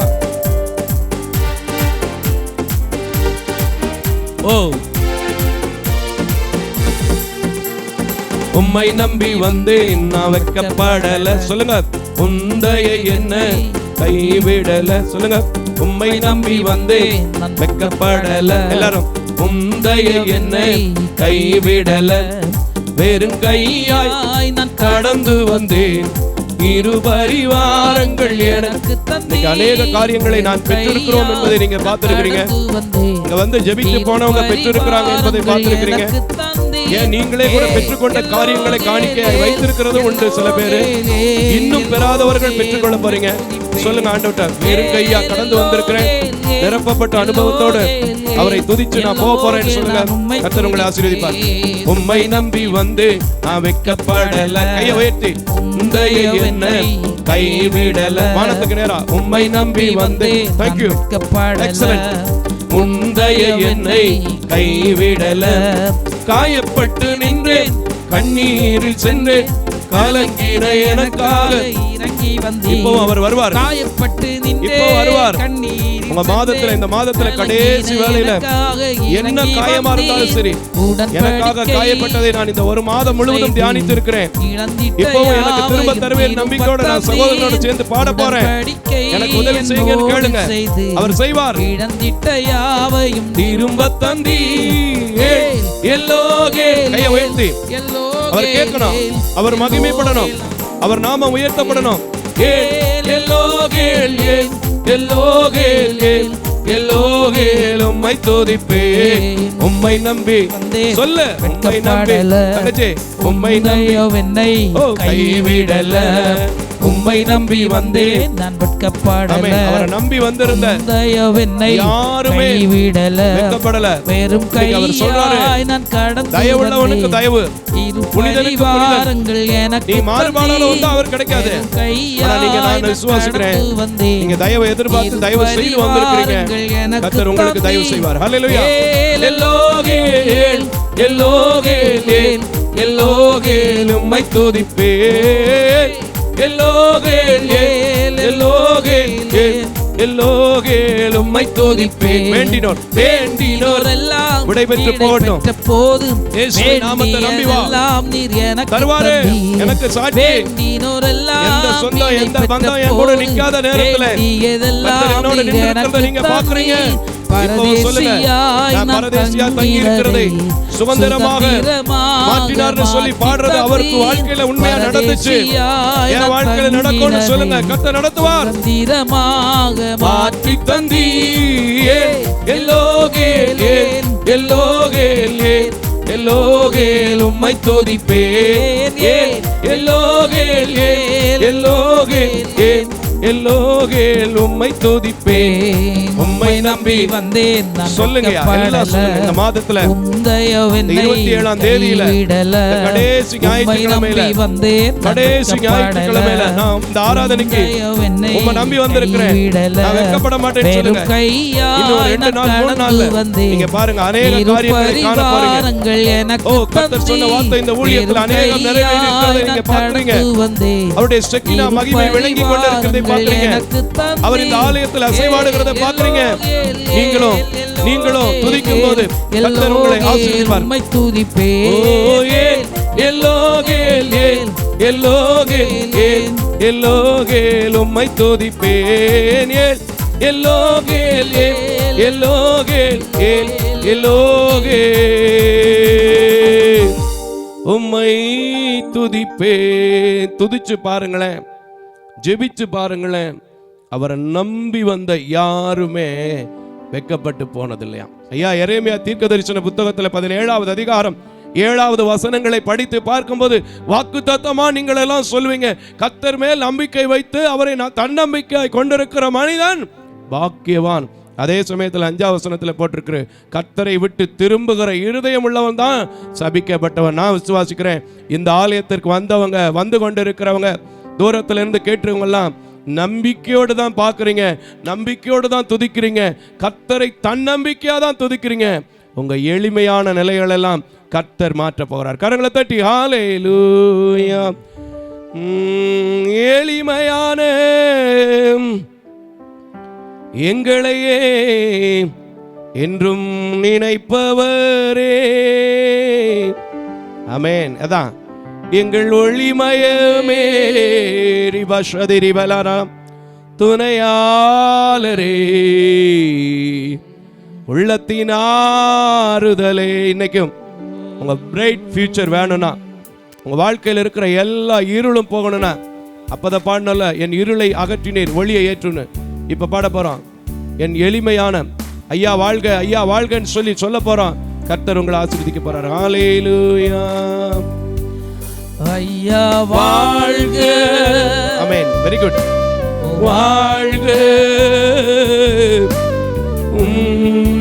ஓ, உம்மை நம்பி வந்தேன் நான் வெட்கப்படல. சொல்லுங்க, உந்தைய என்ன கைவிடல. சொல்லுங்க, உம்மை நம்பி வந்தேன் நான் வெட்கப்படல. எல்லாரும், உந்தைய என்னை கைவிடல, வெறும் கையாய் நான் கடந்து வந்தேன், இரு பரிவாரங்கள் எனக்கு தந்தீர். அநேக காரியங்களை நான் பெற்றிருக்கிறோம் என்பதை நீங்க பார்த்திருக்கிறீங்க. இங்க வந்து ஜெபித்து போனவங்க பெற்றிருக்கிறாங்க என்பதை பார்த்திருக்கிறீங்க. ஏன் நீங்களே கூட பெற்றுக்கொண்ட காரியங்களை காணிக்கையாய் வைத்திருக்கிறதும் உண்டு. சில பேரு இன்னும் பெறாதவர்கள் பெற்றுக்கொள்ள போறீங்க. சொல்லுங்க, ஆண்டவர்ட்ட வெறும் கையா கடந்து வந்திருக்கிறேன், நிரப்பப்பட்ட அனுபவத்தோடு அவரை துதிச்சு நான் போக போறேன்னு சொல்லுங்க. கர்த்தர் உங்களை ஆசீர்வதிப்பார். உம்மை நம்பி வந்து நான் வெட்கப்படல. கையை உயர்த்தி, உந்தைய என்னை கைவிடல. வானத்துக்கு நேரா, உம்மை நம்பி வந்து. Thank you, excellent. உந்தைய என்னை கைவிடல, காயப்பட்டு நின்றேன், கண்ணீரில் சென்றேன், கலங்கின எனக்காக இறங்கி வந்தீர். இப்போ அவர் வருவார். காயப்பட்டு நின்றே இப்போ வருவார். கண்ணீர் உங்க மாதத்துல, இந்த மாதத்துல கடைசி வேளையில என்ன காயமா இருந்தாலும் சரி, எனக்காக காயப்பட்டதை நான் இந்த ஒரு மாதம் முழுவதும் தியானித்து இருக்கிறேன். இப்பவும் எனக்கு திரும்ப தருவேன் நம்பிக்கையோட நான் சகோதரனோட சேர்ந்து பாட போறேன். எனக்கு உதவி செய்யுங்கன்னு கேளுங்க, அவர் செய்வார். இழந்திட்ட யாவையும் திரும்ப தந்தி எல்லோகே கையை உயர்த்தி அவர் கேட்கணும், அவர் மகிமைப்படணும், அவர் நாமம் உயர்த்தப்படணும். எல்லோகேல் எல்லோகேல் எல்லோகேல் உம்மை துதிப்பேன், உம்மை நம்பி சொல்லு, உம்மை நம்பி தங்கச்சி, உம்மை நம்பி என்னை கைவிடல, உம்மை நம்பி வந்தேன் நான் வெட்கப்படல. அவரை நம்பி வந்திருந்த யாருமே வெட்கப்படல. வெறும் கையாய் நான் கடந்து தயவுள்ளவனுக்கு தயவு, புனிதனுக்கு புனிதன். நீ மாறுபாடால வந்து அவர் கிடைக்காது. நீங்க நான் விசுவாசிக்கிறேன், நீங்க தயவை எதிர்பார்த்து தயவு செய்து வந்திருக்கிறீங்க. கர்த்தர் உங்களுக்கு தயவு செய்வார். ஹல்லேலூயா. எல்லோகேல் எல்லோகேல் எல்லோகேல் உம்மை துதிப்பேன், எல்லோகேல் எல்லோகேல் எல்லோகேல் உம்மை துதிப்பேன். வேண்டினோர் வேண்டினோர் எல்லாம் விடைபெற்று போடும் போது இயேசுவின் நாமத்தை நம்பி வா, தருவாரே எனக்கு சாட்சி. எந்த சொந்தம் எந்த பந்தம் என் கூட நிக்காத நேரத்துல கர்த்தர் என்னோட நின்னுக்கிறத நீங்க பாக்குறீங்க. இப்போ சொல்லுங்க, நான் பரதேசியா தங்கி இருக்கிறதை சுதந்திரமாக மாற்றினார்னு சொல்லி பாடுறது அவருக்கு வாழ்க்கையில உண்மையா நடந்துச்சு. என் வாழ்க்கையில நடக்கும்னு சொல்லுங்க, கர்த்தர் நடத்துவார். மாற்றி தந்தி எல்லோகேல் எல்லோகேல் எல்லோகேல் உம்மை துதிப்பேன், எல்லோகேல் எல்லோகேல் எல்லோகேல் உம்மை துதிப்பேன், உம்மை நம்பி வந்தேன். சொல்லுங்க எல்லாம் சொல்லுங்க. இந்த மாதத்துல 27ஆம் தேதியில கடைசி ஞாயிற்றுக்கிழமையில நான் இந்த ஆராதனைக்கு உம்மை நம்பி வந்திருக்கிறேன், நான் வெட்கப்பட மாட்டேன்னு சொல்லுங்க. இன்னும் 2 நாள் 3 நாள்ல நீங்க பாருங்க அநேக காரியங்களை காண போறீங்க. ஓ, கர்த்தர் சொன்ன வார்த்தை இந்த ஊழியத்தில் அநேகம் நிறைவேறி இருக்கிறதை நீங்க பாக்குறீங்க. அவருடைய சக்தினா மகிமை விளங்கி கொண்டிருக்கிறதை பாக்குறீங்க. அவர் இந்த ஆலயத்தில் அசைவாடுகிறதை பாக்குறீங்க. நீங்களும் துதிக்கும் போது கர்த்தர் உங்களை ஆசீர்வதிப்பார். எல்லோகேல் எல்லோகேல் எல்லோகேல் உம்மை துதிப்பேன், எல்லோகேல் எல்லோகேல் எல்லோகேல் உம்மை துதிப்பேன். துதிச்சு பாருங்களேன், ஜெபிச்சு பாருங்களேன். அவரை நம்பி வந்த யாருமே வெட்கப்பட்டு போனதில்லையா. ஐயா, எரேமியா தீர்க்கதரிசன புத்தகத்துல 17வது அதிகாரம் 7வது வசனங்களை படித்து பார்க்கும்போது வாக்குத்தத்தமா நீங்கள் எல்லாம் சொல்வீங்க, கர்த்தர் மேல் நம்பிக்கை வைத்து அவரை தன்னம்பிக்கை கொண்டிருக்கிற மனிதன் பாக்கியவான். அதே சமயத்தில் 5வது வசனத்தில் போட்டிருக்கிற கர்த்தரை விட்டு திரும்புகிற இருதயம் உள்ளவன் தான் சபிக்கப்பட்டவன். நான் விசுவாசிக்கிறேன், இந்த ஆலயத்திற்கு வந்தவங்க, வந்து கொண்டிருக்கிறவங்க, தூரத்துல இருந்து கேட்டுறவங்க எல்லாம் நம்பிக்கையோடு தான் பார்க்குறீங்க, நம்பிக்கையோடு தான் துதிக்கிறீங்க, கர்த்தரை தன்னம்பிக்கையா தான் துதிக்கிறீங்க. உங்க எளிமையான நிலைகள் எல்லாம் கர்த்தர் மாற்ற போகிறார். கரங்களை தட்டி ஹல்லேலூயா. எளிமையான எங்களையே என்றும் நினைப்பவரே, ஆமென். அதான் எங்கள் ஒளிமயமே துணையாளரே, உள்ளத்தின் ஆறுதலே. இன்னைக்கும் உங்க பிரைட் ஃபியூச்சர் வேணும்னா, உங்க வாழ்க்கையில் இருக்கிற எல்லா இருளும் போகணும்னா, அப்பதான் பாடணும்ல, என் இருளை அகற்றினீர் ஒளியை ஏற்றுன்னு. இப்ப பாட போறோம், என் எளிமையான ஐயா வாழ்க, ஐயா வாழ்கன்னு சொல்லி சொல்ல போறோம். கர்த்தர் உங்களை ஆசீர்வதிக்க போறார். ஹல்லேலூயா. ஐயா வாழ்க. ஆமென். Very good. வாழ்க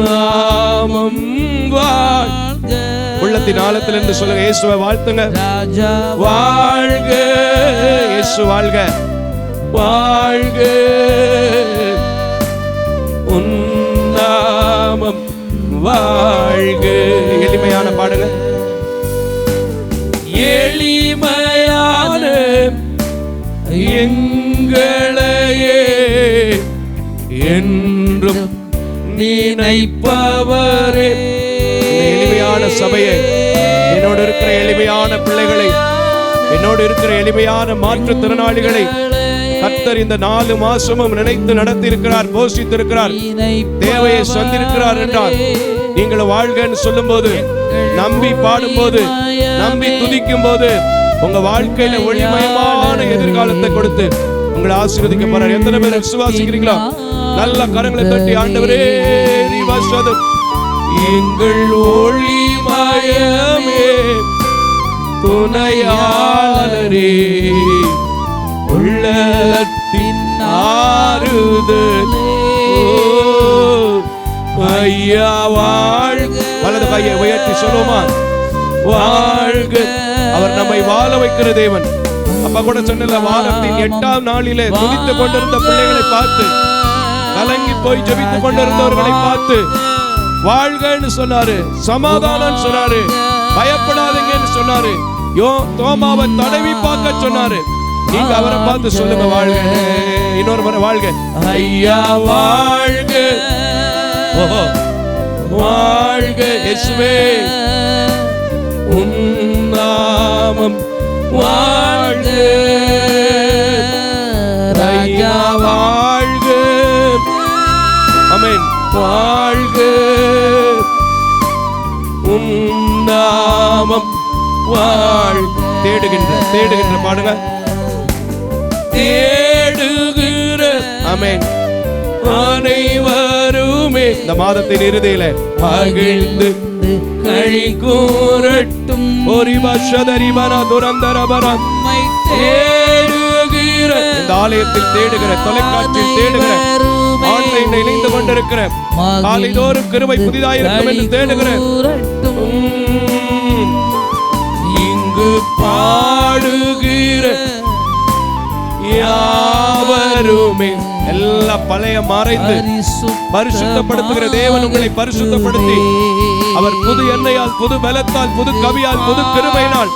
நாமம் வாழ்க. உள்ளத்தின் ஆழத்திலிருந்து சொல்லுங்க, இயேசுவை வாழ்த்துங்க. ராஜா வாழ்க, இயேசு வாழ்க. வாழ்க உன் நாமம் வாழ்க. எளிமையான பாடுங்க. எளிமையான நினைப்பவரே. இந்த எளிமையான சபையை, என்னோடு இருக்கிற எளிமையான பிள்ளைகளை, என்னோடு இருக்கிற எளிமையான மாற்றுத்திறனாளிகளை கர்த்தர் இந்த 4 மாசமும் நினைத்து நடத்தி இருக்கிறார், போஷித்திருக்கிறார், தேவையை சந்திருக்கிறார் என்றால் நீங்கள் வாழ்கன்னு சொல்லும் போது, நம்பி பாடும் போது, நம்பி துதிக்கும் போது உங்க வாழ்க்கையில ஒளிமயமான எதிர்காலத்தை கொடுத்து உங்களை ஆசீர்வதிக்க போறார். எத்தனை பேர் விசுவாசிக்கிறீங்களா? நல்ல கரங்களை தட்டி ஆண்டவரே எங்கள் ஒளிமயமே துணையாளரே, உள்ளத்தின் ஆறுதலே, ஐயா வாழ்க. வலது கையை உயர்த்தி சொல்லுமா, வாழ்க. அவர் நம்மை வாழ வைக்கிற தேவன். அப்ப கூட சொன்ன வாரத்தின் 8ஆம் நாளிலே துதித்துக் கொண்டிருந்த பிள்ளைகளை பார்த்து, கலங்கி போய் ஜெபித்துக் கொண்டிருந்தவர்களை பார்த்து வாழ்கன்னு சொன்னாரு, சமாதானம் சொன்னாரு, பயப்படாதீங்கன்னு சொன்னாரு, தோமாவை தடவி பார்க்க சொன்னாரு. நீங்க அவரை பார்த்து சொல்லுங்க வாழ்க. இன்னொரு முறை வாழ்க. ஐயா வாழ்க, வாழ்க இயேசுவே, உன் நாமம் வாழ்க. ஐயா வாழ்க. ஆமென். வாழ்க, உன் நாமம் வாழ்க. தேடுகின்ற பாடுங்க. தேடுகிற ஆமென். அனைவருமே இந்த மாதத்தின் இறுதியில மகிழ்ந்து களி கூறட்டும். தேடுகிற, இந்த ஆலயத்தில் தேடுகிற, தொலைக்காட்சியில் தேடுகிற, ஆன்லைன் இணைந்து கொண்டிருக்கிற, காலைதோறும் கிருபை புதிதாயிருக்கும் என்று தேடுகிற, இங்கு பாடுகிற யாவருமே எல்லா பழைய மறைந்து பரிசுத்தப்படுத்துகிற தேவன் உங்களை பரிசுத்தப்படுத்தி அவர் புது எண்ணெயால், புது பலத்தால், புது கவியால், புது கிருபையினால்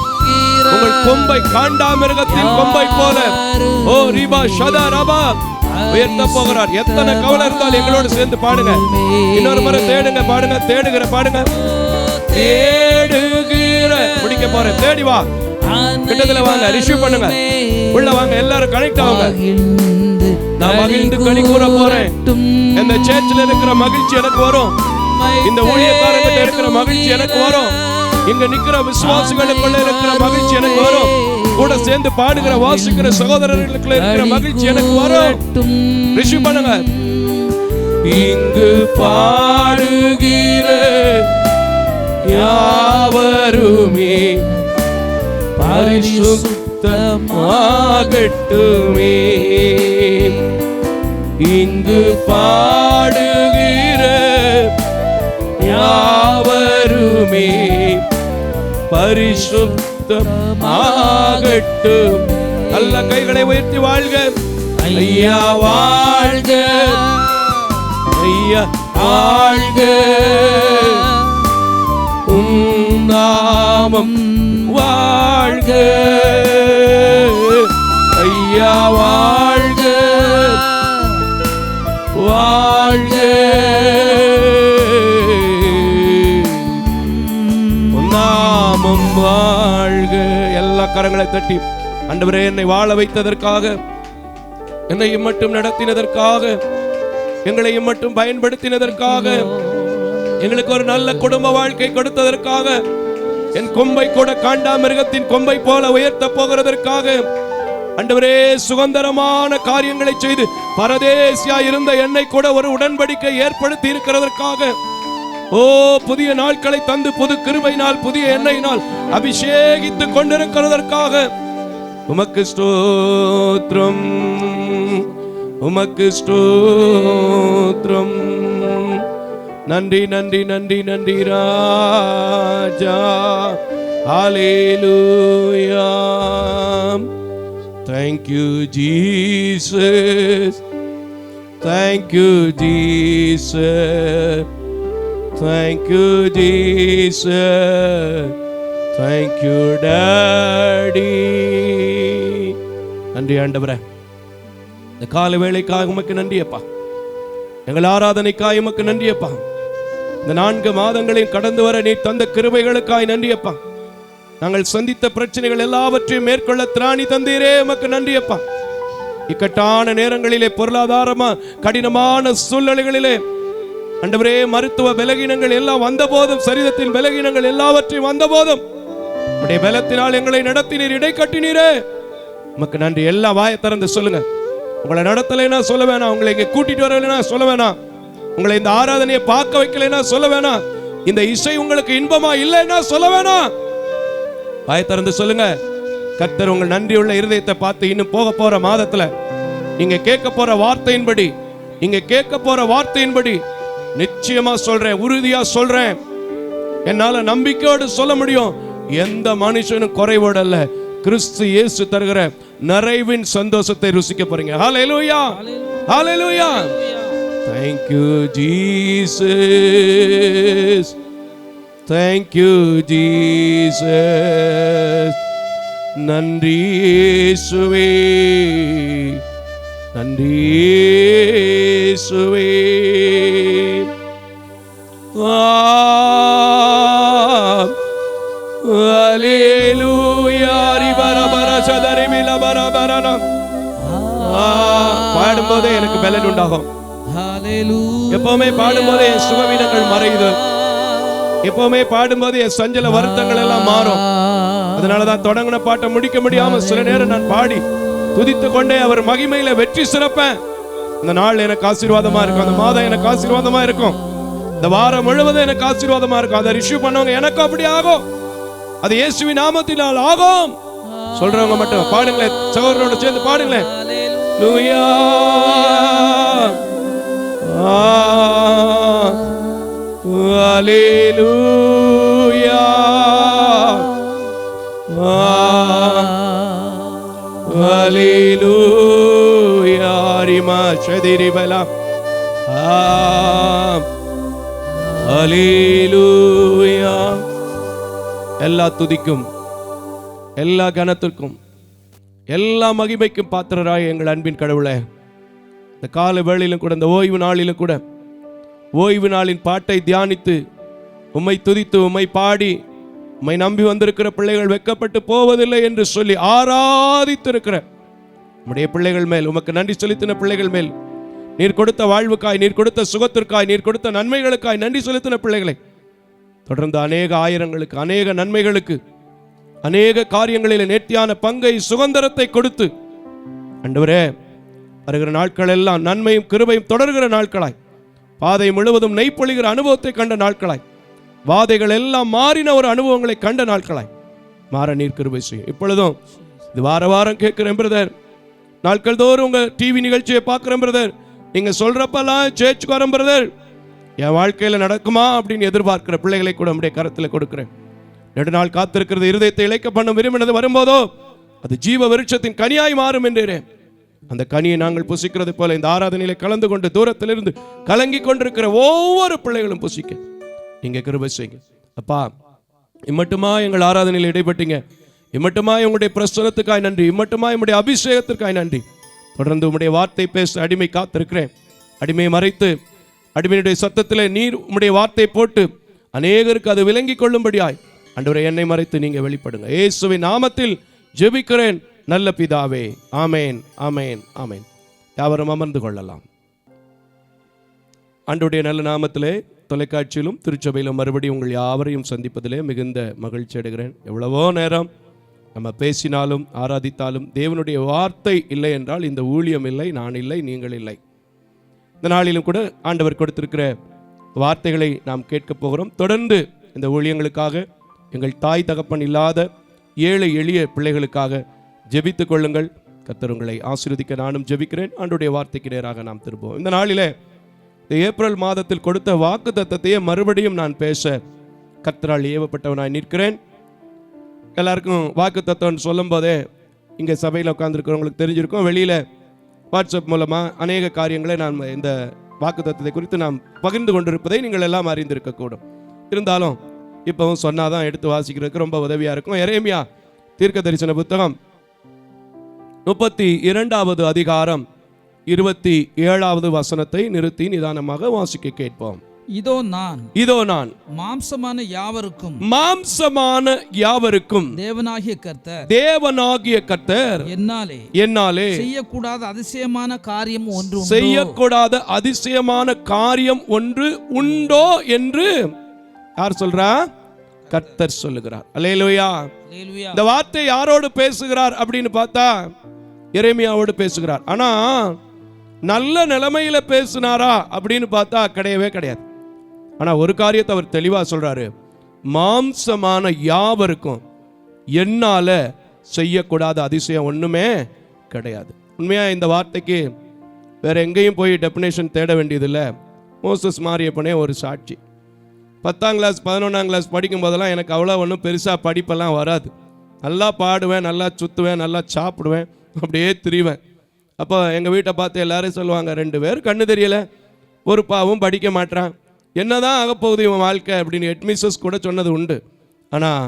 உங்கள் கொம்பை காண்டாமிருகத்தின் கொம்பை போல ஓ ரிபா ஷதா ரபா உயர்த்த போகிறார். எத்தனை கவலை இருந்தால் எங்களோடு சேர்ந்து பாடுங்க. இன்னொரு முறை தேடுங்க, பாடுங்க, தேடுகிற பாடுங்க. தேடுகிற, பிடிக்க போறேன், தேடி வா, கிட்டத்துல வாங்க, ரிசீவ் பண்ணுங்க, உள்ள வாங்க, எல்லாரும் கனெக்ட் ஆகுங்க. நான் மகிழ்ந்து களி கூற போறேன். இந்த சேர்ச்சில் இருக்கிற மகிழ்ச்சி எனக்கு வரும், இந்த ஊழியக்காரங்கிட்ட இருக்கிற மகிழ்ச்சி எனக்கு வரும், இங்க நிக்கிற விசுவாசிகளுக்குள்ள இருக்கிற மகிழ்ச்சி எனக்கு வரும், கூட சேர்ந்து பாடுகிற வாசிக்கிற சகோதரர்களுக்குள்ள இருக்கிற மகிழ்ச்சி எனக்கு வரும். ரிசீவ் பண்ணுங்க. இங்கு பாடுகிற யாவருமே பரிசுத்தமாகட்டுமே. இங்கு பாடுகிற யாவருமே பரிசுத்தமாகட்டும். நல்ல கைகளை உயர்த்தி வாழ்க. ஐயா வாழ்க, ஐயா வாழ்க, உன் நாமம் வாழ்க. ஐயா வாழ்க, வாழ்க, உன் நாமம் வாழ்க. எல்லா கரங்களை தட்டி ஆண்டவரே, என்னை வாழ வைத்ததற்காக, என்னையும் மட்டும் நடத்தினதற்காக, எங்களையும் மட்டும் பயன்படுத்தினதற்காக, எங்களுக்கு ஒரு நல்ல குடும்ப வாழ்க்கை கொடுத்ததற்காக, என் கொம்பை கூட காண்டாமிருகத்தின் கொம்பை போல உயர்த்த போகிறதற்காக, ஆண்டவரே சுதந்திரமான காரியங்களை செய்து பரதேசியா இருந்த என்னை கூட ஒரு உடன்படிக்கை ஏற்படுத்தி இருக்கிறதற்காக, ஓ புதிய நாட்களை தந்து புது கிருபையினால், புதிய எண்ணெயினால் அபிஷேகித்துக் கொண்டிருக்கிறதற்காக உமக்கு ஸ்தோத்திரம், உமக்கு ஸ்தோத்திரம். நன்றி நன்றி நன்றி நன்றி ராஜா. ஹல்லேலூயா. Thank you Jesus, thank you Jesus, thank you Jesus, thank you Daddy. நன்றி ஆண்டவரே, இந்த காலை வேளைக்காக உமக்கு நன்றி அப்பா. எங்கள் ஆராதனைக்காய் உமக்கு நன்றியப்பா. இந்த 4 மாதங்களையும் கடந்து வர நீ தந்த கிருபைகளுக்காய் நன்றியப்பா. நாங்கள் சந்தித்த பிரச்சனைகள் எல்லாவற்றையும் மேற்கொள்ள திராணி தந்தீரே, உமக்கு நன்றியப்பா. இக்கட்டான நேரங்களிலே, பொருளாதாரமா கடினமான சூழ்நிலைகளிலே ஆண்டவரே, மருத்துவ பலகீனங்கள் எல்லாம் வந்த போதும், சரீரத்தின் பலகீனங்கள் எல்லாவற்றையும் வந்த போதும் உடைய பலத்தினால் எங்களை நடத்தினீர், இடை கட்டினீரே, உமக்கு நன்றி. எல்லாம் வாயை திறந்து சொல்லுங்க. உங்களை நடத்தலைன்னா சொல்ல வேணாம், உங்களை இங்க கூட்டிட்டு வரலைன்னா சொல்ல வேணாம், உங்களை இந்த ஆராதனையை பார்க்க வைக்கலைன்னா சொல்ல வேணாம், இந்த இசை உங்களுக்கு இன்பமா இல்லைன்னா சொல்ல வேணாம். வாயை திறந்து சொல்லுங்க. கர்த்தர் உங்கள் நன்றியுள்ள இருதயத்தை பார்த்து இன்னும் போக போற மாதத்துல நீங்க கேட்க போற வார்த்தையின்படி நிச்சயமா சொல்றேன், உறுதியா சொல்றேன், என்னால நம்பிக்கையோடு சொல்ல முடியும், எந்த மனுஷனும் குறைவோடு அல்ல, கிறிஸ்து இயேசு தருகிற நிறைவின் சந்தோஷத்தை ருசிக்க போறீங்க. ஹல்லேலூயா, ஹல்லேலூயா. Thank you Jesus, thank you Jesus. நன்றி இயேசுவே, நன்றி இயேசுவே. ஹல்லேலூயா. ரிபரபர சதரி மிலபரபரன. பாடும்போதே எனக்கு பலன் உண்டாகும். எப்பவுமே பாடும்போதே என் சுகவீனங்கள் மறையுது. எப்பவுமே பாடும்போது என் சஞ்சல வருத்தங்கள் எல்லாம் மாறும். அதனாலதான் தொடங்கின பாட்டை முடிக்க முடியாம சில நேரம் நான் பாடி துதித்து கொண்டே அவர் மகிமையில வெற்றி சிறப்பேன். இந்த நாள் எனக்கு ஆசீர்வாதமா இருக்கும், அந்த மாதம் எனக்கு ஆசீர்வாதமா இருக்கும், இந்த வாரம் முழுவதும் எனக்கு ஆசீர்வாதமா இருக்கும். அதை ரிசீவ் பண்ணவங்க எனக்கு அப்படி ஆகும், அது இயேசுவின் நாமத்தினால் ஆகும். சொல்றவங்க மட்டும் பாடுங்களேன், சகோதரனோட சேர்ந்து பாடுங்களேன். ஹல்லேலூயா, ஹல்லேலூயா, ஹல்லேலூயா. ரிமா ஷதிரிபலா, ஹல்லேலூயா. எல்லா துதிக்கும், எல்லா கனத்திற்கும், எல்லா மகிமைக்கும் பாத்திரராய் எங்கள் அன்பின் கடவுளே, இந்த கால வேளையிலும் கூட, இந்த ஓய்வு நாளிலும் கூட, ஓய்வு நாளின் பாட்டை தியானித்து உம்மை துதித்து உம்மை பாடி உம்மை நம்பி வந்திருக்கிற பிள்ளைகள் வெட்கப்பட்டு போவதில்லை என்று சொல்லி ஆராதித்திருக்கிற உம்முடைய பிள்ளைகள் மேல், உமக்கு நன்றி செலுத்தின பிள்ளைகள் மேல், நீர் கொடுத்த வாழ்வுக்காய், நீர் கொடுத்த சுகத்திற்காய், நீர் கொடுத்த நன்மைகளுக்காய் நன்றி செலுத்தின பிள்ளைகளை தொடர்ந்து அநேக ஆயிரங்களுக்கு, அநேக நன்மைகளுக்கு, அநேக காரியங்களில் நேர்த்தியான பங்கை, சுதந்திரத்தை கொடுத்து ஆண்டவரே, வருகிற நாட்கள் எல்லாம் நன்மையும் கிருபையும் தொடர்கிற நாட்களாய், பாதை முழுவதும் நெய்ப்பொழிகிற அனுபவத்தை கண்ட நாட்களாய், வாதைகள் எல்லாம் மாறின ஒரு அனுபவங்களை கண்ட நாட்களாய் மாற நீர் கிருபை செய்யும். இப்பொழுதும் இது வார வாரம் கேட்கிறேன் பிரதர், நாட்கள் தோறும் உங்க டிவி நிகழ்ச்சியை பார்க்கிறேன் பிரதர், நீங்க சொல்றப்பெல்லாம் சேர்ச்சுக்கு வரேன் பிரதர், என் வாழ்க்கையில நடக்குமா அப்படின்னு எதிர்பார்க்கிற பிள்ளைகளை கூட நம்முடைய கரத்தில் கொடுக்கிறேன். நெடுநாள் காத்திருக்கிறது, இருதயத்தை இழைக்க பண்ண விரும்பினது வரும்போதோ அது ஜீவ விருட்சத்தின் கனியாய் மாறும் என்றேன். அந்த கனியை நாங்கள் புசிக்கிறது போல இந்த ஆராதனையில கலந்து கொண்டு தூரத்திலிருந்து கலங்கி கொண்டிருக்கிற ஒவ்வொரு பிள்ளைகளும் புசிக்க நீங்க கிருபை செய்யுங்க. அப்பா, இம்மட்டுமா எங்கள் ஆராதனையில் இடைப்பட்டீங்க, இம்மட்டுமா உங்களுடைய பிரசனத்துக்காய் நன்றி, இம்மட்டுமா உங்களுடைய அபிஷேகத்திற்காய் நன்றி. தொடர்ந்து உங்களுடைய வார்த்தை பேச அடிமை காத்திருக்கிறேன். அடிமையை மறைத்து அடிமையுடைய சத்தத்தில் நீர் உங்களுடைய வார்த்தை போட்டு அநேகருக்கு அது விளங்கி கொள்ளும்படியாய் ஆண்டவரே என்னை மறைத்து நீங்க வெளிப்படுங்க. இயேசுவின் நாமத்தில் ஜெபிக்கிறேன் நல்ல பிதாவே, ஆமேன், ஆமேன், ஆமேன். யாவரும் அமர்ந்து கொள்ளலாம். ஆண்டவருடைய நல்ல நாமத்திலே தொலைக்காட்சியிலும் திருச்சபையிலும் மறுபடியும் உங்கள் யாவரையும் சந்திப்பதிலே மிகுந்த மகிழ்ச்சி அடைகிறேன். எவ்வளவோ நேரம் நம்ம பேசினாலும் ஆராதித்தாலும் தேவனுடைய வார்த்தை இல்லை என்றால் இந்த ஊழியம் இல்லை, நான் இல்லை, நீங்கள் இல்லை. இந்த நாளிலும் கூட ஆண்டவர் கொடுத்திருக்கிற வார்த்தைகளை நாம் கேட்க போகிறோம். தொடர்ந்து இந்த ஊழியங்களுக்காக, எங்கள் தாய் தகப்பன் இல்லாத ஏழை எளிய பிள்ளைகளுக்காக ஜெபித்துக் கொள்ளுங்கள். கர்த்தர் உங்களை ஆசீர்வதிக்க நானும் ஜெபிக்கிறேன். ஆண்டவருடைய வார்த்தைக்கு நேராக நாம் திரும்புவோம். இந்த நாளிலே இந்த ஏப்ரல் மாதத்தில் கொடுத்த வாக்கு தத்தத்தையே மறுபடியும் நான் பேச கர்த்தரால் ஏவப்பட்டவனாய் நிற்கிறேன். எல்லாருக்கும் வாக்கு தத்தம்னு சொல்லும் போதே இங்கே சபையில் உட்கார்ந்துருக்கிறவங்களுக்கு தெரிஞ்சிருக்கும், வெளியில் வாட்ஸ்அப் மூலமாக அநேக காரியங்களை நான் இந்த வாக்கு தத்தத்தை குறித்து நாம் பகிர்ந்து கொண்டிருப்பதை நீங்கள் எல்லாம் அறிந்திருக்கக்கூடும். இருந்தாலும் இப்போவும் சொன்னாதான் எடுத்து வாசிக்கிறதுக்கு ரொம்ப உதவியாக இருக்கும். எரேமியா தீர்க்க தரிசன புத்தகம் 32வது அதிகாரம் 27வது வசனத்தை நிறுத்தி நிதானமாக வாசிக்க கேட்போம். இதோ நான் மாம்சமான யாவருக்கும் தேவனாகிய கர்த்தர் என்னாலே செய்யக்கூடாத அதிசயமான காரியம் ஒன்று உண்டோ என்று யார் சொல்றா? கர்த்தர் சொல்லுகிறார். அல்லேலூயா. இந்த வார்த்தை யாரோடு பேசுகிறார் அப்படின்னு பார்த்தா எரேமியாவோடு பேசுகிறார். ஆனா நல்ல நிலைமையில பேசினாரா அப்படின்னு பார்த்தா கிடையவே கிடையாது. ஆனா ஒரு காரியத்தை அவர் தெளிவா சொல்றாரு, மாம்சமான யாவருக்கும் என்னால செய்யக்கூடாத அதிசயம் ஒண்ணுமே கிடையாது. உண்மையா இந்த வார்த்தைக்கு வேற எங்கேயும் போய் டெபினேஷன் தேட வேண்டியதில்லை. மோசஸ் மாரியப்பனே ஒரு சாட்சி. 10ஆம் கிளாஸ் 11ஆம் கிளாஸ் படிக்கும் போதெல்லாம் எனக்கு அவ்வளோ ஒன்றும் பெருசாக படிப்பெல்லாம் வராது. நல்லா பாடுவேன், நல்லா சுற்றுவேன், நல்லா சாப்பிடுவேன், அப்படியே திரிவேன். அப்போ எங்கள் வீட்டை பார்த்து எல்லாரும் சொல்லுவாங்க, 2 பேர் கண்ணு தெரியல, ஒரு பாவும் படிக்க மாட்டான், என்னதான் ஆகப்போகுது இவன் வாழ்க்கை அப்படின்னு ஹெட்மிஸ்ஸஸ் கூட சொன்னது உண்டு. ஆனால்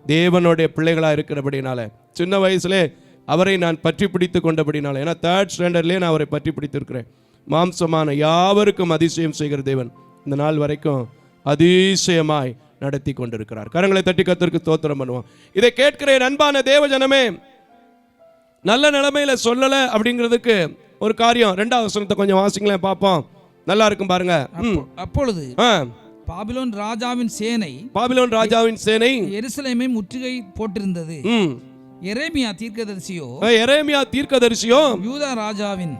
தேவனுடைய பிள்ளைகளாக இருக்கிறபடினால சின்ன வயசுலே அவரை நான் பற்றி பிடித்து கொண்டபடினால, ஏன்னா 3rd ஸ்டாண்டர்ட்லேயே நான் அவரை பற்றி பிடித்திருக்கிறேன். மாம்சமான யாவருக்கும் அதிசயம் செய்கிற தேவன் இந்த நாள் வரைக்கும் அதிசயமாய் நடத்தி கொண்டிருக்கிறார். கரங்களை தட்டி கர்த்தருக்கு ஸ்தோத்திரம் பண்ணுவோம். இதை கேட்கிற அன்பான தேவ ஜனமே, நல்ல நிலைமையில சொல்லல அப்படிங்கிறதுக்கு ஒரு காரியம். 2வது வசனத்தை கொஞ்சம் வாசிங்களேன் பார்ப்போம், நல்லா இருக்கும் பாருங்க. அப்பொழுது பாபிலோன் ராஜாவின் சேனை எருசலேமை முற்றுகை போட்டிருந்தது. எரேமியா தீர்க்கதரிசியோ யூதா ராஜாவின்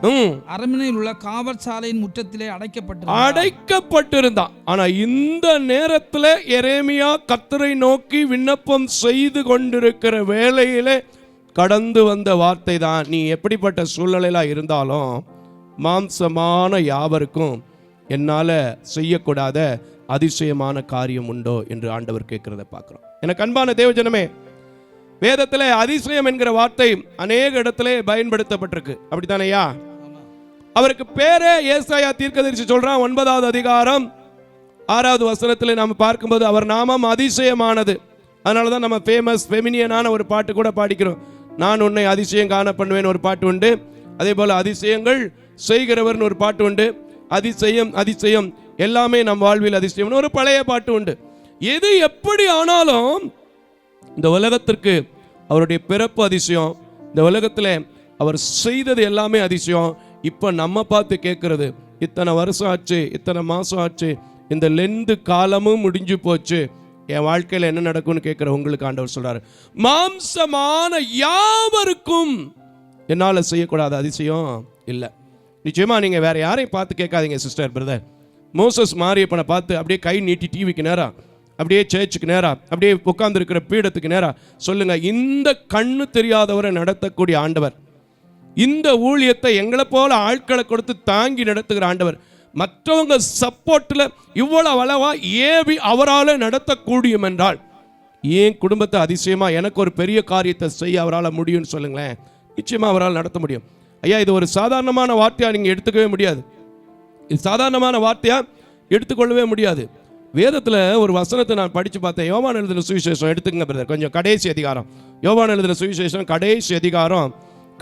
அரண்மனையில் உள்ள காவற்சாலையின் முற்றத்திலே அடைக்கப்பட்டிருந்தான். ஆனா இந்த நேரத்தில் எரேமியா கர்த்தரை நோக்கி விண்ணப்பம் செய்து கொண்டிருக்கிற வேளையிலே கடந்து வந்த வார்த்தை தான், நீ எப்படிப்பட்ட சூழ்நிலையில இருந்தாலும் மாம்சமான யாவருக்கும் என்னால செய்யக்கூடாத அதிசயமான காரியம் உண்டோ என்று ஆண்டவர் கேட்கிறத பார்க்கிறோம். எனக்கு அன்பான தேவஜனமே, வேதத்தில் அதிசயம் என்கிற வார்த்தை அநேக இடத்துல பயன்படுத்தப்பட்டிருக்கு, அப்படித்தானையா? அவருக்கு பேரே ஏசாயா தீர்க்கதரிசி சொல்றான். 9வது அதிகாரம் 6வது வசனத்தில் நாம் பார்க்கும்போது அவர் நாமம் அதிசயமானது. அதனாலதான் நம்ம ஃபேமஸ் ஃபெமினியனான ஒரு பாட்டு கூட பாடிக்கிறோம். நான் உன்னை அதிசயம் காண பண்ணுவேன் ஒரு பாட்டு உண்டு. அதே போல அதிசயங்கள் செய்கிறவர்னு ஒரு பாட்டு உண்டு. அதிசயம் அதிசயம் எல்லாமே நம் வாழ்வில் அதிசயம்னு ஒரு பழைய பாட்டு உண்டு. எது எப்படி ஆனாலும் இந்த உலகத்திற்கு அவருடைய பிறப்பு அதிசயம், இந்த உலகத்தில் அவர் செய்தது எல்லாமே அதிசயம். இப்போ நம்ம பார்த்து கேட்கறது, இத்தனை வருஷம் ஆச்சு, இத்தனை மாதம் ஆச்சு, இந்த லெந்து காலமும் முடிஞ்சு போச்சு, என் வாழ்க்கையில் என்ன நடக்கும்னு கேட்குற உங்களுக்கு ஆண்டவர் சொல்றாரு, மாம்சமான யாவருக்கும் என்னால் செய்யக்கூடாத அதிசயம் இல்லை. நிச்சயமா நீங்க வேற யாரையும் பார்த்து கேட்காதீங்க சிஸ்டர் பிரதர். மோசஸ் மாரியப்பனை பார்த்து அப்படியே கை நீட்டி டிவிக்கு நேரா, அப்படியே சேர்ச்சுக்கு நேரா, அப்படியே உட்கார்ந்து இருக்கிற பீடத்துக்கு நேரா சொல்லுங்க, இந்த கண்ணு தெரியாதவரை நடத்தக்கூடிய ஆண்டவர், இந்த ஊழியத்தை எங்களை போல ஆட்களை கொடுத்து தாங்கி நடத்துகிற ஆண்டவர், மற்றவங்க சப்போர்ட்ல இவ்வளவு அளவா ஏவி அவரால் நடத்தக்கூடியும் என்றால் ஏன் குடும்பத்தை அதிசயமா எனக்கு ஒரு பெரிய காரியத்தை செய்ய அவரால் முடியும்னு சொல்லுங்களேன். நிச்சயமா அவரால் நடத்த முடியும். ஐயா, இது ஒரு சாதாரணமான வார்த்தையா நீங்க எடுத்துக்கவே முடியாது. இது சாதாரணமான வார்த்தையா எடுத்துக்கொள்ளவே முடியாது. வேதத்தில் ஒரு வசனத்தை நான் படித்து பார்த்தேன். யோவான் எழுதின சுவிசேஷம் எடுத்துக்கங்க பிரதர், கொஞ்சம் கடைசி அதிகாரம். யோவான் எழுதின சுவிசேஷம் கடைசி அதிகாரம்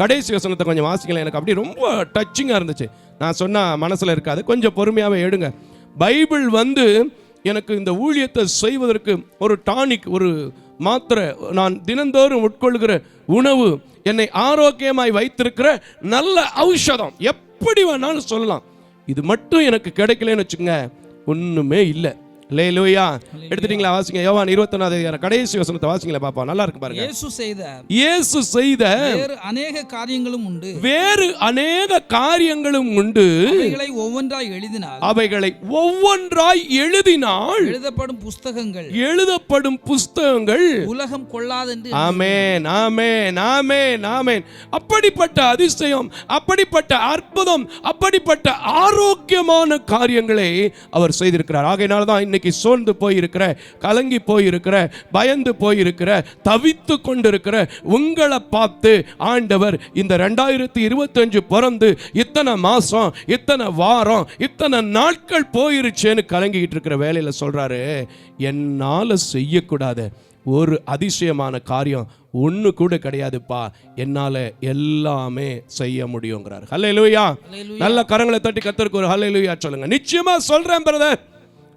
கடைசி வசனத்தை கொஞ்சம் வாசிக்கலாம். எனக்கு அப்படி ரொம்ப டச்சிங்காக இருந்துச்சு. நான் சொன்னால் மனசில் இருக்காது, கொஞ்சம் பொறுமையாகவே எடுங்க. பைபிள் எனக்கு இந்த ஊழியத்தை செய்வதற்கு ஒரு டானிக், ஒரு மாத்திரை, நான் தினந்தோறும் உட்கொள்கிற உணவு, என்னை ஆரோக்கியமாய் வைத்திருக்கிற நல்ல ஔஷதம், எப்படி வேணாலும் சொல்லலாம். இது மட்டும் எனக்கு கிடைக்கலன்னு வச்சுங்க, ஒன்றுமே இல்லை. அல்லேலூயா. எடுத்துட்டீங்களா? வாசிங்க யோவான் 21வது அதிகாரம் கடைசி வசனத்தை வாசிங்களே பாப்பா, நல்லா இருக்கு பாருங்க. இயேசு செய்த வேறு அநேக காரியங்களும் உண்டு, வேறு அநேக காரியங்களும் உண்டு, அவைகளை ஒவ்வொன்றாய் எழுதினால் எழுதப்படும் புஸ்தகங்கள் உலகம் கொள்ளாதென்று. ஆமென், ஆமென், ஆமென், ஆமென். அப்படிப்பட்ட அதிசயம், அப்படிப்பட்ட அற்புதம், அப்படிப்பட்ட ஆரோக்கியமான காரியங்களை அவர் செய்திருக்கிறார். ஆகையினால தான் இன்னைக்கு சோர்ந்து போயிருக்கிற, கலங்கி போயிருக்கிற, பயந்து போயிருக்கிற, தவித்து கொண்டிருக்கிற உங்களை பார்த்து ஆண்டவர் இந்த 2025 பிறந்து இத்தனை மாசம், இத்தனை வாரம், இத்தனை நாட்கள் போயிருச்சேன்னு கலங்கிட்டு இருக்கிற வேலையில சொல்றாரு, என்னால செய்யக்கூடாத ஒரு அதிசயமான காரியம் ஒன்று கூட கிடையாதுப்பா, என்னால எல்லாமே செய்ய முடியுங்கிறார். ஹல்லேலூயா. நல்ல கரங்களை தட்டி கர்த்தருக்கு ஒரு ஹல்லேலூயா சொல்லுங்க. நிச்சயமா சொல்றேன் பிரதர்,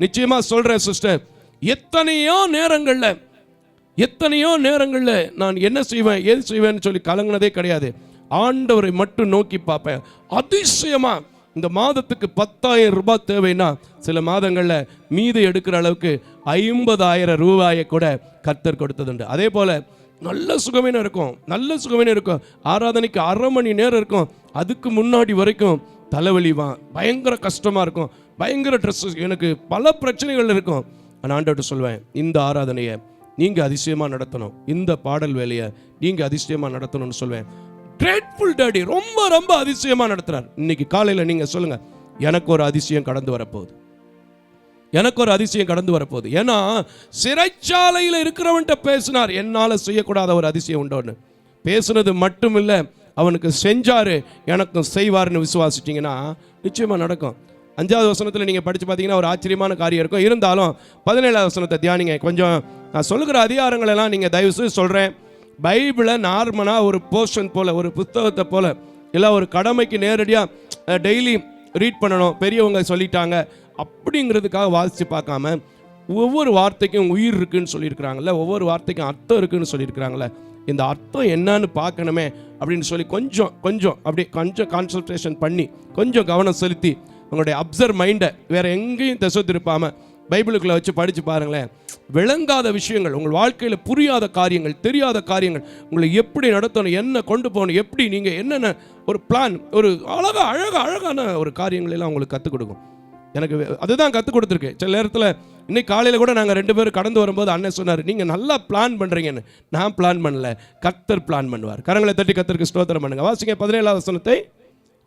நிச்சயமா சொல்றேன் சிஸ்டர், எத்தனையோ நேரங்கள்ல நான் என்ன செய்வேன் ஏது செய்வேன்னு சொல்லி கலங்கினதே கிடையாது. ஆண்டவரை மட்டும் நோக்கி பார்ப்பேன். அதிசயமா இந்த மாதத்துக்கு 10,000 ரூபாய் தேவைன்னா சில மாதங்கள்ல மீது எடுக்கிற அளவுக்கு 50,000 ரூபாயை கூட கர்த்தர் கொடுத்ததுண்டு. அதே போல நல்ல சுகமே இருக்கும். ஆராதனைக்கு 1/2 மணி நேரம் இருக்கும், அதுக்கு முன்னாடி வரைக்கும் தலைவலிவான், பயங்கர கஷ்டமா இருக்கும், பயங்கர ஸ்ட்ரெஸ், எனக்கு பல பிரச்சனைகள் இருக்கும். நான் ஆண்டவர்கிட்ட சொல்வேன், இந்த ஆராதனையை நீங்க அதிசயமா நடத்தணும், இந்த பாடல் வேலையை நீங்க அதிசயமா நடத்தணும்னு சொல்வேன். கிரேட்ஃபுல் டாடி ரொம்ப அதிசயமா நடத்துறார். இன்னைக்கு காலையில நீங்க சொல்லுங்க, எனக்கு ஒரு அதிசயம் கடந்து வரப்போகுது. ஏன்னா சிறைச்சாலையில் இருக்கிறவன்ட்ட பேசினார், என்னால செய்யக்கூடாத ஒரு அதிசயம் உண்டோன்னு. பேசுனது மட்டும் இல்லை, அவனுக்கு செஞ்சாரு, எனக்கும் செய்வார்னு விசுவாசிட்டீங்கன்னா நிச்சயமா நடக்கும். 5வது வசனத்தில் நீங்கள் படித்து பார்த்தீங்கன்னா ஒரு ஆச்சரியமான காரியம் இருக்கும். இருந்தாலும் 17வது வசனத்தை தியானிங்க. கொஞ்சம் நான் சொல்லுகிற அதிகாரங்கள் எல்லாம் நீங்கள் தயவுசெய்து சொல்கிறேன், பைபிளை நார்மலாக ஒரு போர்ஷன் போல், ஒரு புத்தகத்தை போல், இல்லை ஒரு கடமைக்கு நேரடியாக டெய்லி ரீட் பண்ணணும், பெரியவங்க சொல்லிட்டாங்க அப்படிங்கிறதுக்காக வாசித்து பார்க்காம, ஒவ்வொரு வார்த்தைக்கும் உயிர் இருக்குன்னு சொல்லியிருக்கிறாங்கல்ல, ஒவ்வொரு வார்த்தைக்கும் அர்த்தம் இருக்குன்னு சொல்லியிருக்கிறாங்களே, இந்த அர்த்தம் என்னன்னு பார்க்கணுமே அப்படின்னு சொல்லி கொஞ்சம் கான்சன்ட்ரேஷன் பண்ணி கொஞ்சம் கவனம் செலுத்தி உங்களுடைய அப்சர்வ் மைண்டை வேற எங்கேயும் திசை திருப்பாம பைபிளுக்குள்ள வச்சு படிச்சு பாருங்களேன். விளங்காத விஷயங்கள், உங்கள் வாழ்க்கையில் புரியாத காரியங்கள், தெரியாத காரியங்கள், உங்களை எப்படி நடத்தணும், என்ன கொண்டு போகணும், எப்படி நீங்கள் என்னென்ன ஒரு பிளான், ஒரு அழகான ஒரு காரியங்கள் எல்லாம் உங்களுக்கு கற்றுக் கொடுக்கும். எனக்கு அதுதான் கற்றுக் கொடுத்துருக்கு. சில நேரத்தில் இன்னைக்கு காலையில் கூட நாங்கள் 2 பேரும் கடந்து வரும்போது அண்ணன் சொன்னார், நீங்கள் நல்லா பிளான் பண்ணுறீங்கன்னு. நான் பிளான் பண்ணல, கர்த்தர் பிளான் பண்ணுவார். கரங்களை தட்டி கர்த்தருக்கு ஸ்தோத்திரம் பண்ணுங்க. வாசிங்க 17வது வசனத்தை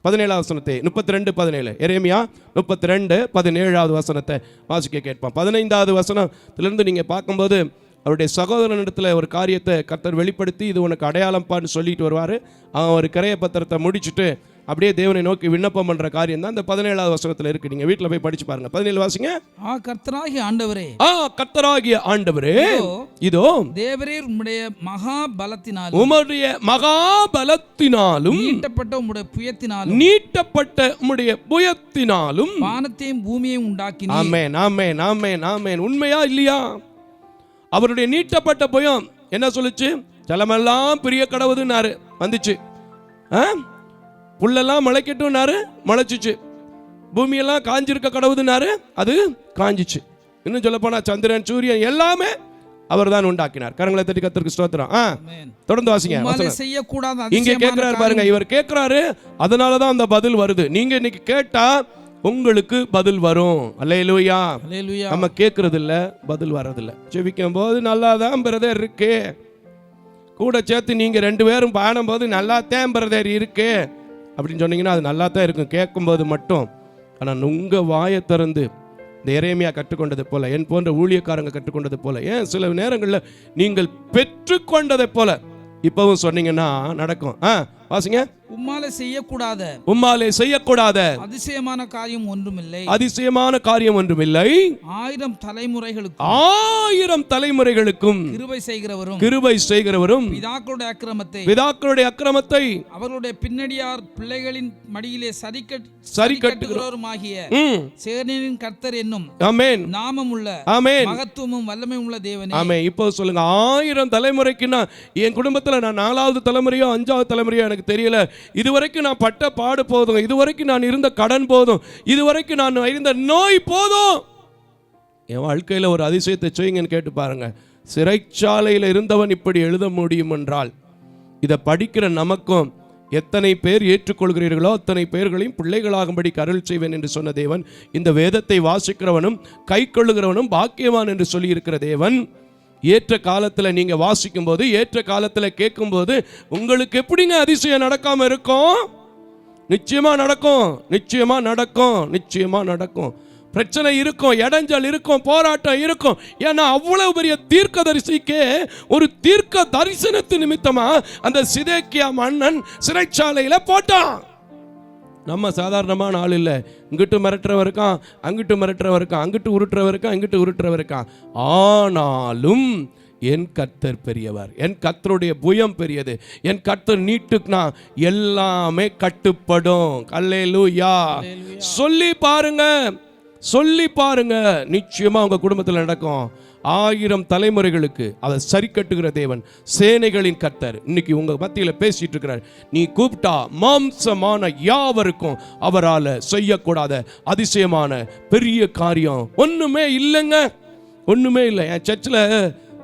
32:17 எரேமியா 32:17 வசனத்தை வாசிக்க கேட்பான். 15வது வசனத்திலிருந்து நீங்கள் பார்க்கும்போது அவருடைய சகோதரனிடத்தில் ஒரு காரியத்தை கர்த்தர் வெளிப்படுத்தி, இது உனக்கு அடையாளம்பான்னு சொல்லிட்டு வருவார். அவன் ஒரு கிரைய பத்திரத்தை முடிச்சுட்டு அப்படியே தேவனை நோக்கி விண்ணப்பம் பண்ற காரியம் தான் இந்த 17வது வசனத்தில் இருக்கு. நீங்க வீட்டில் போய் படிச்சு பாருங்க. 17 வாசிங்க. கர்த்தராகிய ஆண்டவரே, இதோ தேவரீர் உம்முடைய மகா பலத்தினாலும் நீட்டப்பட்ட உம்முடைய புயத்தினாலும் வானத்தையும் பூமியையும் உண்டாக்கினீர். ஆமென் ஆமென் ஆமென் ஆமென். உண்மையா இல்லையா? அவருடைய நீட்டப்பட்ட புயம் என்ன சொல்லுச்சு? ஜலமெல்லாம் பிரிய கடவுதுன்னாரு, வந்துச்சு. புல்லெல்லாம் முளைக்கட்டும்னாரு, முளைச்சிச்சு. பூமியெல்லாம் காஞ்சிருக்க கடவுதுன்னாரு, அது காஞ்சிச்சு. இன்னும் சொல்ல போனா சந்திரன் சூரியன் எல்லாமே அவர் தான் உண்டாக்கினார். கரங்களை தட்டி கர்த்தருக்கு ஸ்தோத்திரம். தொடர்ந்து வாசிங்க. இங்க கேட்கிறாரு பாருங்க, இவர் கேட்கிறாரு, அதனாலதான் அந்த பதில் வருது. நீங்க இன்னைக்கு கேட்டா உங்களுக்கு பதில் வரும். அல்லேலூயா. நம்ம கேட்கறது இல்ல, பதில் வர்றதில்ல. ஜெபிக்கும் போது நல்லாதான் பிரதர் இருக்கு, கூட சேர்த்து நீங்க 2 பேரும் பாடும்போது நல்லாத்தான் பிரதர் இருக்கு அப்படின்னு சொன்னீங்கன்னா அது நல்லா தான் இருக்கும் கேட்கும்போது மட்டும். ஆனால் உங்கள் வாயை திறந்து இந்த எரேமியா கற்றுக்கொண்டது போல, என் போன்ற ஊழியக்காரங்க கற்றுக்கொண்டது போல, ஏன் சில நேரங்களில் நீங்கள் பெற்றுக்கொண்டதை போல இப்பவும் சொன்னீங்கன்னா நடக்கும். வாசிங்க. உம்மாலே செய்யக்கூடாத அதிசயமான காரியம் ஒன்றுமில்லை. 1000 தலைமுறைகளுக்கும் கிருபை செய்கிறவரும் பிதாக்களுடைய அக்கிரமத்தை அவர்களுடைய பின்னடியார் பிள்ளைகளின் மடியிலே சரி கட்டுகிறவருமாகிய சேனையின் கர்த்தர் என்னும் ஆமென் நாமம் உள்ள மகத்துவமும் வல்லமையும் உள்ள தேவனே. ஆமென். இப்போ சொல்லுங்க, 1000 தலைமுறைக்குன்னா என் குடும்பத்தில் நான் 4வது தலைமுறையோ 5வது தலைமுறையோ எனக்கு தெரியல, இதுவரைக்கும் நான் பட்ட பாடு போதும், இதுவரைக்கும் நான் இருந்த கடன் போதும், இதுவரைக்கும் நான் இருந்த நோய் போதும், என் வாழ்க்கையில் ஒரு அதிசயத்தை செய்யுங்கன்னு கேட்டு பாருங்க. சிறைச்சாலையில் இருந்தவன் இப்படி எழுத முடியும் என்றால், இதை படிக்கிற நமக்கும் எத்தனை பேர் ஏற்றுக்கொள்கிறீர்களோ அத்தனை பேர்களையும் பிள்ளைகளாகும்படி அருள் செய்வேன் என்று சொன்ன தேவன், இந்த வேதத்தை வாசிக்கிறவனும் கை கொள்ளுகிறவனும் பாக்கியவான் என்று சொல்லி இருக்கிற தேவன், ஏற்ற காலத்தில் நீங்க வாசிக்கும் போது, ஏற்ற காலத்தில் கேட்கும் போது உங்களுக்கு எப்படிங்க அதிசயம் நடக்காம இருக்கும்? நிச்சயமா நடக்கும். பிரச்சனை இருக்கும், இடைஞ்சல் இருக்கும், போராட்டம் இருக்கும். ஏன்னா அவ்வளவு பெரிய தீர்க்கதரிசிக்கே ஒரு தீர்க்க தரிசனத்து நிமித்தமா அந்த சிதேக்கியா மன்னன் சிறைச்சாலையில போட்டான். நம்ம சாதாரணமான ஆள் இல்லை. இங்கிட்டு மிரட்டுறவர் இருக்கான், அங்கிட்டு மிரட்டுறவர் இருக்கான், அங்கிட்டு உருட்டுறவர் இருக்கான், இங்கிட்டு உருட்டுறவர் இருக்கான். ஆனாலும் என் கர்த்தர் பெரியவர், என் கர்த்தருடைய புயம் பெரியது, என் கர்த்தர் நீட்டுக்குனா எல்லாமே கட்டுப்படும். அல்லேலூயா. சொல்லி பாருங்க, சொல்லி பாருங்க, நிச்சயமா உங்க குடும்பத்தில் நடக்கும். 1000 தலைமுறைகளுக்கு அதை சரி கட்டுகிற தேவன், சேனைகளின் கர்த்தர் இன்னைக்கு உங்க மத்தியில பேசிட்டு இருக்கிறார். நீ கூப்பிட்டா மாம்சமான யாவருக்கும் அவரால் செய்யக்கூடாத அதிசயமான பெரிய காரியம் ஒண்ணுமே இல்லைங்க, ஒண்ணுமே இல்லை. என் சர்ச்சில்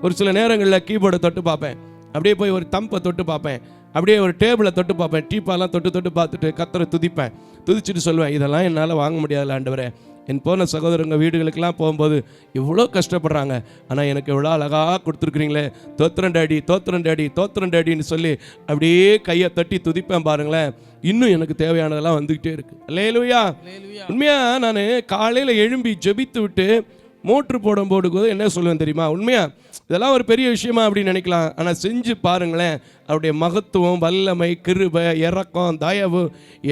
ஒரு சில நேரங்களில் கீபோர்டை தொட்டு பார்ப்பேன், அப்படியே போய் ஒரு தம்பை தொட்டு பார்ப்பேன், அப்படியே ஒரு டேபிளை தொட்டு பார்ப்பேன், டீப்பாலாம் தொட்டு தொட்டு பார்த்துட்டு கர்த்தரை துதிப்பேன். துதிச்சுட்டு சொல்லுவேன், இதெல்லாம் என்னால் வாங்க முடியாதுல்ல ஆண்டவரே. என் போன சகோதரங்க வீடுகளுக்கெல்லாம் போகும்போது இவ்வளோ கஷ்டப்படுறாங்க, ஆனால் எனக்கு எவ்வளோ அழகாக கொடுத்துருக்குறீங்களே, தோத்திரம் டேடி, தோத்திரம் டேடி, தோத்திரம் டேடின்னு சொல்லி அப்படியே கையை தட்டி துதிப்பேன் பாருங்களேன். இன்னும் எனக்கு தேவையானதெல்லாம் வந்துக்கிட்டே இருக்கு. அல்லேலூயா. உண்மையா நான் காலையில் எழும்பி ஜெபித்து விட்டு மோட்ரு போடும்போது என்ன சொல்லுவேன் தெரியுமா? உண்மையா இதெல்லாம் ஒரு பெரிய விஷயமா அப்படின்னு நினைக்கலாம், ஆனால் செஞ்சு பாருங்களேன், அவருடைய மகத்துவம், வல்லமை, கிருபை, இரக்கம், தயவு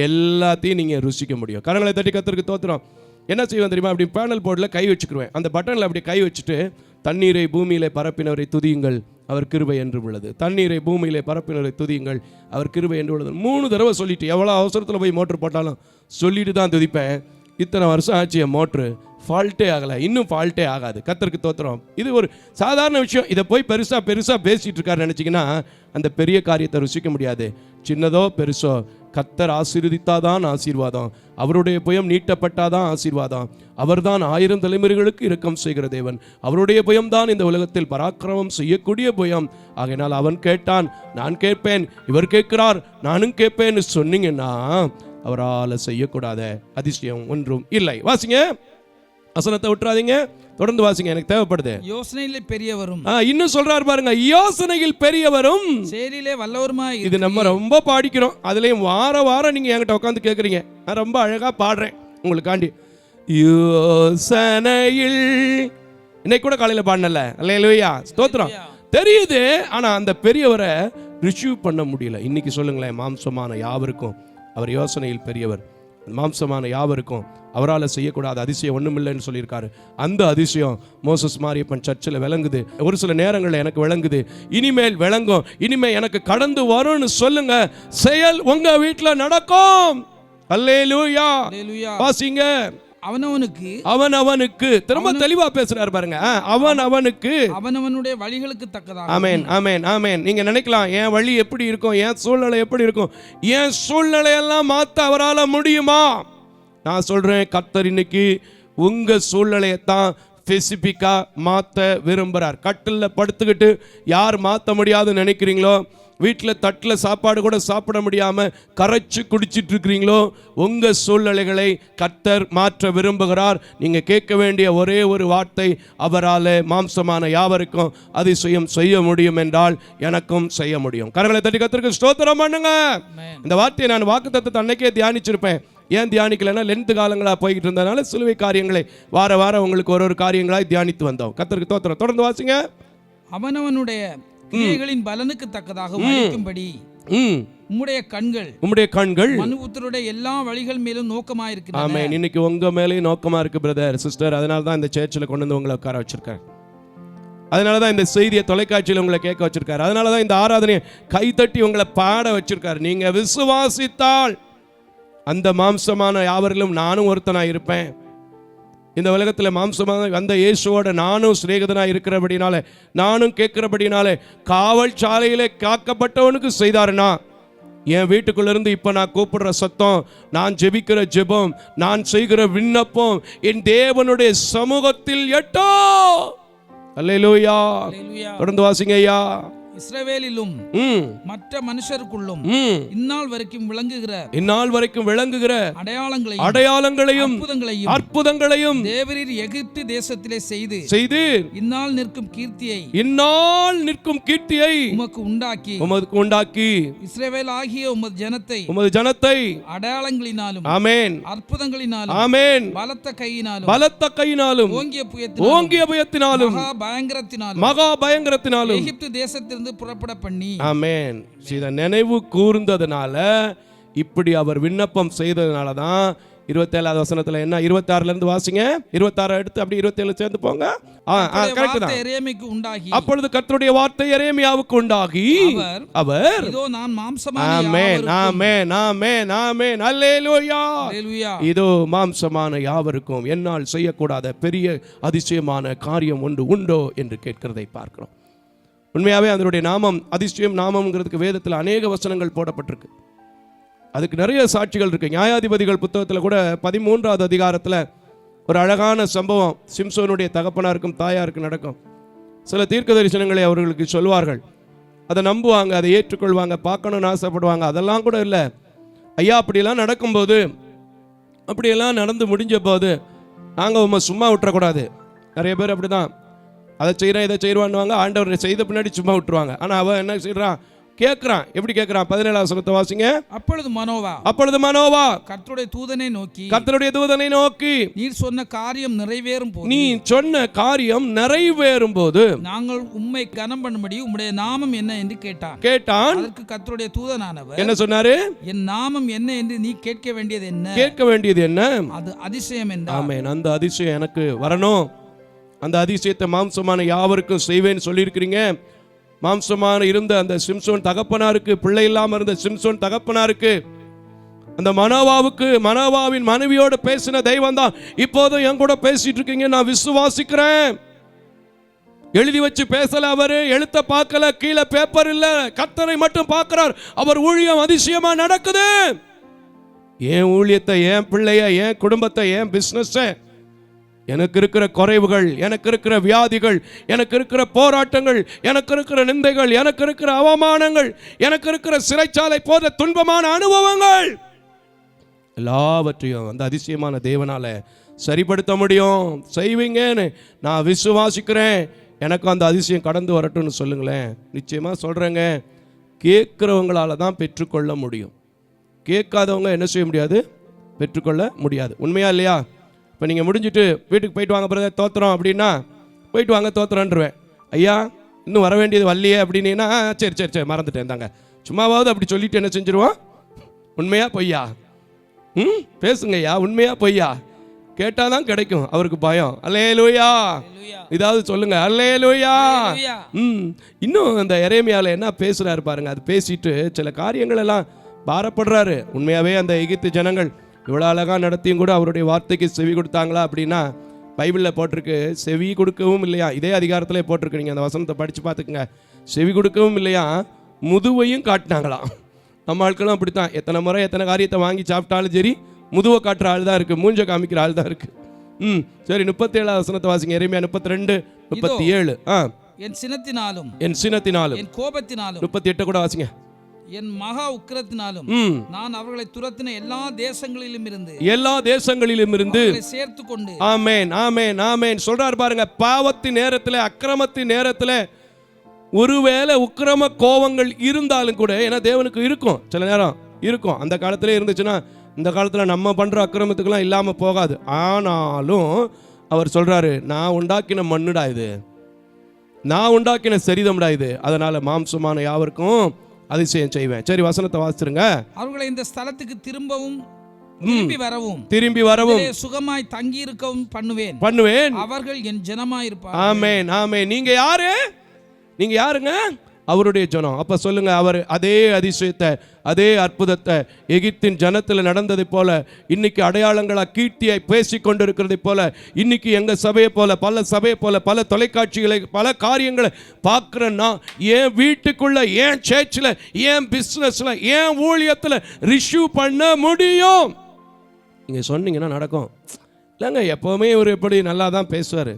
எல்லாத்தையும் நீங்கள் ருசிக்க முடியும். கரங்களை தட்டி கர்த்தருக்கு தோத்திரம். என்ன செய்வேன் தெரியுமா? அப்படி பேனல் போர்டில் கை வச்சுக்கிருவேன், அந்த பட்டனில் அப்படி கை வச்சுட்டு, தண்ணீரை பூமியிலே பரப்பினவரை துதியுங்கள் அவர் கிருபை என்று உள்ளது, தண்ணீரை பூமியிலே பரப்பினவரை துதியுங்கள் அவர் கிருபை என்று உள்ளது 3 தடவை சொல்லிட்டு, எவ்வளோ அவசரத்தில் போய் மோட்ரு போட்டாலும் சொல்லிட்டு தான் துதிப்பேன். இத்தனை வருஷம் ஆச்சு, என் மோட்ரு ஃபால்ட்டே ஆகலை, இன்னும் ஃபால்ட்டே ஆகாது. கர்த்தருக்கு தோத்திரம். இது ஒரு சாதாரண விஷயம். இதை போய் பெருசாக பேசிகிட்டு இருக்காரு நினச்சிங்கன்னா அந்த பெரிய காரியத்தை ருசிக்க முடியாது. சின்னதோ பெருசோ கர்த்தர் ஆசீர்வதித்தாதான் ஆசீர்வாதம், அவருடைய புயம் நீட்டப்பட்டாதான் ஆசீர்வாதம். அவர்தான் 1000 தலைமுறைகளுக்கு இரக்கம் செய்கிற தேவன், அவருடைய புயம்தான் இந்த உலகத்தில் பராக்கிரமம் செய்யக்கூடிய புயம். ஆகையினால் அவன் கேட்டான், நான் கேட்பேன், இவர் கேட்கிறார், நானும் கேட்பேன்னு சொன்னீங்கன்னா அவரால் செய்யக்கூடாத அதிசயம் ஒன்றும் இல்லை. வாசிங்க, வசனத்தை விட்டுறாதீங்க, தொடர்ந்து வாசிங்க, எனக்கு தேவைப்படுது. யோசனையில் பெரியவரும், இன்னும் சொல்றாரு பாருங்க, யோசனையில் பெரியவரும் செயலிலே வல்லவருமாய். இது நம்ம ரொம்ப பாடிக்கிறோம், அதுலயும் வாரம் நீங்க என்கிட்ட உட்காந்து கேட்குறீங்க, நான் ரொம்ப அழகா பாடுறேன் உங்களுக்காண்டி. யோசனையில் இன்னைக்கு கூட காலையில பாடினல, அல்லேலூயா, ஸ்தோத்திரம். தெரியுது, ஆனா அந்த பெரியவரை ரிசீவ் பண்ண முடியல. இன்னைக்கு சொல்லுங்களேன், மாம்சமான யாவருக்கும் அவர் யோசனையில் பெரியவர், மாம்சமான யாவருக்கும் அவரால் செய்யக்கூடாத அதிசயம் ஒன்றும் இல்லைன்னு சொல்லியிருக்காரு. அந்த அதிசயம் மோசஸ் மாரியப்பன் சர்ச்சில் விளங்குது, ஒரு சில நேரங்களில் எனக்கு விளங்குது, இனிமேல் விளங்கும், இனிமேல் எனக்கு கடந்து வரும்னு சொல்லுங்க, செயல் உங்க வீட்டில் நடக்கும். அல்லேலூயா. வாசிங்க. அவனவனுக்கு திரும்ப தெளிவா பேசுறாரு பாருங்க, அவனவனுடைய வழிகளுக்கு தக்கதாக. ஆமென், ஆமென், ஆமென். நீங்க நினைக்கலாம், என் வழி எப்படி இருக்கும், என் சூழ்நிலை எப்படி இருக்கும், என் சூழ்நிலையெல்லாம் மாற்ற அவரால் முடியுமா? நான் சொல்றேன், கர்த்தர் இன்னைக்கு உங்க சூழ்நிலையத்தான் ஸ்பெசிபிக்கா மாற்ற விரும்புறார். கட்டில் படுத்துக்கிட்டு யார் மாற்ற முடியாதுன்னு நினைக்கிறீங்களோ, வீட்டில் தட்டில் சாப்பாடு கூட சாப்பிட முடியாமல் கரைச்சி குடிச்சிட்டு இருக்கிறீங்களோ, உங்கள் சூழ்நிலைகளை கர்த்தர் மாற்ற விரும்புகிறார். நீங்கள் கேட்க வேண்டிய ஒரே ஒரு வார்த்தை, அவரால் மாம்சமான யாவருக்கும் அதிசயம் செய்ய முடியும் என்றால் எனக்கும் செய்ய முடியும். கரங்களை தட்டி கர்த்தருக்கு ஸ்தோத்திரம் பண்ணுங்க. இந்த வார்த்தையை நான் வாக்குத்தத்தத்தை அன்னைக்கே தியானிச்சிருப்பேன். ஏன் தியானிக்கலைன்னா, லென்த் காலங்களாக போய்கிட்டு இருந்ததுனால சிலுவை காரியங்களை வாரம் உங்களுக்கு ஒரு காரியங்களாக தியானித்து வந்தோம். கர்த்தருக்கு ஸ்தோத்திரம். தொடர்ந்து வாசிங்க. அவனவனுடைய கிரியைகளின் பலனுக்கு தக்கதாக வலிக்கும்படி உம்முடைய கண்கள் மனுபுத்திரருடைய எல்லா வழிகள் மேலும் நோக்கமாயிருக்கிறது. ஆமென். இன்னைக்கு உங்க மேலேயும் நோக்கமா இருக்கு பிரதர், சிஸ்டர். அதனால தான் இந்த சர்ச்சில் கொண்டு வந்து உங்களை உட்கார வச்சிருக்காரு, அதனால தான் இந்த செய்தியை தொலைக்காட்சியில் உங்களை கேட்க வச்சிருக்காரு, அதனால தான் இந்த ஆராதனையை கைத்தட்டி உங்களை பாட வச்சிருக்காரு. நீங்க விசுவாசித்தால் அந்த மாம்சமான யாவரிலும் நானும் ஒருத்தனாக இருப்பேன். இந்த உலகத்தில் மாம்சமாக அந்த இயேசுவோட நானும் சிநேகிதனாக இருக்கிறபடினாலே, நானும் கேட்கிறபடினாலே, காவல் சாலையிலே காக்கப்பட்டவனுக்கு செய்தாருன்னா, என் வீட்டுக்குள்ளேருந்து இப்போ நான் கூப்பிடுற சத்தம், நான் ஜெபிக்கிற ஜெபம், நான் செய்கிற விண்ணப்பம் என் தேவனுடைய சமூகத்தில் எட்டோ. அல்லேலூயா. தொடர்ந்து வாசிங்க ஐயா. இஸ்ரவேலிலும் மற்ற மனுஷருக்குள்ளும் இந்நாள் வரைக்கும் விளங்குகிற அடையாளங்களையும் அற்புதங்களையும் தேவரீர் எகிப்து தேசத்திலே செய்து இந்நாள் நிற்கும் கீர்த்தியை உமக்கு உண்டாக்கி இஸ்ரவேல் ஆகிய உமது ஜனத்தை அடையாளங்களினாலும் ஆமென் அற்புதங்களினாலும் ஆமென் பலத்த கையினாலும் ஓங்கிய புயத்தினாலும் மகா பயங்கரத்தினாலும் எகிப்து தேசத்தில் புறப்பட பண்ணி. ஆமென். இத நினைவு கூர்ந்ததனால, இப்படி அவர் விண்ணப்பம் செய்ததனால தான் 27வது வசனத்துல என்ன, 26ல இருந்து வாசிங்க. 26 எடுத்து அப்படி 27 சேர்ந்து போங்க. கரெக்ட் தான். எரேமியாவுக்கு உண்டாகி, அப்பொழுது கர்த்தருடைய வார்த்தை எரேமியாவுக்கு உண்டாகி, அவர் இதோ நான் மாம்சமான ஆமென் ஆமென் ஆமென் ஆமென் அல்லேலூயா, அல்லேலூயா, இதோ மாம்சமான யாவருக்கும் என்னால் செய்யக்கூடாத பெரிய அதிசயமான காரியம் ஒன்று உண்டோ என்று கேட்கிறதை பார்க்கிறோம். உண்மையாவே அதனுடைய நாமம் அதிசயம் நாமம்ங்கிறதுக்கு வேதத்தில் அநேக வசனங்கள் போடப்பட்டிருக்கு. அதுக்கு நிறைய சாட்சிகள் இருக்கு. நியாயாதிபதிகள் புத்தகத்தில் கூட 13வது அதிகாரத்தில் ஒரு அழகான சம்பவம் சிம்சோனுடைய தகப்பனாருக்கும் தாயாருக்கும் நடக்கும். சில தீர்க்க தரிசனங்களை அவர்களுக்கு சொல்வார்கள், அதை நம்புவாங்க, அதை ஏற்றுக்கொள்வாங்க, பார்க்கணும்னு ஆசைப்படுவாங்க. அதெல்லாம் கூட இல்லை. ஐயா அப்படியெல்லாம் நடக்கும்போது, அப்படியெல்லாம் நடந்து முடிஞ்ச போது நாங்கள் சும்மா விட்டுறக்கூடாது. நிறைய பேர் அப்படி தான், அதை செய்கிறேன் இதை செய்வான்னுவாங்க, ஆண்டவர் செய்த பின்னாடி சும்மா விட்டுருவாங்க. ஆனால் அவன் என்ன செய்கிறான், கேட்கிறான். எப்படி கேட்கிறான்? 17வது வசனத்தை வாசிங்க. அப்பொழுது மனோவா கர்த்தருடைய தூதனை நோக்கி, நீர் சொன்ன காரியம் நிறைவேறும் போது நாங்கள் உம்மை கனம் பண்ணும்படி உம்முடைய நாமம் என்ன என்று கேட்டான். அதற்கு கர்த்தருடைய தூதனானவர் என்ன சொன்னாரு? என் நாமம் என்ன என்று நீ கேட்க வேண்டியது என்ன? அது அதிசயம் என்றார். ஆமென். அந்த அதிசயம் எனக்கு வரணும். அந்த அதிசயத்தை மாம்சமான யாவருக்கும் செய்வேன்னு சொல்லியிருக்கிறீங்க. மாம்சமான இருந்த அந்த சிம்சோன் தகப்பனாருக்கு, பிள்ளை இல்லாம இருந்த சிம்சோன் தகப்பனாருக்கு, அந்த மனோவாவின் மனைவியோடு பேசின தெய்வம் தான் இப்போதும் என் கூட பேசிட்டு இருக்கீங்க. நான் விசுவாசிக்கிறேன். எழுதி வச்சு பேசல, அவரு எழுத்த பார்க்கல, கீழே பேப்பர் இல்ல, கர்த்தரை மட்டும் பார்க்கிறார். அவர் ஊழியம் அதிசயமா நடக்குது. என் ஊழியத்தை, என் பிள்ளைய, என் குடும்பத்தை, என் பிசினஸ், எனக்கு இருக்கிற குறைவுகள், எனக்கு இருக்கிற வியாதிகள், எனக்கு இருக்கிற போராட்டங்கள், எனக்கு இருக்கிற நிந்தைகள், எனக்கு இருக்கிற அவமானங்கள், எனக்கு இருக்கிற சிறைச்சாலை போன்ற துன்பமான அனுபவங்கள் எல்லாவற்றையும் அந்த அதிசயமான தேவனால சரிப்படுத்த முடியும். செய்வீங்கன்னு நான் விசுவாசிக்கிறேன். எனக்கு அந்த அதிசயம் கடந்து வரட்டும்னு சொல்லுங்களேன். நிச்சயமா சொல்றேங்க, கேட்கிறவங்களால தான் பெற்றுக்கொள்ள முடியும். கேட்காதவங்க என்ன செய்ய முடியாது? பெற்றுக்கொள்ள முடியாது. உண்மையா இல்லையா? இப்போ நீங்கள் முடிஞ்சுட்டு வீட்டுக்கு போயிட்டு வாங்க பிரதர் தோத்துறோம் அப்படின்னா, போயிட்டு வாங்க தோத்துறோன்றுவேன். ஐயா இன்னும் வர வேண்டியது வரலையே அப்படின்னா, சரி சரி சரி மறந்துட்டேன் தாங்க, சும்மாவாவது அப்படி சொல்லிட்டு என்ன செஞ்சிருவோம்? உண்மையா பொய்யா? பேசுங்க ஐயா, உண்மையா பொய்யா? கேட்டாதான் கிடைக்கும். அவருக்கு பயம். அல்லேலூயா, இதாவது சொல்லுங்க அல்லேலூயா. இன்னும் அந்த எரேமியாவில் என்ன பேசுறாரு பாருங்க. அது பேசிட்டு சில காரியங்கள் எல்லாம் பாரப்படுறாரு. உண்மையாவே அந்த எகிப்து ஜனங்கள் இவ்வளோ அழகாக நடத்தியும் கூட அவருடைய வார்த்தைக்கு செவி கொடுத்தாங்களா அப்படின்னா, பைபிளில் போட்டிருக்கு செவி கொடுக்கவும் இல்லையா. இதே அதிகாரத்திலே போட்டிருக்கு, நீங்கள் அந்த வசனத்தை படித்து பார்த்துக்குங்க. செவி கொடுக்கவும் இல்லையா, முதுவையும் காட்டினாங்களாம். நம்ம ஆட்களும் அப்படித்தான். எத்தனை முறை எத்தனை காரியத்தை வாங்கி சாப்பிட்டாலும் சரி, முதுவை காட்டுற ஆள் தான் இருக்குது, மூஞ்ச காமிக்கிற ஆள் தான் இருக்குது. சரி, 37வது வசனத்தை வாசிங்க. எரேமியா 32:37. என் சினத்தினாலும் என் கோபத்தினாலும் 38 கூட வாசிங்க. என் மகா உக்கிரத்தினாலும் நான் அவர்களை துரத்தின எல்லா தேசங்களிலும் இருந்து சேர்த்துக்கொண்டு. ஆமென் ஆமென் ஆமென் சொல்றார் பாருங்க. பாவத்தின் நேரத்தில், அக்கிரமத்தின் நேரத்தில், ஒருவேளை உக்கிரம கோபங்கள் இருந்தாலும் கூட, ஏன்னா தேவனுக்கு இருக்கும், சில நேரம் இருக்கும். அந்த காலத்திலே இருந்துச்சுன்னா இந்த காலத்தில் நம்ம பண்ற அக்கிரமத்துக்கெல்லாம் இல்லாம போகாது. ஆனாலும் அவர் சொல்றாரு, நான் உண்டாக்கின மண்ணுடா இது, நான் உண்டாக்கின சரிதம்டா இது, அதனால மாம்சமான யாவருக்கும் அதிசயம் செய்வேன். சரி, வசனத்தை வாசிருங்க. அவர்களை இந்த ஸ்தலத்துக்கு திரும்பி வரவும் சுகமாய் தங்கி இருக்கவும் பண்ணுவேன். அவர்கள் என் ஜனமாய் இருப்பார்கள். ஆமென் ஆமென். நீங்க யாருங்க? அவருடைய ஜனம். அப்ப சொல்லுங்க, அவர் அதே அதிசயத்தை, அதே அற்புதத்தை எகிப்தின் ஜனத்தில் நடந்ததை போல, இன்னைக்கு அடையாளங்களா கீர்த்தியை பேசி கொண்டிருக்கிறதை போல, இன்னைக்கு எங்க சபையை போல, பல சபையை போல, பல தொலைக்காட்சிகளை, பல காரியங்களை பார்க்கிறேன்னா, ஏன் வீட்டுக்குள்ள, ஏன் சேர்ச்சில், ஏன் பிசினஸ்ல, ஏன் ஊழியத்தில் ரிசீவ் பண்ண முடியும்? நீங்க சொன்னீங்கன்னா நடக்கும். இல்லைங்க, எப்பவுமே இவர் எப்படி நல்லா தான் பேசுவார்,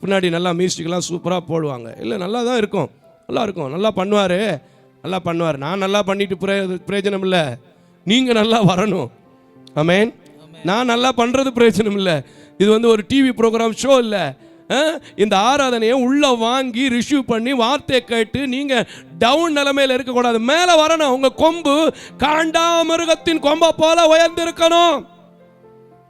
பின்னாடி நல்லா மியூசிக்லாம் சூப்பராக போடுவாங்க, இல்லை நல்லா தான் இருக்கும், நல்லா இருக்கும், நல்லா பண்ணுவார். நான் நல்லா பண்ணிட்டு பிரயோஜனம் இல்லை, நீங்கள் நல்லா வரணும். ஆமென். நான் நல்லா பண்ணுறது பிரயோஜனம் இல்லை. இது ஒரு டிவி ப்ரோக்ராம் ஷோ இல்லை. இந்த ஆராதனையை உள்ள வாங்கி ரிசீவ் பண்ணி வார்த்தையை கேட்டு நீங்கள் டவுன் நிலைமையில் இருக்கக்கூடாது, மேலே வரணும். உங்கள் கொம்பு காண்டாமிருகத்தின் கொம்பை போல உயர்ந்திருக்கணும்.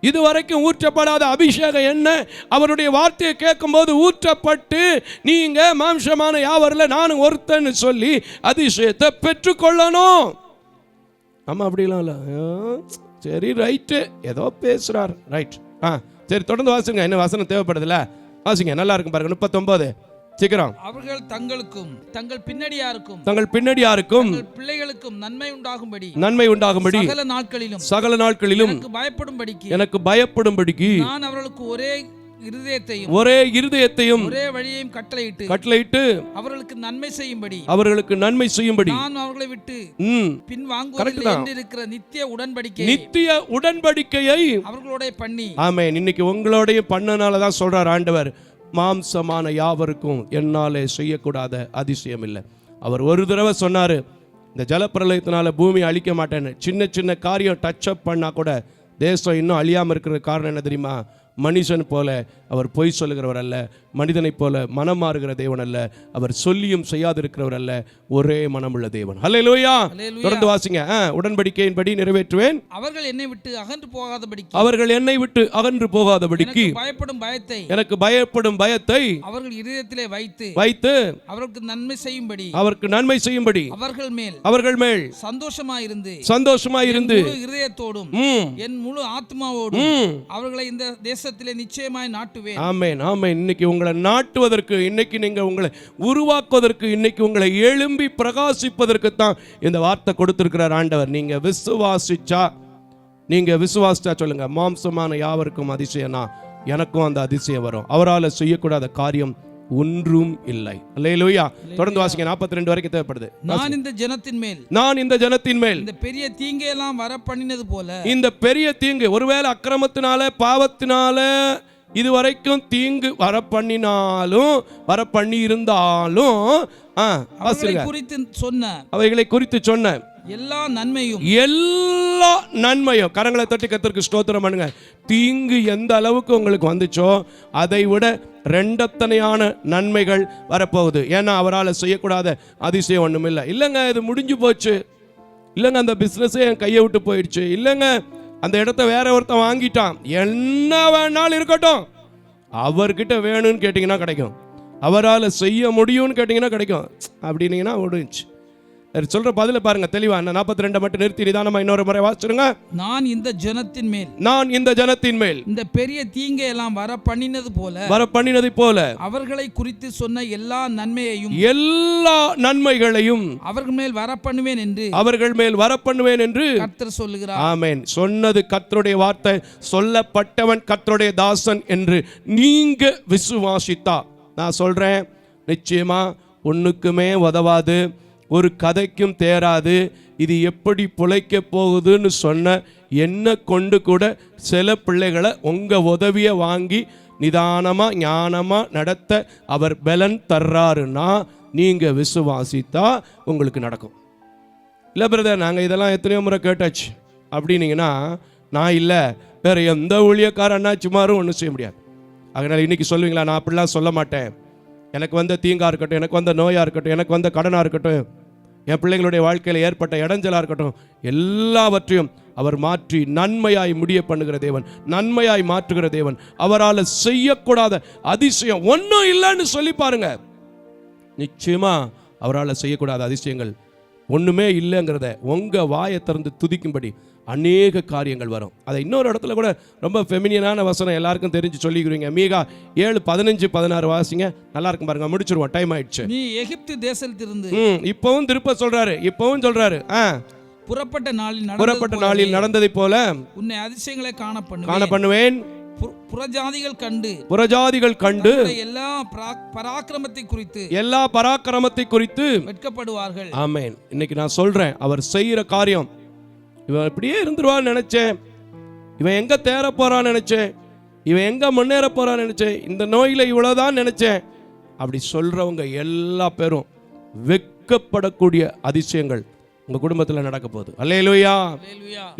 இதுவரைக்கும் ஊற்றப்படாத அபிஷேகம் என்ன அவருடைய வார்த்தையை கேட்கும் போது ஊற்றப்பட்டு, நீங்க மாம்சமான யாவரில் நானும் ஒருத்தன்னு சொல்லி அதிசயத்தை பெற்றுக்கொள்ளணும். நம்ம அப்படிலாம் இல்லை, சரி ரைட்டு, ஏதோ பேசுறார், ரைட். சரி தொடர்ந்து வாசிங்க, என்ன வசனம் தேவைப்படுதுல, வாசிங்க, நல்லா இருக்கும் பாருங்க. 39 சீக்கிரம். அவர்கள் தங்களுக்கும் தங்கள் பின்னடியாருக்கும் பிள்ளைகளுக்கும் நன்மை உண்டாகும்படி சகல நாட்களிலும் எனக்கு பயப்படும்படிக்கு நான் அவர்களுக்கு ஒரே இருதயத்தையும் ஒரே வழியையும் கட்டளையிட்டு அவர்களுக்கு நன்மை செய்யும்படி நான் அவர்களை விட்டு பின் இருக்கிற நித்திய உடன்படிக்கையை அவர்களோட பண்ணி. ஆமென். இன்னைக்கு உங்களோடைய பண்ணனாலதான் சொல்றார் ஆண்டவர், மாம்சமான யாவருக்கும் என்னாலே செய்யக்கூடாத அதிசயம் இல்லை. அவர் ஒரு தடவை சொன்னாரு, இந்த ஜலப்பிரளயத்தினால பூமி அழிக்க மாட்டேன்னு. சின்ன சின்ன காரியம் டச் அப் பண்ணா கூட தேசம் இன்னும் அழியாம இருக்கிற காரணம் என்ன தெரியுமா? மனுஷன் போல அவர் பொய் சொல்லுகிறவர் அல்ல, மனிதனைப் போல மனம் மாறுகிற தேவன் அல்ல, அவர் சொல்லியும் செய்யாதிருக்கிறவர் அல்ல, ஒரே மனமுள்ள தேவன். ஹல்லேலூயா. தொடர்ந்து வாசிங்க. உடன்படிக்கையின்படி நிறைவேற்றுவேன், அவர்கள் என்னை விட்டு அகன்று போகாதபடிக்கு எனக்கு பயப்படும் பயத்தை அவர்கள் இதயத்திலே வைத்து அவருக்கு நன்மை செய்யும்படி அவர்கள் மேல் சந்தோஷமாயிருந்து இதயத்தோடும் என் முழு ஆத்மாவோடும் அவர்களை இந்த தேசத்திலே நிச்சயமாய் நாட்டுவேன். ஆமென், ஆமென். இன்னைக்கு உங்களை நாட்டுவதற்கு, இன்னைக்கு நீங்க உங்களை உருவாக்குவதற்கு, இன்னைக்கு உங்களை எழும்பி பிரகாசிப்பதற்கு தான் இந்த வார்த்தை கொடுத்திருக்கிறார் ஆண்டவர். நீங்க விசுவாசிச்சா சொல்லுங்க, மாம்சமான யாவருக்கும் அதிசயம்னா எனக்கும் அந்த அதிசயம் வரும். அவரால் செய்யக்கூடாத காரியம் ஒன்றும் இல்லை. அல்லேலூயா. தொடர்ந்து வாசிங்க. 42 வரைக்கும் தேவைப்படுது. நான் இந்த ஜனத்தின் மேல் இந்த பெரிய தீங்கை எல்லாம் வர பண்ணினது போல, இந்த பெரிய தீங்கு, ஒருவேளை அக்கிரமத்தினால பாவத்தினால இதுவரைக்கும் தீங்கு வர பண்ணி இருந்தாலும் அவைகளை குறித்து சொன்ன எல்லா நன்மையும் கரங்களை தட்டி கர்த்தருக்கு ஸ்தோத்திரம் பண்ணுங்க. தீங்கு எந்த அளவுக்கு உங்களுக்கு வந்துச்சோ அதை விட ரெண்டத்தனையான நன்மைகள் வரப்போகுது. ஏன்னா அவரால் செய்யக்கூடாத அதிசயம் ஒண்ணும் இல்லை. இல்லைங்க இது முடிஞ்சு போச்சு, இல்லைங்க அந்த பிசினஸே என் கையை விட்டு போயிடுச்சு, இல்லைங்க அந்த இடத்த வேற ஒருத்தன் வாங்கிட்டான், என்ன வேணாலும் இருக்கட்டும், அவர்கிட்ட வேணும்னு கேட்டீங்கன்னா கிடைக்கும், அவரால் செய்ய முடியும்னு கேட்டீங்கன்னா கிடைக்கும் அப்படின்னீங்கன்னா முடிஞ்சு. சொல்ற பதில பாருங்க தெளிவா. 42 மட்டும் நிறுத்தி நிதானமா இன்னொரு முறை வாசிடுங்க. நான் இந்த ஜனத்தின் மேல் இந்த பெரிய தீங்கை எல்லாம் வர பண்ணினது போல அவர்களை குறித்து சொன்ன எல்லா நன்மைகளையும் அவர்கள் மேல் வர பண்ணுவேன் என்று கர்த்தர் சொல்லுகிறார். ஆமென். சொன்னது கர்த்தருடைய வார்த்தை, சொல்லப்பட்டவன் கர்த்தருடைய தாசன் என்று நீங்க விசுவாசித்தா, நான் சொல்றேன் நிச்சயமா ஒண்ணுக்குமே உதவாது, ஒரு கதைக்கும் தேராது, இது எப்படி பிழைக்க போகுதுன்னு சொன்ன என்ன கொண்டு கூட சில பிள்ளைகளை உங்க உதவியை வாங்கி நிதானமா ஞானமா நடத்த அவர் பலன் தர்றாருன்னா நீங்க விசுவாசித்தா உங்களுக்கு நடக்கும். இல்லை பிரதர் நாங்கள் இதெல்லாம் எத்தனையோ முறை கேட்டாச்சு அப்படின்னீங்கன்னா, நான் இல்லை வேற எந்த ஊழியக்கார அண்ணாச்சுமாரும் ஒன்றும் செய்ய முடியாது. அதனால் இன்னைக்கு சொல்லுவீங்களா, நான் அப்படிலாம் சொல்ல மாட்டேன், எனக்கு வந்த தீங்கா இருக்கட்டும், எனக்கு வந்த நோயாக இருக்கட்டும், எனக்கு வந்த கடனாக இருக்கட்டும், என் பிள்ளைகளுடைய வாழ்க்கையில் ஏற்பட்ட இடைஞ்சலாக இருக்கட்டும், எல்லாவற்றையும் அவர் மாற்றி நன்மையாய் முடிய பண்ணுகிற தேவன், நன்மையாய் மாற்றுகிற தேவன். அவரால் செய்யக்கூடாத அதிசயம் ஒன்றும் இல்லைன்னு சொல்லி பாருங்க, நிச்சயமா அவரால் செய்யக்கூடாத அதிசயங்கள் ஒன்றுமே இல்லைங்கிறத உங்கள் வாயை திறந்து துதிக்கும்படி அநேக காரியங்கள் வரும். அதை இன்னொரு இடத்துல கூட ரொம்ப ஃபெமினியனான வசனம் எல்லாருக்கும் தெரிஞ்சு சொல்லிக்கிறீங்க. மீகா 7:15-16 வாசிங்க, நல்லா இருக்கும் பாருங்க, முடிச்சிருவோம், டைம் ஆயிடுச்சு. நீ எகிப்து தேசத்திலிருந்து இப்பவும் திருப்ப சொல்றாரு, புறப்பட்ட நாளில் நடந்ததை போல உன்னை அதிசயங்களை காண பண்ணுவேன். புறஜாதிகள் கண்டு எல்லா பராக்கிரமத்தை குறித்து வெட்கப்படுவார்கள். ஆமென். இன்னைக்கு நான் சொல்றேன், அவர் செய்யற காரியம், இவன் இப்படியே இருந்துருவான்னு நினைச்சேன், இவன் எங்க தேர போறான்னு நினைச்சேன், இவன் எங்க முன்னேற போறான்னு நினைச்சேன், இந்த நோயில இவ்வளவுதான் நினைச்சேன், அப்படி சொல்றவங்க எல்லா பேரும் வெட்கப்படக்கூடிய அதிசயங்கள் உங்க குடும்பத்தில் நடக்க போகுது. அல்லேலூயா.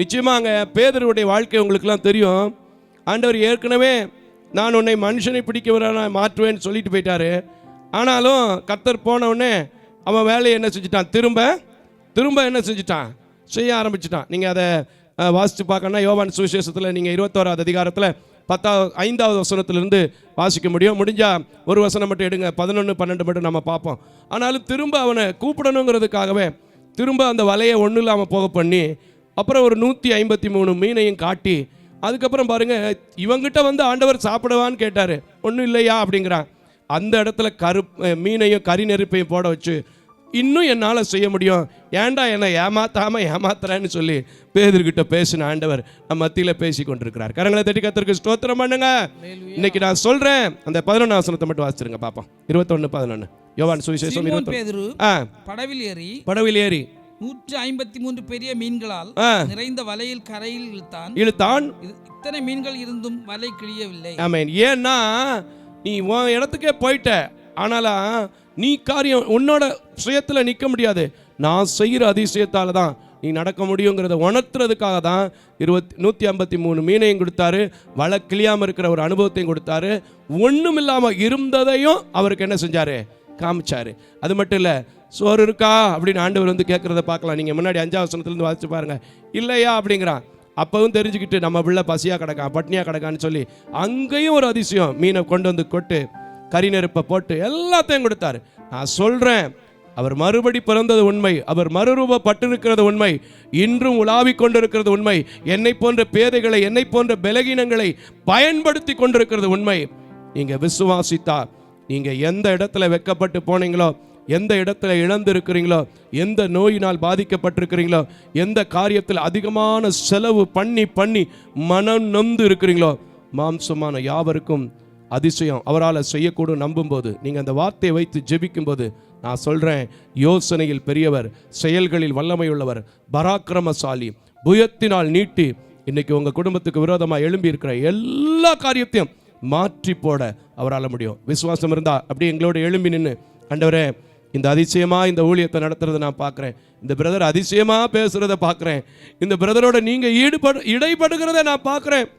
நிச்சயமாங்க. பேதுருவுடைய வாழ்க்கை உங்களுக்கு எல்லாம் தெரியும். ஆண்டவர் ஏற்கனவே நான் உன்னை மனுஷனை பிடிக்கிறவரான மாற்றுவேன்னு சொல்லிட்டு போயிட்டாரு. ஆனாலும் கர்த்தர் போன உடனே அவன் வேலையை என்ன செஞ்சுட்டான், திரும்ப என்ன செஞ்சுட்டான், செய்ய ஆரம்பிச்சுட்டான். நீங்கள் அதை வாசித்து பார்க்கணும்னா யோவான் சுவிசேஷத்தில் நீங்கள் 21வது அதிகாரத்தில் 5வது வசனத்திலிருந்து வாசிக்க முடியும். முடிஞ்சால் ஒரு வசனம் மட்டும் எடுங்க, 11, 12 மட்டும் நம்ம பார்ப்போம். ஆனாலும் திரும்ப அவனை கூப்பிடணுங்கிறதுக்காகவே திரும்ப அந்த வலையை ஒன்றும் இல்லாமல் போக பண்ணி அப்புறம் ஒரு 153 மீனையும் காட்டி, அதுக்கப்புறம் பாருங்க, இவங்கிட்ட வந்து ஆண்டவர் சாப்பிடுவான்னு கேட்டார். ஒன்றும் இல்லையா அப்படிங்கிறான். அந்த இடத்துல மீனையும் கறி நெருப்பையும் போட வச்சு, இன்னும் என்னால் செய்ய முடியும், ஏன்டா என்னை ஏமாத்துறேன்னு சொல்லி பேதுருக்கிட்ட பேசின ஆண்டவர் நம்ம மத்தியில் பேசி கொண்டிருக்கிறார். கரங்களை தட்டி கர்த்தருக்கு ஸ்தோத்திரம் பண்ணுங்க. இன்னைக்கு நான் சொல்றேன், அந்த 11 வசனத்தை மட்டும் வாசிச்சிருங்க பாப்போம். 21:11 யோவான் சுவிசேஷம் 21. படவில் ஏறி 153 பெரிய மீன்களால் நிறைந்த வலையில் கரையில் இழுத்தான். இத்தனை மீன்கள் இருந்தும் வலை கிழியவில்லை. ஆமென். ஏன்னா நீ உன் இடத்துக்கே போயிட்ட, ஆனாலும் நீ காரியம் உன்னோட சுயத்துல நிற்க முடியாது. நான் செய்கிற அதிசயத்தால தான் நீ நடக்க முடியுங்கிறத உணர்த்துறதுக்காக தான் 153 மீனையும் கொடுத்தாரு, வலை கிளியாம இருக்கிற ஒரு அனுபவத்தையும் கொடுத்தாரு. ஒன்றும் இல்லாமல் இருந்ததையும் அவருக்கு என்ன செஞ்சாரு, காமிச்சாரு. அது மட்டும் இல்லை, சோறு இருக்கா அப்படின்னு ஆண்டவர் வந்து கேட்கறத பார்க்கலாம். நீங்கள் முன்னாடி 5ஆம் வசனத்துலேருந்து வாசிச்சு பாருங்க. இல்லையா அப்படிங்கிறான். அப்பவும் தெரிஞ்சுக்கிட்டு நம்ம பிள்ளை பசியாக கிடக்கான், பட்னியாக கிடக்கான்னு சொல்லி அங்கேயும் ஒரு அதிசயம், மீனை கொண்டு வந்து கொட்டு, கறி நெருப்பை போட்டு எல்லாத்தையும் கொடுத்தாரு. நான் சொல்கிறேன், அவர் மறுபடி பிறந்தது உண்மை, அவர் மறுரூபப்பட்டிருக்கிறது உண்மை, இன்றும் உலாவிக் கொண்டிருக்கிறது உண்மை, என்னை போன்ற பேதைகளை, என்னை போன்ற பலகீனங்களை பயன்படுத்தி கொண்டிருக்கிறது உண்மை. நீங்கள் விசுவாசித்தா, நீங்கள் எந்த இடத்துல வெட்கப்பட்டு போனீங்களோ, எந்த இடத்துல இழந்து இருக்கிறீங்களோ, எந்த நோயினால் பாதிக்கப்பட்டிருக்கிறீங்களோ, எந்த காரியத்தில் அதிகமான செலவு பண்ணி மனம் நொந்து இருக்கிறீங்களோ, மாம்சமான யாவருக்கும் அதிசயம் அவரால் செய்யக்கூடும் நம்பும்போது, நீங்கள் அந்த வார்த்தையை வைத்து ஜெபிக்கும்போது, நான் சொல்கிறேன், யோசனையில் பெரியவர், செயல்களில் வல்லமை உள்ளவர், பராக்கிரமசாலி, புயத்தினால் நீட்டி இன்னைக்கு உங்கள் குடும்பத்துக்கு விரோதமாக எழும்பி இருக்கிற எல்லா காரியத்தையும் மாற்றி போட அவரால் முடியும். விசுவாசம் இருந்தால் அப்படி எங்களோட எழும்பி நின்று, ஆண்டவரே இந்த அதிசயமாக இந்த ஊழியத்தை நடத்துறதை நான் பார்க்குறேன், இந்த பிரதர் அதிசயமாக பேசுகிறத பார்க்குறேன், இந்த பிரதரோட நீங்கள் இடைப்படுகிறத நான் பார்க்குறேன்.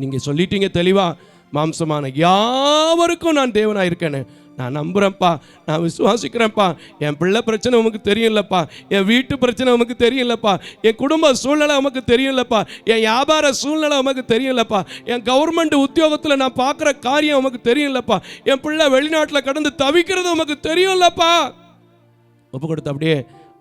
நீங்கள் சொல்லிட்டீங்க தெளிவாக, மாம்சமான யாவருக்கும் நான் தேவனாக இருக்கேன்னு. நான் நம்புகிறேன்ப்பா, நான் விசுவாசிக்கிறேன்ப்பா. என் பிள்ளை பிரச்சனை உமக்கு தெரியும்லப்பா, என் வீட்டு பிரச்சனை உமக்கு தெரியும்லப்பா, என் குடும்ப சூழ்நிலை உமக்கு தெரியும்லப்பா, என் வியாபார சூழ்நிலை உமக்கு தெரியும்லப்பா, என் கவர்மெண்ட் உத்தியோகத்தில் நான் பார்க்குற காரியம் உமக்கு தெரியும்லப்பா, என் பிள்ளை வெளிநாட்டில் கடந்து தவிக்கிறது உமக்கு தெரியும்லப்பா. ஒப்பு கொடுத்து அப்படியே,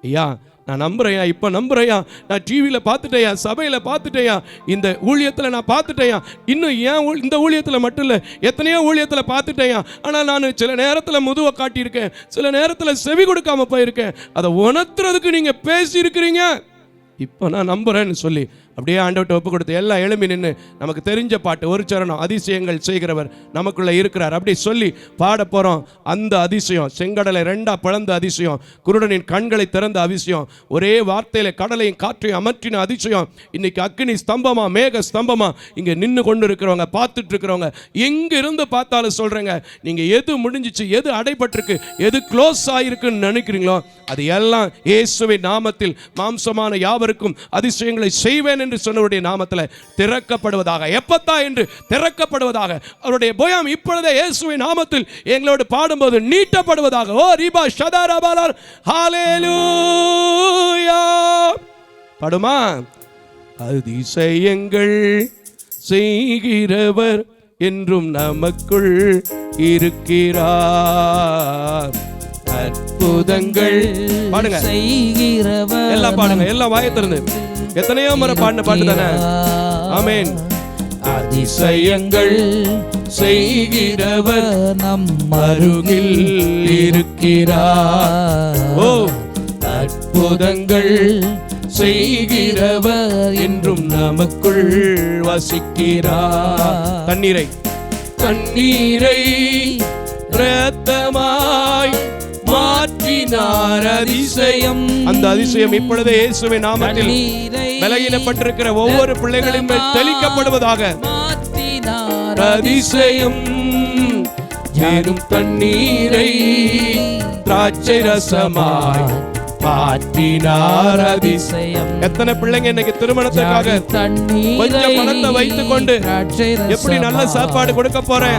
ஐயா நான் நம்புறையா, இப்போ நம்புறையா, நான் டிவியில் பார்த்துட்டேயா, சபையில் பார்த்துட்டேயா, இந்த ஊழியத்தில் நான் பார்த்துட்டேயா, இன்னும் ஏன் இந்த ஊழியத்தில் மட்டும் இல்லை, எத்தனையோ ஊழியத்தில் பார்த்துட்டேயா, ஆனால் நான் சில நேரத்தில் முதுவை காட்டியிருக்கேன், சில நேரத்தில் செவி கொடுக்காம போயிருக்கேன். அதை உணர்த்துறதுக்கு நீங்கள் பேசியிருக்கிறீங்க, இப்போ நான் நம்புகிறேன்னு சொல்லி அப்படியே ஆண்டவர்கிட்ட ஒப்பு கொடுத்து எல்லாம் எழும்பி நின்று நமக்கு தெரிஞ்ச பாட்டு, ஒரு சரணம், அதிசயங்கள் செய்கிறவர் நமக்குள்ளே இருக்கிறார் அப்படி சொல்லி பாட போகிறோம். அந்த அதிசயம், செங்கடலை 2 பிளந்த அதிசயம், குருடனின் கண்களை திறந்த அதிசயம், ஒரே வார்த்தையில் கடலையும் காற்றையும் அமற்றின அதிசயம், இன்னைக்கு அக்னி ஸ்தம்பமா மேக ஸ்தம்பமா இங்கே நின்று கொண்டு இருக்கிறவங்க, பார்த்துட்டு இருக்கிறவங்க, எங்கே இருந்து பார்த்தாலும் சொல்கிறேங்க, நீங்கள் எது முடிஞ்சிச்சு, எது அடைபட்டிருக்கு, எது க்ளோஸ் ஆகிருக்குன்னு நினைக்கிறீங்களோ அது எல்லாம் இயேசுவின் நாமத்தில் மாம்சமான யாவருக்கும் அதிசயங்களை செய்வேன் என்று சொன்னவருடைய நாமத்தில் திறக்கப்படுவதாக, எப்பத்தா என்று திறக்கப்படுவதாக, அவருடைய போயம் இப்பொழுதே இயேசுவின் நாமத்தில் எங்களோடு பாடும்போது நீட்டப்படுவதாக. ஓ ரிபா ஷதாரபாலர் ஹalleluya பாடுமா. அதிசயங்கள் செய்கிறவர் என்றும் நமக்குள் இருக்கிறார், அற்புதங்கள் பாடுங்க, செய்கிறவர் எல்லாம் பாடுங்க, எல்லாம் வாயை திறந்து, எத்தனையோ முறை பாடின பாட்டு தானே. ஆமென். அதிசயங்கள் செய்கிறவர் நம் அருகில் இருக்கிறார், ஓ அற்புதங்கள் செய்கிறவர் என்றும் நமக்குள் வசிக்கிறார். தண்ணீரை இரத்தமாய் மாற்றினார் அதிசயம். அந்த அதிசயம் இப்பொழுதே இயேசுவின் நாமத்தில் பலகீனப்பட்டிருக்கிற ஒவ்வொரு பிள்ளைகளின் மேல் தெளிக்கப்படுவதாக. அதிசயம் ஏறும் தண்ணீரை திராட்சை ரசமாய் மாற்றினார் அதிசயம். எத்தனை பிள்ளைங்க இன்னைக்கு திருமணத்துக்காக கொஞ்சம் பணத்தை வைத்துக் கொண்டு எப்படி நல்ல சாப்பாடு கொடுக்க போறேன்,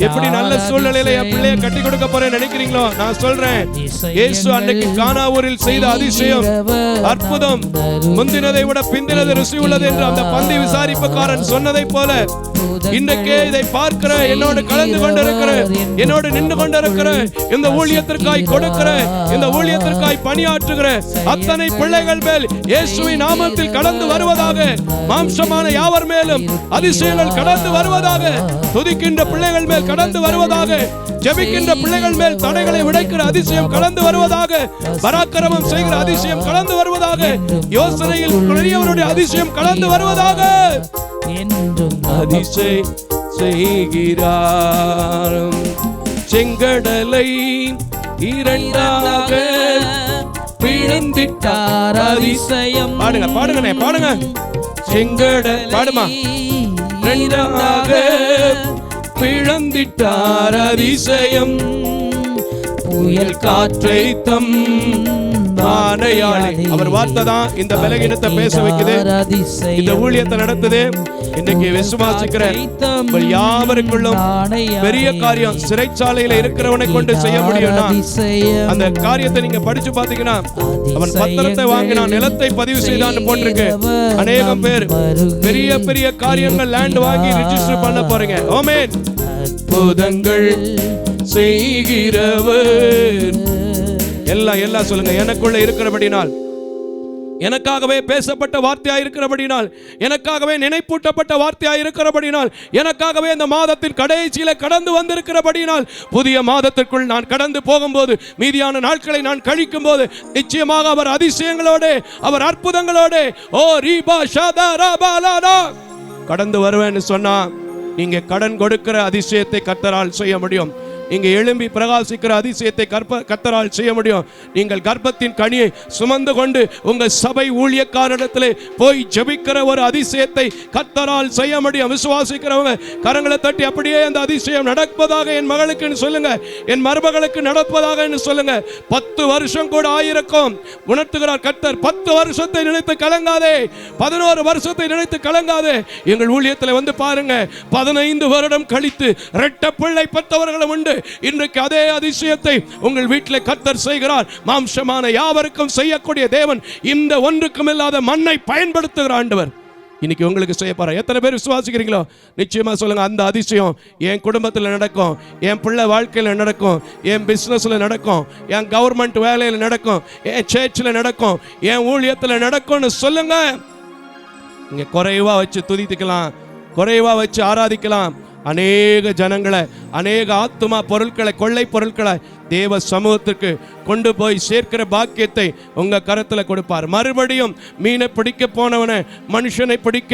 எப்படி நல்ல சூழ்நிலையில என் பிள்ளைய கட்டி கொடுக்க போறேன் நினைக்கிறீங்களோ, நான் சொல்றேன், இயேசு அன்னைக்கு கானாவூரில் செய்த அதிசயம், அற்புதம், முந்தினதை விட பிந்தினது ருசி உள்ளது என்று அந்த பந்தி விசாரிப்புக்காரன் சொன்னதை போல இன்றைக்கே இதை பார்க்கிற, என்னோடு கலந்து கொண்டிருக்கிற, என்னோடு நின்று கொண்டிருக்கிற, இந்த ஊழியத்திற்காய் கொடுக்கிற, இந்த ஊழியத்திற்காய் பணியாற்றுகிற அத்தனை பிள்ளைகள் மேல் இயேசுவின் நாமத்தில் கடந்து வருவதாக. மாம்சமான யாவர் மேலும் அதிசயங்கள் கடந்து வருவதாக. துதிக்கின்ற பிள்ளைகள் மேல் கடந்து வருவதாக. ஜெபிக்கின்ற பிள்ளைகள் மேல் தடைகளை உடைக்கிற அதிசயம் கடந்து வருவதாக. பராக்கிரமம் செய்கிற அதிசயம் கடந்து வருவதாக. யோசனையில் பெரியவருடைய அதிசயம் கடந்து வருவதாக. அதிசயம் செய்கிறார். செங்கடலை இரண்டாக பிளந்திட்டார். அதிசயம். பாடுங்க பாடுங்க பாடுங்க. செங்கடல் பாடுமா. இரண்டாக பிளந்திட்டார். அதிசயம். புயல் காற்றை தம் ஆணையாளி. அவர் வார்த்தை தான் இந்த பலகீனத்தை பேச வைக்குது, இந்த ஊழியத்தை நடத்துது. இன்றைக்கு விசுவாசிக்கிற யாவருக்குள்ளும் பெரிய காரியம் சிறைச்சாலையில இருக்கிறவனை கொண்டு செய்ய முடியும்னா அந்த காரியத்தை நீங்க படிச்சு பாத்தீங்கன்னா, அவன் பத்திரத்தை வாங்கினான், நிலத்தை பதிவு செய்தான் போட்டிருக்கு. அநேகம் பேர் பெரிய பெரிய காரியங்கள் லேண்ட் வாங்கி ரிஜிஸ்டர் பண்ண போறீங்க. ஆமென். அற்புதங்கள் செய்கிறவர் எல்லாம் சொல்லுங்க. எனக்குள்ள இருக்கிறபடினால், எனக்காகவே பேசப்பட்ட வார்த்தையாய் இருக்கிறபடினால், எனக்காகவே நினைப்பூட்டப்பட்ட வார்த்தையாய் இருக்கிறபடினால், எனக்காகவே இந்த மாதத்தின் கடைசியில கடந்து வந்திருக்கிறபடினால், புதிய மாதத்திற்குள் நான் கடந்து போகும்போது, மீதியான நாட்களை நான் கழிக்கும் போது, நிச்சயமாக அவர் அதிசயங்களோடு, அவர் அற்புதங்களோடு ஓ ரீபா ஷதா ரபாலானா கடந்து வருவேன்னு சொன்னா, நீங்க கடன் கொடுக்கிற அதிசயத்தை கர்த்தரால் செய்ய முடியும். நீங்க எழும்பி பிரகாசிக்கிற அதிசயத்தை கர்த்தரால் செய்ய முடியும். நீங்கள் கர்ப்பத்தின் கனியை சுமந்து கொண்டு உங்கள் சபை ஊழியக்காரரிடத்திலே போய் ஜெபிக்கிற ஒரு அதிசயத்தை கர்த்தரால் செய்ய முடியும். விசுவாசிக்கிறவங்க கரங்களை தட்டி அப்படியே அந்த அதிசயம் நடப்பதாக என் மகளுக்கு சொல்லுங்க, என் மருமகளுக்கு நடப்பதாக சொல்லுங்க. 10 வருஷம் கூட ஆயிருக்கும் உணர்த்துகிறார் கர்த்தர். 10 வருஷத்தை நினைத்து கலங்காதே, 11 வருஷத்தை நினைத்து கலங்காதே. எங்கள் ஊழியத்தில் வந்து பாருங்க, 15 வருடம் கழித்து இரட்டை பிள்ளை பெற்றவர்களும் உண்டு. இன்றைக்கு அதே அதிசயத்தை உங்கள் வீட்டில் கர்த்தர் செய்கிறார். மாம்சமான யாவருக்கும் செய்யக்கூடிய தேவன் இந்த ஒன்றுக்கும் இல்லாத மண்ணை பயன்படுத்துகிற ஆண்டவர் இன்னைக்கு உங்களுக்கு செய்ய போற. எத்தனை பேர் விசுவாசிக்கிறீங்களோ நிச்சயமா சொல்லுங்க, அந்த அதிசயம் என் குடும்பத்தில் நடக்கும், என் பிள்ளை வாழ்க்கையில் நடக்கும், என் பிசினஸ்ல நடக்கும், என் கவர்மெண்ட் வேலையில் நடக்கும், என் சர்ச்சில் நடக்கும், என் ஊழியத்தில் நடக்கும்னு சொல்லுங்க. நீங்க குறைவா வச்சு துதித்துக்கலாம், குறைவா வச்சு ஆராதிக்கலாம். அநேக ஜனங்களை, அநேக ஆத்துமா பொருட்களை, கொள்ளை பொருட்களை தேவ சமூகத்திற்கு கொண்டு போய் சேர்க்கிற பாக்கியத்தை உங்க கரத்துல கொடுப்பார். மறுபடியும் மீனை பிடிக்க போனவனை மனுஷனை பிடிக்க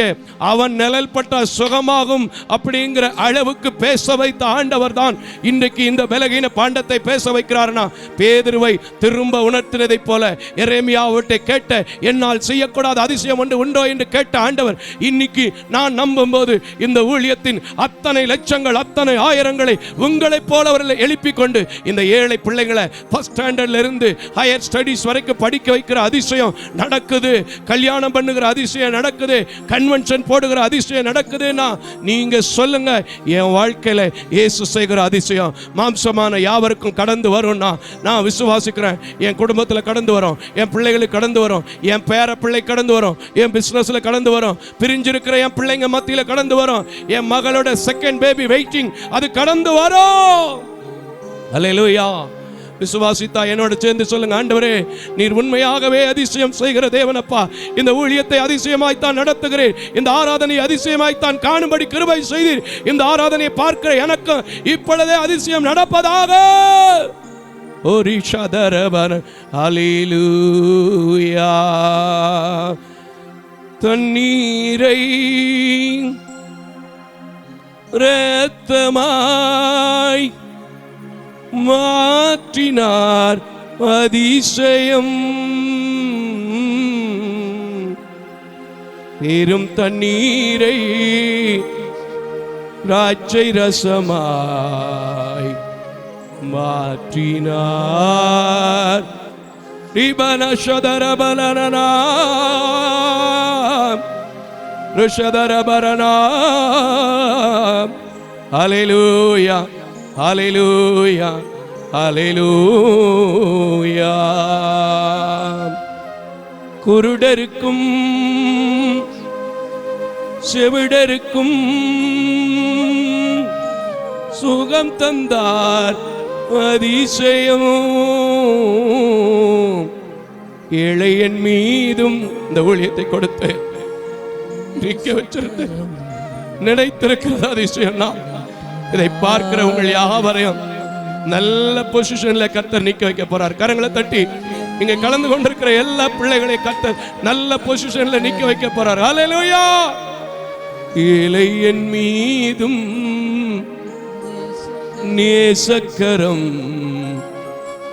அவன் நிழல் பட்ட சுகமாகும் அப்படிங்கிற அளவுக்கு பேச வைத்த ஆண்டவர் தான் இன்றைக்கு இந்த பலகீன பாண்டத்தை பேச வைக்கிறார்னா, பேதுருவை திரும்ப உணர்த்தினதை போல எரேமியாவிட்ட கேட்ட என்னால் செய்யக்கூடாத அதிசயம் ஒன்று உண்டோ என்று கேட்ட ஆண்டவர் இன்னைக்கு நான் நம்பும் போது இந்த ஊழியத்தின் அத்தனை லட்சங்கள், அத்தனை ஆயிரங்களை உங்களைப் போலவர்களை எழுப்பிக் கொண்டு இந்த ஏழை பிள்ளைகளை ஃபர்ஸ்ட் ஸ்டாண்டர்ட்ல இருந்து ஹையர் ஸ்டடீஸ் வரைக்கும் படிக்க வைக்கிற அதிசயம் நடக்குது. கல்யாணம் பண்ணுகிற அதிசயம் நடக்குது. கன்வென்ஷன் போடுகிற அதிசயம் நடக்குதுன்னா நீங்க சொல்லுங்க, என் வாழ்க்கையில இயேசு செய்கிற அதிசயம் மாம்சமான யாவருக்கும் கடந்து வரும்னா நான் விசுவாசிக்கிறேன். என் குடும்பத்தில் கடந்து வரும், என் பிள்ளைகளுக்கு கடந்து வரும், என் பேர பிள்ளை கடந்து வரும், என் பிசினஸ்ல கடந்து வரும், பிரிஞ்சிருக்கிற என் பிள்ளைங்க மத்தியில் கடந்து வரும், என் மகளோட செகண்ட் பேபி வெயிட்டிங் அது கடந்து வரும். அல்லேலூயா. விசுவாசித்தா என்னோட சேர்ந்து சொல்லுங்க, ஆண்டவரே நீர் உண்மையாகவே அதிசயம் செய்கிற தேவனப்பா. இந்த ஊழியத்தை அதிசயமாய்த்தான் நடத்துகிறேன், இந்த ஆராதனை அதிசயமாய்த்தான் காணும்படி கிருபை செய்தீர். இந்த ஆராதனையை பார்க்கிற எனக்கு இப்பொழுதே அதிசயம் நடப்பதாக. ஓ ரிஷதரபன அல்லேலூயா. தண்ணீரை இரத்தமாய் மாற்றினார் அதிசயம். பெரும் தண்ணீரை திராட்சை ரசமாய் மாற்றினார். ரிபனஷதரபலனா ருஷதரபரனா. ஹல்லேலூயா, ஹல்லேலூயா, ஹல்லேலூயா. குருடருக்கும் செவிடருக்கும் சுகம் தந்தார் அதிசயம். ஏழையன் மீதும் இந்த ஊழியத்தை கொடுத்து நிற்க வச்சிருந்த நினைத்திருக்கிறது அதிசயம். இதை பார்க்கிற உங்கள் யாவரையும் நல்ல பொசிஷன்ல கர்த்தர் நிக்க வைக்க போறார். கரங்களை தட்டி இங்க கலந்து கொண்டிருக்கிற எல்லா பிள்ளைகளையும் கர்த்தர் நல்ல பொசிஷன்ல நிக்க வைக்க போறார். ஹல்லேலூயா. ஏழையன் மீதும் நேசக்கரம்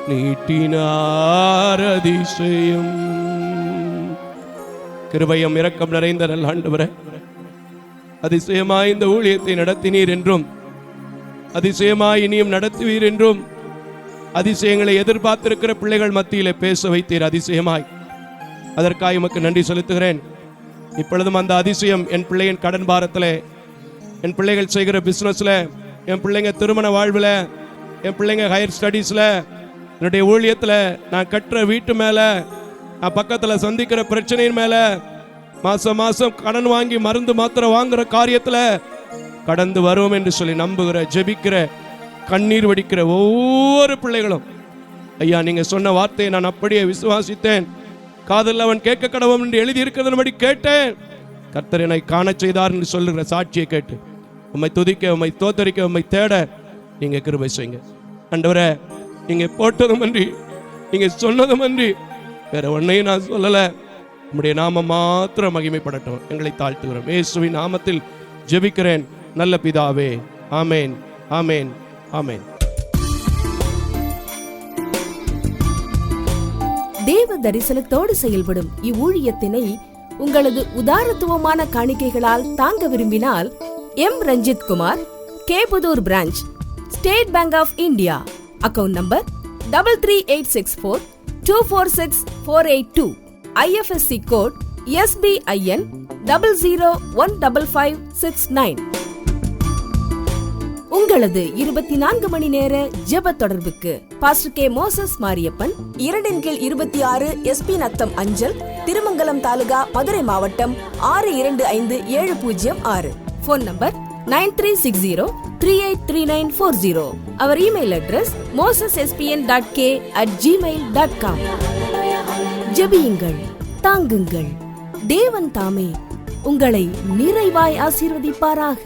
நீட்டினார் அதிசயம். கிருபையும் இரக்கம் நிறைந்த நல்ல ஆண்டவரே, அதிசயமாய் இந்த ஊழியத்தை நடத்தினீர் என்றும் அதிசயமாய் இனியும் நடத்துவீர் என்றும் அதிசயங்களை எதிர்பார்த்திருக்கிற பிள்ளைகள் மத்தியிலே பேச வைத்தீர் அதிசயமாய். அதற்காக உமக்கு நன்றி செலுத்துகிறேன். இப்பொழுதும் அந்த அதிசயம் என் பிள்ளையின் கடன் பாரத்தில், என் பிள்ளைகள் செய்கிற பிசினஸ்ல, என் பிள்ளைங்க திருமண வாழ்வில், என் பிள்ளைங்க ஹையர் ஸ்டடீஸ்ல, என்னுடைய ஊழியத்தில், நான் கட்டுற வீட்டு மேலே, நான் பக்கத்தில் சந்திக்கிற பிரச்சனையின் மேலே, மாசம் மாசம் கடன் வாங்கி மருந்து மாத்திரை வாங்குற காரியத்தில் கடந்து வரும் என்று சொல்லி நம்புகிற, ஜெபிக்கிற, கண்ணீர் வடிக்கிற ஒவ்வொரு பிள்ளைகளும் ஐயா, நீங்க சொன்ன வார்த்தையை நான் அப்படியே விசுவாசித்தேன். காதல் அவன் கேட்க கடவும் என்று எழுதி இருக்கிறதன்படி கேட்டேன். கர்த்தர் என்னை காண செய்தார் என்று சொல்லுகிற சாட்சியை கேட்டு உம்மை துதிக்க, உம்மை தோத்தரிக்க, உம்மை தேட நீங்க கிருபை செய்யுங்க ஆண்டவரே. நீங்க போட்டதும் அன்றி, நீங்க சொன்னதும் அன்றி வேற ஒன்னையும் நான் சொல்லல. உம்முடைய நாமம் மாத்திரம் மகிமைப்படட்டும். எங்களை தாழ்த்துகிறோம். இயேசுவின் நாமத்தில் ஜெபிக்கிறேன் நல்ல பிதாவே. ஆமேன், ஆமேன், ஆமேன். தேவ தரிசனத்தோடு செயல்படும் இவ்வூழியத்தினை உங்களது உதாரத்துவமான காணிக்கைகளால் தாங்க விரும்பினால் M Ranjith Kumar, Keputhur branch, State Bank of India, account number 3386424648, IFSC code SBIN 00155569. உங்களது 24 மணி நேர ஜெப தொடர்புக்கு pastor K Moses Mariyappan, 2/26 SP Natham அஞ்சல், திருமங்கலம் தாலுகா, மதுரை மாவட்டம் 625706. Phone number 9360383940. அவர் இமெயில் அட்ரஸ் mosesspn.k@gmail.com. ஜெபியுங்கள், தாங்குங்கள். தேவன் தாமே உங்களை நிறைவாய் ஆசீர்வதிப்பாராக.